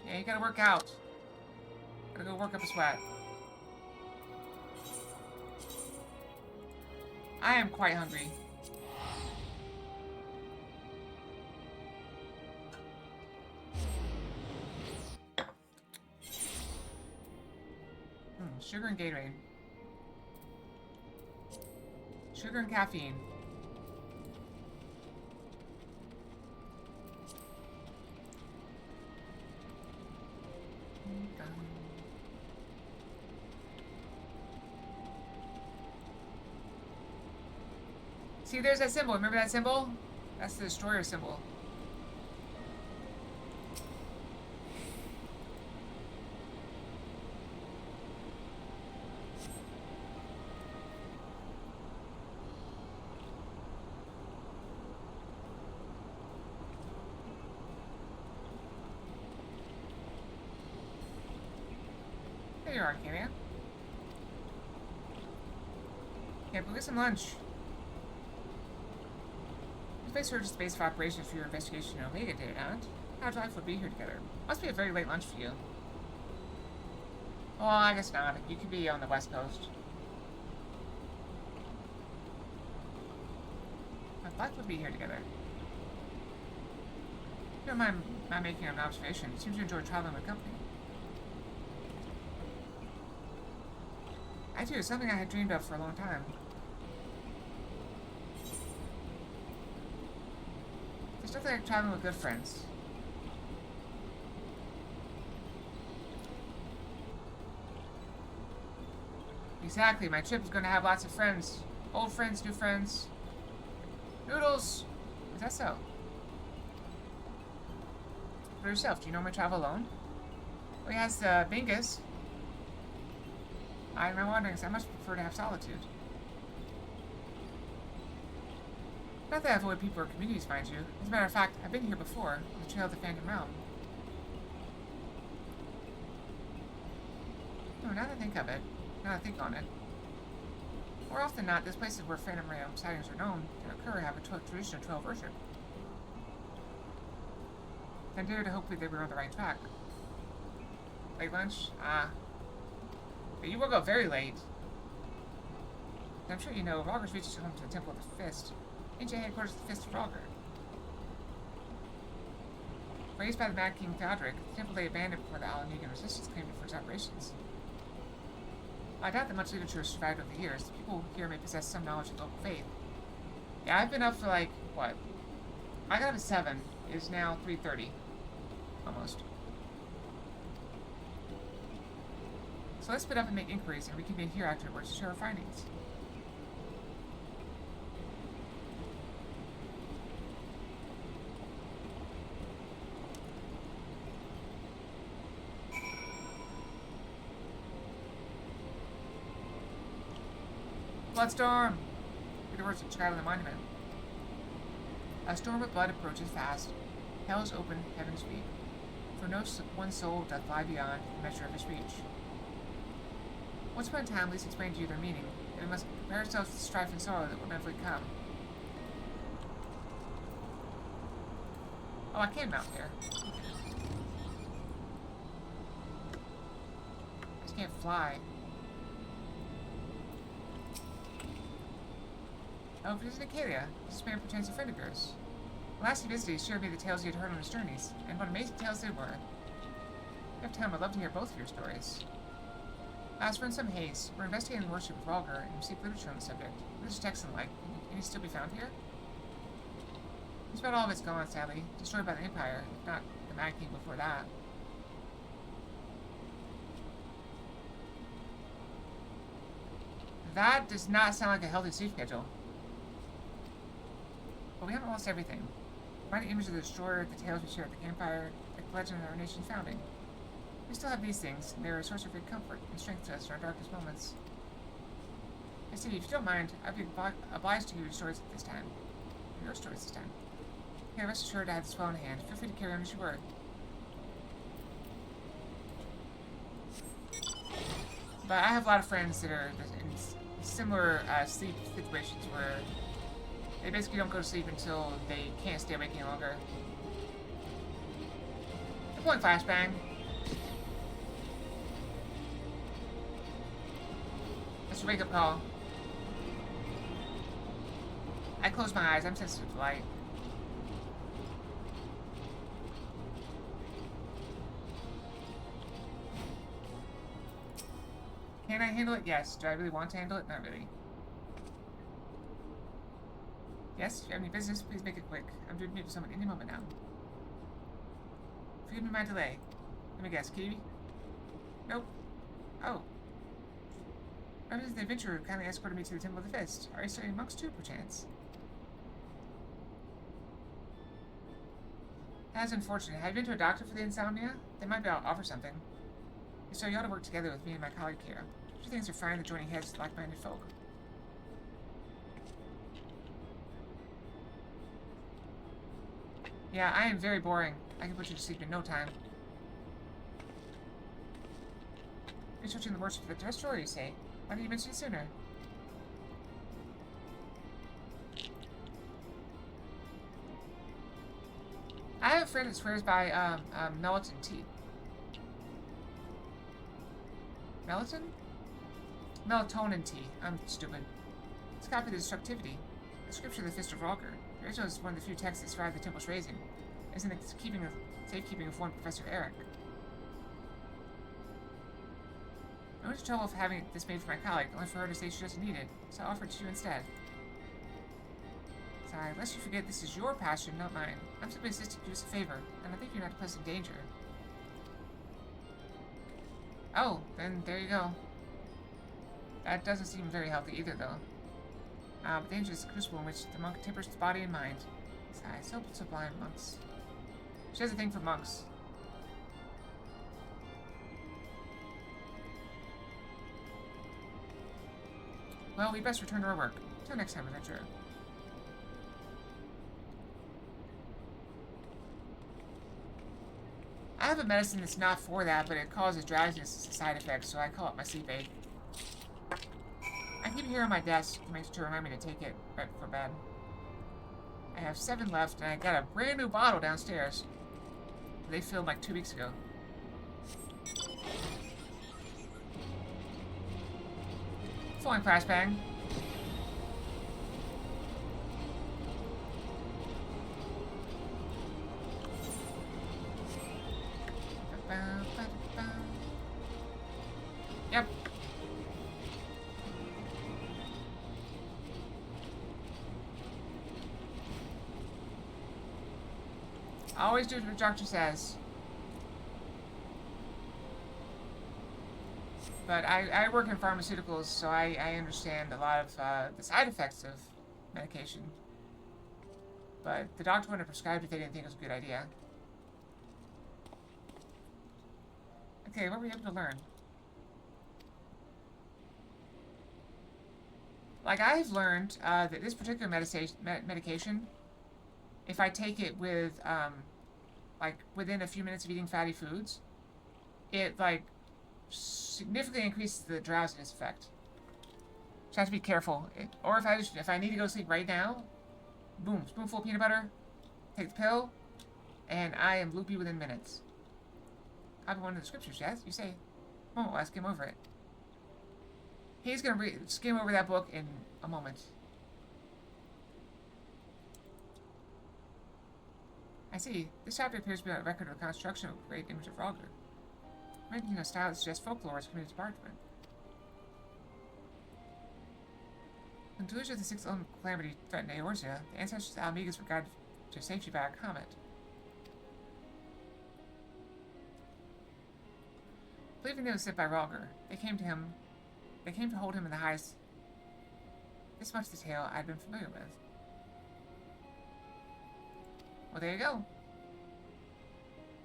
Yeah, you gotta work out. Gotta go work up a sweat. I am quite hungry. Sugar and Gatorade. Sugar and caffeine. See, there's that symbol. Remember that symbol? That's the destroyer symbol. There you are, Arcadia. Yeah, go get some lunch. This place serves as the base of operations for your investigation in Omega, did it not? How delightful to be here together. Must be a very late lunch for you. Well, I guess not. You could be on the West Coast. I'm glad we'll be here together. If you don't mind my making an observation, you seem to enjoy traveling with company. I do. It's something I had dreamed of for a long time. There's nothing like traveling with good friends. Exactly. My trip is going to have lots of friends. Old friends, new friends. Noodles! Is that so? For yourself, do you normally travel alone? Well, yes, Bingus. I'm wondering, so I much prefer to have solitude. Not that I avoid people or communities, mind you. As a matter of fact, I've been here before, on the trail of the Phantom Realm. No, now that I think of it, now that I think on it, more often than not, those places where Phantom Realm sightings are known to occur have a tradition of 12 worship. I dare to hopefully they were on the right track. Late lunch? But you will go very late. I'm sure you know, Rogger's reaches home to the Temple of the Fist. Ancient headquarters of the Fist of Rogger. Raised by the Mad King Theodoric, the temple lay abandoned before the Alamegan resistance claimed it for its operations. I doubt that much literature has survived over the years. The people here may possess some knowledge of local faith. Yeah, I've been up for like, what? I got up at 7. It is now 3:30. Almost. So let's split up and make inquiries and reconvene here afterwards to share our findings. Bloodstorm! Be the words described on the monument. A storm of blood approaches fast. Hell is open, heavens weep. For no one soul doth lie beyond the measure of his reach. Once upon a time, Lisa explained to you their meaning, that we must prepare ourselves for the strife and sorrow that will inevitably come. Oh, I can mount there. I just can't fly. Oh, visit Acadia. This man pretends a friend of yours. Last he visited, he shared me the tales he had heard on his journeys, and what amazing tales they were. If you have time, I'd love to hear both of your stories. As for in some haste, we're investigating the worship of Vulgar and seek literature on the subject. This is Texan-like. Can he still be found here? Just about all of it's gone, sadly. Destroyed by the Empire, if not the Mad King before that. That does not sound like a healthy sleep schedule. But we haven't lost everything. The mighty image of the Destroyer, the tales we share at the campfire, the legend of our nation's founding. We still have these things, and they're a source of great comfort and strength to us in our darkest moments. Hey Stevie, if you don't mind, I'd be obliged to hear your stories at this time. Your stories this time. Here, rest assured I have this well in hand. Feel free to carry on as you were. But I have a lot of friends that are in similar sleep situations where they basically don't go to sleep until they can't stay awake any longer. Deploying flashbang. That's your wake-up call. I close my eyes. I'm sensitive to light. Can I handle it? Yes. Do I really want to handle it? Not really. Yes, if you have any business, please make it quick. I'm due to meet with someone any moment now. Forgive me my delay. Let me guess, Kiwi? Nope. Oh. Rather than the adventurer who kindly escorted me to the Temple of the Fist. Are you studying monks too, perchance? That's unfortunate. Have you been to a doctor for the insomnia? They might be able to offer something. So you ought to work together with me and my colleague here. Two things are fine the joining heads of like-minded folk. Yeah, I am very boring. I can put you to sleep in no time. Researching the worship of the Destroyer, you say? Why didn't you mention it sooner? I have a friend that swears by, melatonin tea. Melatonin? Melatonin tea. I'm stupid. It's a copy of the Destructivity. The scripture of the Fist of Vulgar. The original is one of the few texts that survived the Temple's raising. It's in the safekeeping of one Professor Eric. I went to trouble of having this made for my colleague, only for her to say she doesn't need it, so I offered it to you instead. Sorry, lest you forget this is your passion, not mine. I'm simply assisting you as a favor, and I think you're not in pleasant danger. Oh, then there you go. That doesn't seem very healthy either, though. But danger is the crucible in which the monk tempers the body and mind. Sigh, so sublime, monks. She has a thing for monks. Well, we best return to our work. Till next time, adventurer. I have a medicine that's not for that, but it causes drowsiness as a side effect, so I call it my sleep aid. I keep it here on my desk to make sure to remind me to take it right before bed. I have 7 left, and I got a brand new bottle downstairs. They filled like 2 weeks ago. Flying flashbang. Always do what the doctor says. But I work in pharmaceuticals, so I understand a lot of the side effects of medication. But the doctor wouldn't have prescribed if they didn't think it was a good idea. Okay, what were you able to learn? Like, I've learned that this particular medication, if I take it with, like, within a few minutes of eating fatty foods, it, like, significantly increases the drowsiness effect. So I have to be careful. Or if I need to go to sleep right now, boom, spoonful of peanut butter, take the pill, and I am loopy within minutes. Copy one of the scriptures, yes? You say, oh, I skim over it. He's going to skim over that book in a moment. I see. This chapter appears to be a record of the construction of a great image of Rogger. Written in a style that suggests folklore is committed to parchment. When delusion of the sixth element calamity threatened Eorzea, the ancestors of Almegas were guided to safety by a comet. Believing they was sent by Rogger, they came to hold him in the highest. This much detail I'd been familiar with. Well, there you go.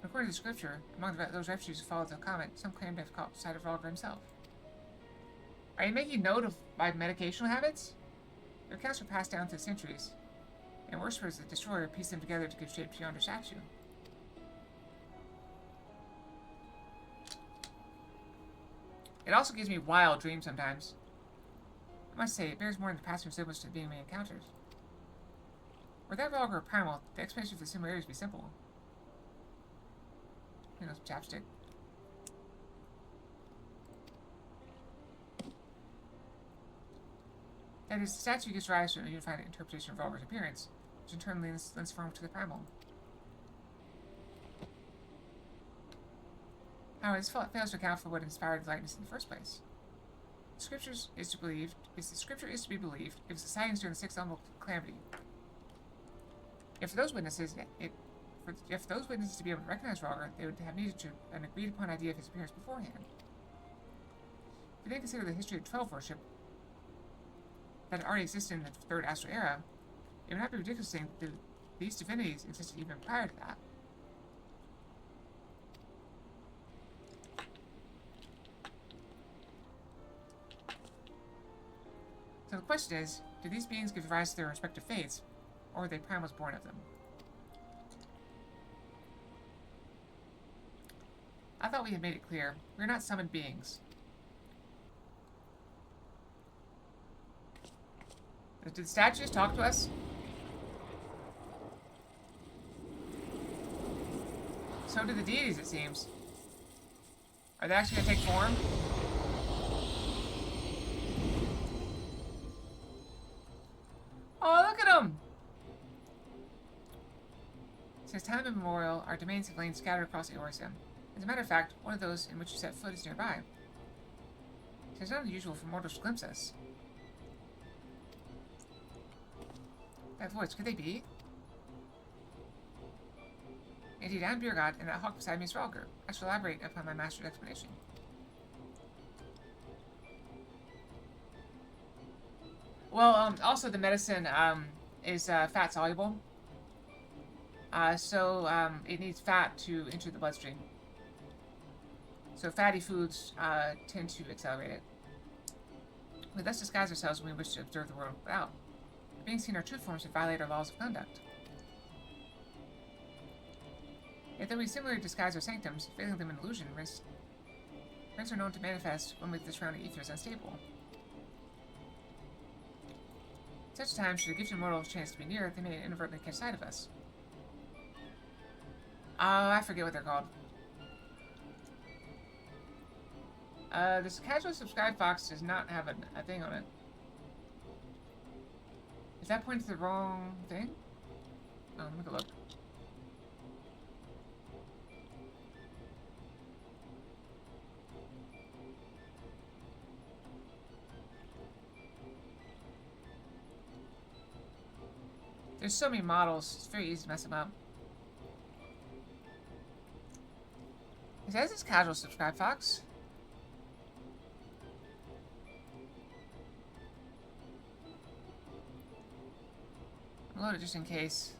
According to the scripture, among those refugees who followed the comet, some claim to have caught sight of Rogger himself. Are you making note of my medicational habits? Their accounts were passed down through the centuries, and worshippers of the destroyer pieced them together to give shape to yonder statue. It also gives me wild dreams sometimes. I must say, it bears more than the past resemblance to the being we encountered. Were that Rogger or primal, the explanation for the similarities would be simple. You know, chapstick. That is, the statue gives rise to a unified interpretation of Rogger's appearance, which in turn lends form to the primal. However, this fails to account for what inspired the likeness in the first place. The scripture is to be believed, it was the sightings during the sixth element calamity. If those witnesses to be able to recognize Rogger, they would have needed an agreed upon idea of his appearance beforehand. If we then consider the history of 12 worship that already existed in the Third Astral Era, it would not be ridiculous to think that these divinities existed even prior to that. So the question is, do these beings give rise to their respective fates, or were they primals born of them? I thought we had made it clear. We are not summoned beings. Did the statues talk to us? So do the deities, it seems. Are they actually going to take form? Oh, look at them! Since time immemorial, our domains have lain scattered across Eorzea. As a matter of fact, one of those in which you set foot is nearby. It is not unusual for mortals to glimpse us. That voice, could they be? Indeed, I am Birgod, and that hawk beside me is Rogger. I shall elaborate upon my master's explanation. Well, also the medicine is fat soluble. So it needs fat to enter the bloodstream. So fatty foods tend to accelerate it. We thus disguise ourselves when we wish to observe the world without. Being seen our true forms would violate our laws of conduct. Yet though we similarly disguise our sanctums, failing them in illusion, rings are known to manifest when the surrounding ether is unstable. At such times, should a gifted mortal chance to be near, they may inadvertently catch sight of us. Oh, I forget what they're called. This casually subscribed box does not have a thing on it. Is that pointing to the wrong thing? Oh, let me go look. There's so many models, it's very easy to mess them up. says it's casual subscribe, Fox. I'll load it just in case.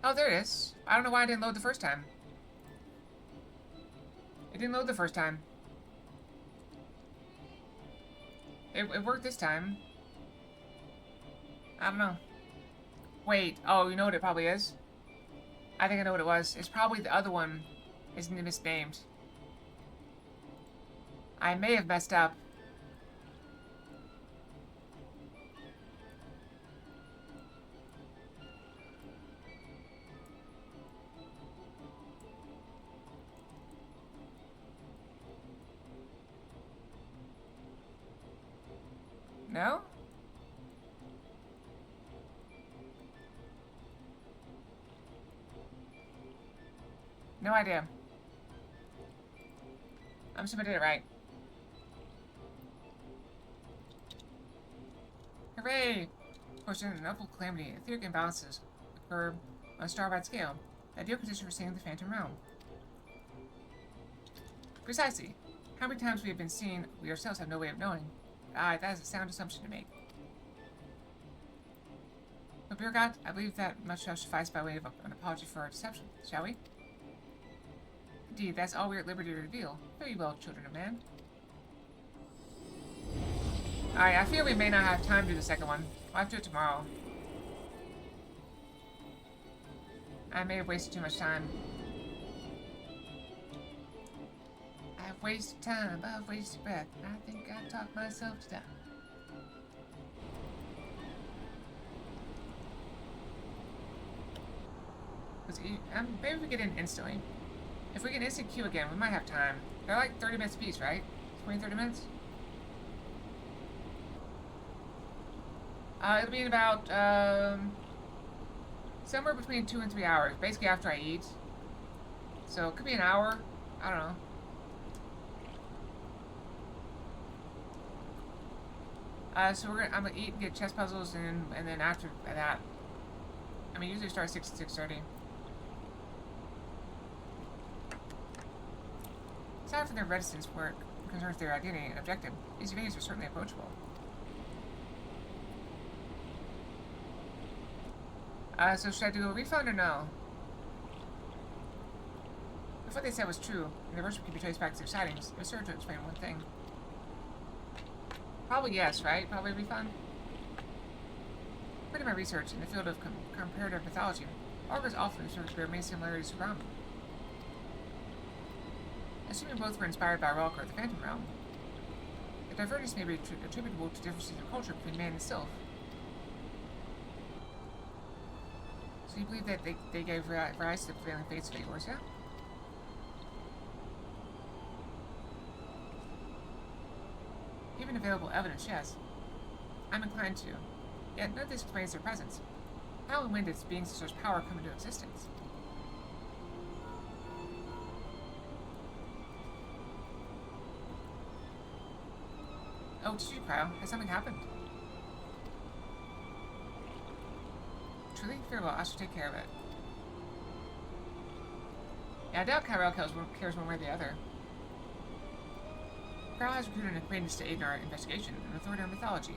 Oh, there it is. I don't know why it didn't load the first time. It didn't load the first time. It worked this time. I don't know. Wait. Oh, you know what it probably is? I think I know what it was. It's probably the other one is misnamed. I may have messed up. No? No idea. I'm assuming I did it right. Hooray! Of course, in an awful calamity, etheric imbalances occur on a star-wide scale. The ideal condition for seeing the Phantom Realm. Precisely. How many times we have been seen, we ourselves have no way of knowing. Aye, that is a sound assumption to make. But Birgat, I believe that much shall suffice by way of an apology for our deception, shall we? Indeed, that's all we are at liberty to reveal. Very well, children of man. Alright, I feel we may not have time to do the second one. I'll have to do it tomorrow. I may have wasted too much time. I've wasted time, I've wasted breath. I think I talked myself to death. Maybe we get in instantly. If we get instant queue again, we might have time. They're like 30 minutes apiece, right? 20, 30 minutes? It'll be in about, somewhere between 2 and 3 hours. Basically after I eat. So it could be an hour. I don't know. So I'm gonna eat and get chess puzzles, and then after that, I mean, usually start 6 to 6:30. Aside from their reticence where it concerns their identity and objective, these events are certainly approachable. So should I do a refund or no? If what they said was true, and the worship could be traced back to their sightings, it would serve to explain one thing. Probably yes, right? Probably a refund? According to my research in the field of comparative mythology, augurs often observe to bear many similarities to Brahman. Assuming both were inspired by Endwalker or the Phantom Realm, the divergence may be attributable to differences of culture between man and sylph. So you believe that they gave rise to the prevailing fates of yours, yeah? Given available evidence, yes. I'm inclined to. Yet none of this explains their presence. How and when did beings of such power come into existence? Oh, did you, Cryo? Has something happened? Truly? Very well, I should take care of it. Yeah, I doubt Kyrell cares one way or the other. Kyrell has recruited an acquaintance to aid in our investigation, an authority on mythology.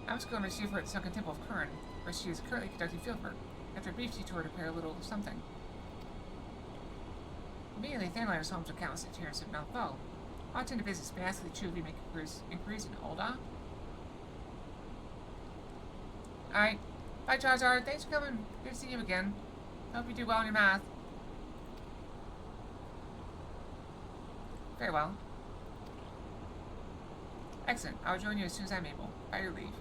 I must go and receive her at the Sunken Temple of Kurn, where she is currently conducting fieldwork. After a brief detour to prepare a little something. Immediately, Thanline is home to countless adherents of Mount Foe. I'll attend to business, but ask the Chuvy make inquiries in Ul'dah. Alright. Bye, Charizard. Thanks for coming. Good to see you again. Hope you do well in your math. Very well. Excellent. I'll join you as soon as I'm able. By your leave.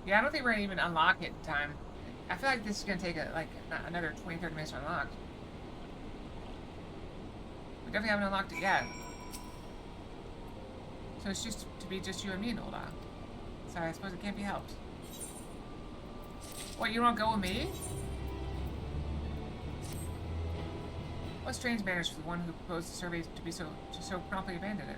Yeah, I don't think we're gonna even unlock it in time. I feel like this is gonna take another 20-30 minutes to unlock. We definitely haven't unlocked it yet. So it's just to be just you and me in Ul'dah. So I suppose it can't be helped. What, you don't go with me? What strange manners for the one who proposed the survey to so promptly abandon it.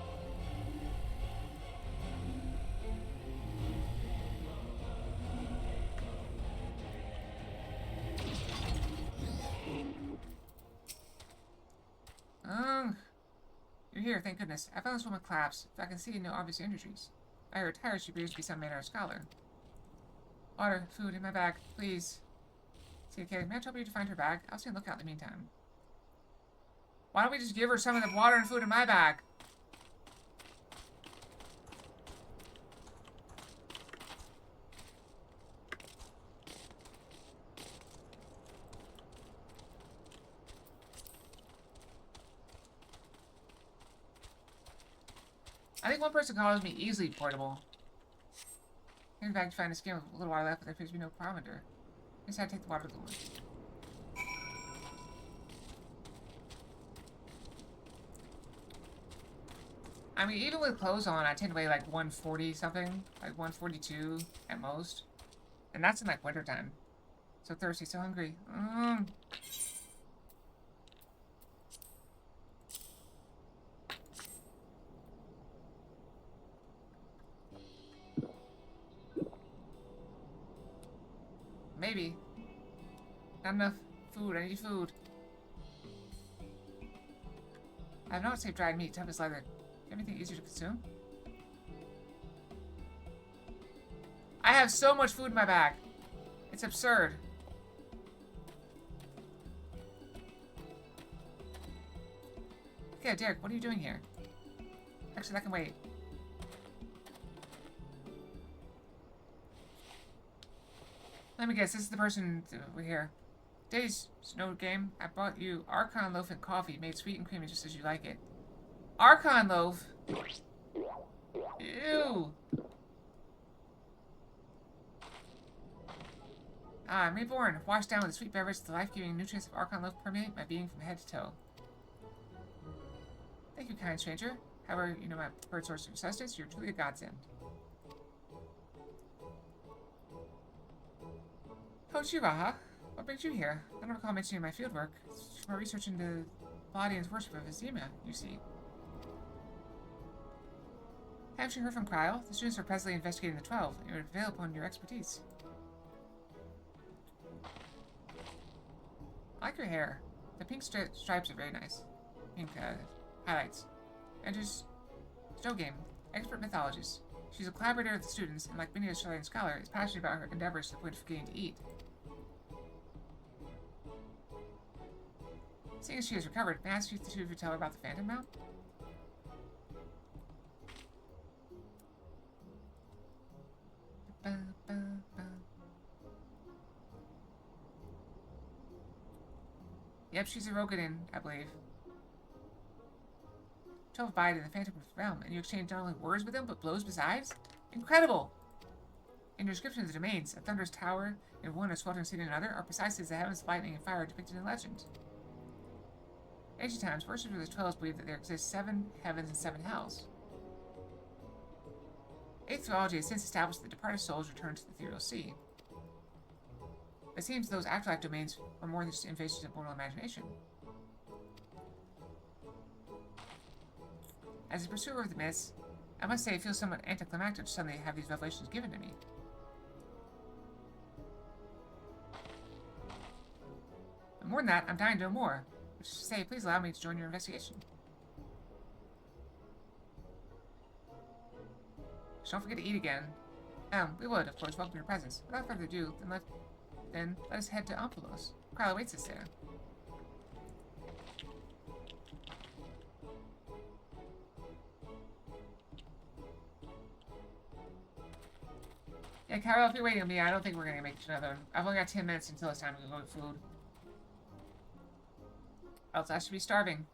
You're here, thank goodness. I found this woman collapsed, but I can see no obvious injuries. By her attire, she appears to be some manner of scholar. Water, food, in my bag, please. See, okay, may I trouble you to find her bag? I'll stay on lookout in the meantime. Why don't we just give her some of the water and food in my bag? I think one person calls me easily portable. In fact, you find a skin with a little water left, but there appears to be no barometer. I decided to take the water cooler. I mean, even with clothes on, I tend to weigh like 140 something, like 142 at most. And that's in like wintertime. So thirsty, so hungry. Maybe. Not enough food. I need food. I have not saved dried meat. Tough as leather. Anything easier to consume? I have so much food in my bag. It's absurd. Okay, Derek, what are you doing here? Actually, that can wait. Let me guess, this is the person over here. Days Snow Game, I brought you Archon loaf and coffee, made sweet and creamy just as you like it. Archon loaf? Ew. I'm reborn, washed down with the sweet beverage, the life-giving nutrients of Archon loaf permeate my being from head to toe. Thank you, kind stranger. However, you know my preferred source of sustenance, you're truly a godsend. Coach Yuraha, what brings you here? I don't recall mentioning my fieldwork. It's my research into body and worship of Azima, you see. Haven't you heard from Cryle? The students are presently investigating the 12, and it would avail upon your expertise. I like your hair. The pink stripes are very nice. Pink, highlights. And just Snow Game, expert mythologist. She's a collaborator with the students, and like many Australian scholar, is passionate about her endeavors to the point of forgetting to eat. Seeing as she has recovered, may I ask you to tell her about the Phantom Mount? Yep, she's a Rogadin, I believe. 12 abide in the Phantom Realm, and you exchange not only words with them, but blows besides? Incredible! In your description of the domains, a thunderous tower in one, a sweltering city in another, are precisely as the heavens of lightning and fire depicted in legend. In ancient times, worshippers of the 12 believed that there exist 7 heavens and 7 hells. Eighth theology has since established that departed souls return to the ethereal sea. It seems those afterlife domains are more than just invasions of mortal imagination. As a pursuer of the myths, I must say it feels somewhat anticlimactic to suddenly have these revelations given to me. But more than that, I'm dying to know more. Which is to say, please allow me to join your investigation. Just don't forget to eat again. We would, of course, welcome your presence. Without further ado, then let us head to Amphilos. Cryle awaits us there. Yeah, Carol, if you're waiting on me, I don't think we're gonna make it to another. I've only got 10 minutes until it's time to go get food. Else I should be starving.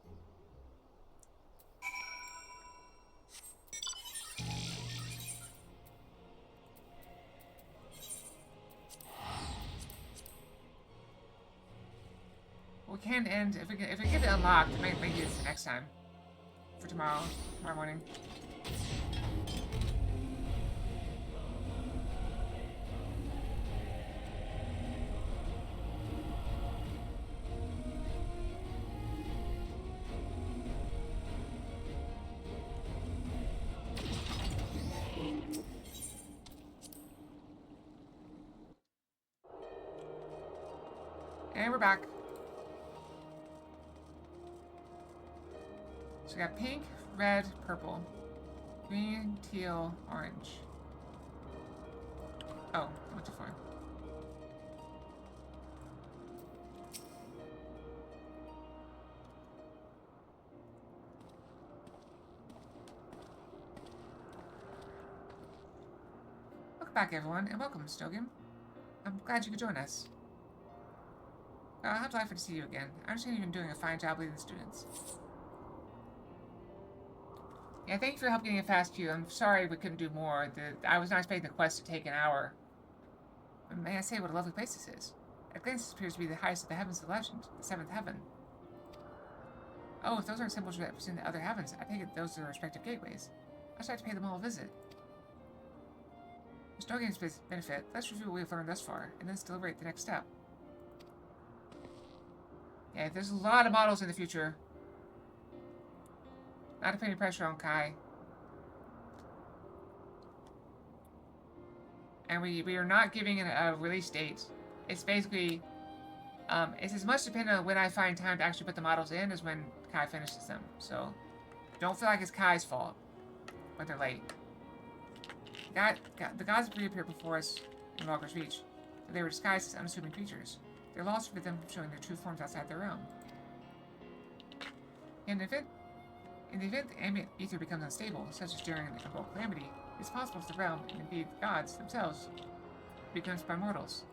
We can end if we get it unlocked. It might make it next time for tomorrow morning. And we're back. So we got pink, red, purple, green, teal, orange. Oh, I went too far. Welcome back, everyone, and welcome, Stogan. I'm glad you could join us. How delightful to see you again. I understand you've been doing a fine job leading the students. Yeah, thank you for helping getting a fast queue. I'm sorry we couldn't do more. I was not expecting the quest to take an hour. But may I say what a lovely place this is? At glance, this appears to be the highest of the heavens of legend, the seventh heaven. Oh, if those aren't symbols representing the other heavens, I take it those are the respective gateways. I should like to pay them all a visit. For Snowgame's benefit, let's review what we've learned thus far, and then deliberate the next step. Yeah, there's a lot of models in the future. Not to put any pressure on Kai. And we are not giving it a release date. It's basically, it's as much dependent on when I find time to actually put the models in as when Kai finishes them. So, don't feel like it's Kai's fault when they're late. The gods reappeared before us in Walker's Reach, but they were disguised as unassuming creatures. Their laws forbid them from showing their true forms outside their realm. In the event the ambient ether becomes unstable, such as during a global calamity, it's possible for the realm, and indeed the gods themselves, be glimpsed by mortals.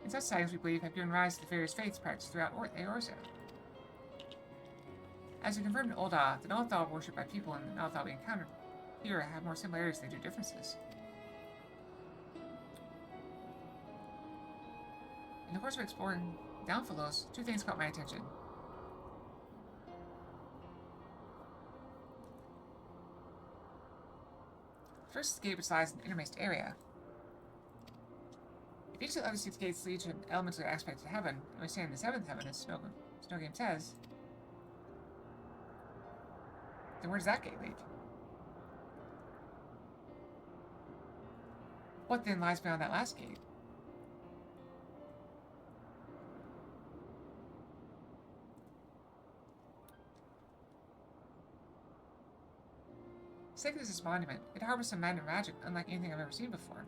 In such sightings, we believe, have given rise to the various faiths practiced throughout Eorza. As we confirmed in Ul'dah, the Nalthal worshipped by people and the Nalthal we encountered here have more similarities than they do differences. In the course of exploring Downfallos, two things caught my attention. First, the gate which lies in the innermost area. If each of the other 6 gates lead to an elemental aspect of heaven, and we stand in the 7th heaven, as Snowgame says, then where does that gate lead? What then lies beyond that last gate? Sacred is this monument. It harbors some magnet magic unlike anything I've ever seen before.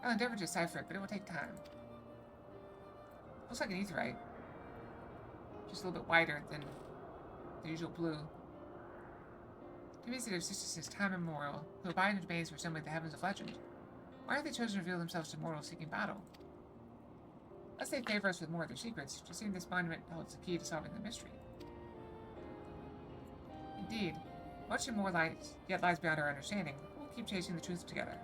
I'll endeavor to decipher it, but it will take time. Looks like an aetherite. Just a little bit wider than the usual blue. To me, their existence since time immemorial, who abide in domains resembling the heavens of legend. Why have they chosen to reveal themselves to mortals seeking battle? Unless they favor us with more of their secrets, just seeing this monument holds the key to solving the mystery. Indeed, much more light yet lies beyond our understanding. We'll keep chasing the truth together.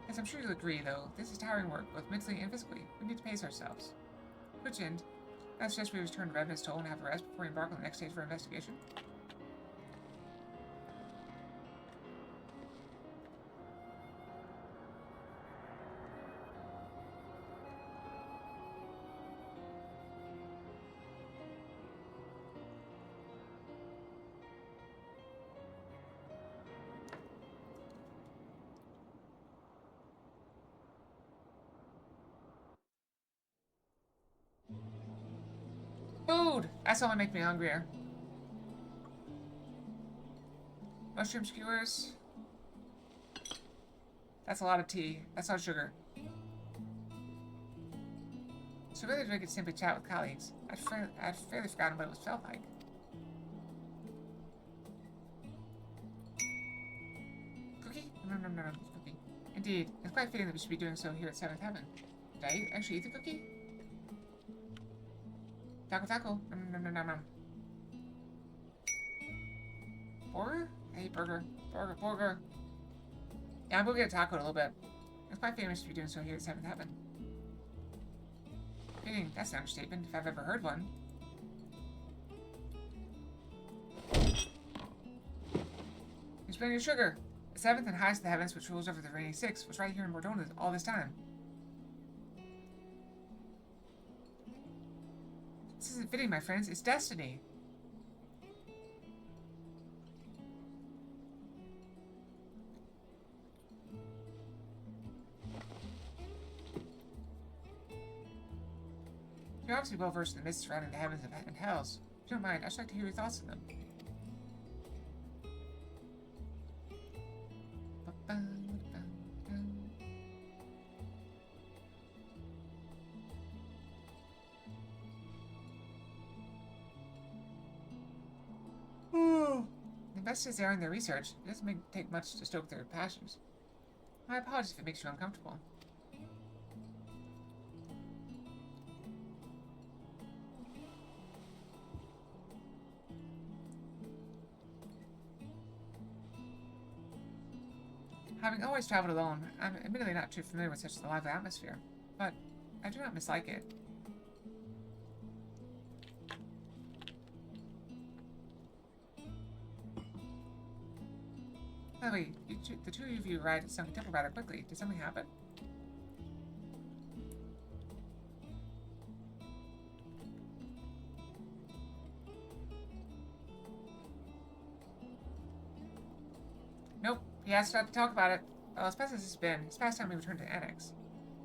As I'm sure you'll agree, though, this is tiring work, both mentally and physically. We need to pace ourselves. To which end, I suggest we return to Revenant's Toll and have a rest before we embark on the next stage of our investigation. Food! That's only make me hungrier. Mushroom skewers. That's a lot of tea. That's a lot of sugar. So really I could simply chat with colleagues. I'd fairly forgotten what it felt like. Cookie? No, cookie. Indeed, it's quite fitting that we should be doing so here at 7th Heaven. Did I actually eat the cookie? Taco. Nom. Burger? I eat burger. Burger. Yeah, I'm gonna get a taco in a little bit. It's quite famous to be doing so here at 7th Heaven. Fitting, that's an understatement, if I've ever heard one. There's plenty of sugar. The 7th and highest of the heavens, which rules over the reigning 6, was right here in Mordona all this time. This isn't fitting, my friends. It's destiny. You're obviously well versed in the myths surrounding the heavens and hells. you don't mind, I'd just like to hear your thoughts on them. Investors are in their research. It doesn't take much to stoke their passions. My apologies if it makes you uncomfortable. Having always traveled alone, I'm admittedly not too familiar with such a lively atmosphere, but I do not mislike it. By the way, the two of you arrived at Sunken Temple rather quickly. Did something happen? Nope. He asked not to talk about it. Well, as best as it's been, it's past time we return to the Annex.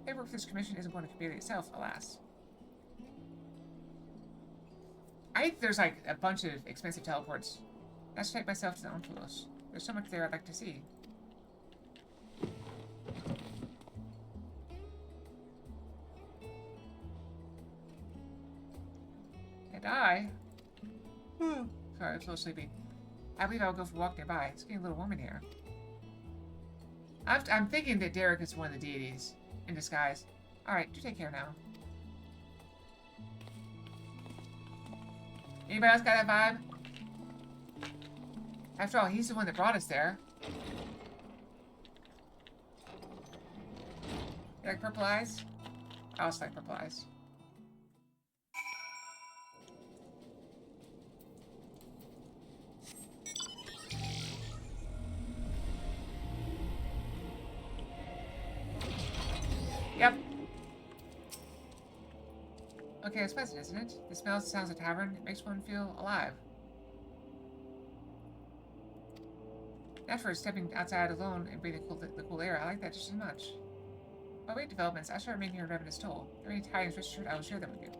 Paperwork for this commission isn't going to complete itself, alas. I think there's like a bunch of expensive teleports. I should take myself to the Ontulos. There's so much there I'd like to see. And I... Sorry, I'm a little sleepy. I believe I'll go for a walk nearby. It's getting a little warm in here. I'm thinking that Derek is one of the deities in disguise. Alright, do take care now. Anybody else got that vibe? After all, he's the one that brought us there. You like purple eyes? I also like purple eyes. Yep. Okay, it's pleasant, isn't it? The smells and sounds of the tavern. It makes one feel alive. After stepping outside alone and breathing the cool air, I like that just as much. By way of developments, I shall remain here in Revenant's Toll. If there are any tidings, rest assured I will share them with you.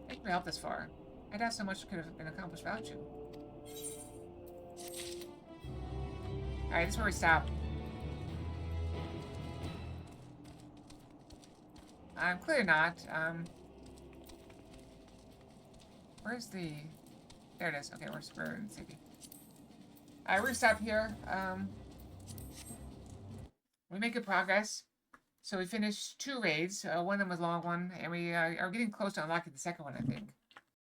Thank you for help this far. I doubt so much could have been accomplished without you. Alright, this is where we stop. Clearly not. Where's the... There it is. Okay, we're in safety. Alright, we're gonna stop here. We make good progress. So we finished 2 raids. One of them was a long one, and we are getting close to unlocking the second one, I think.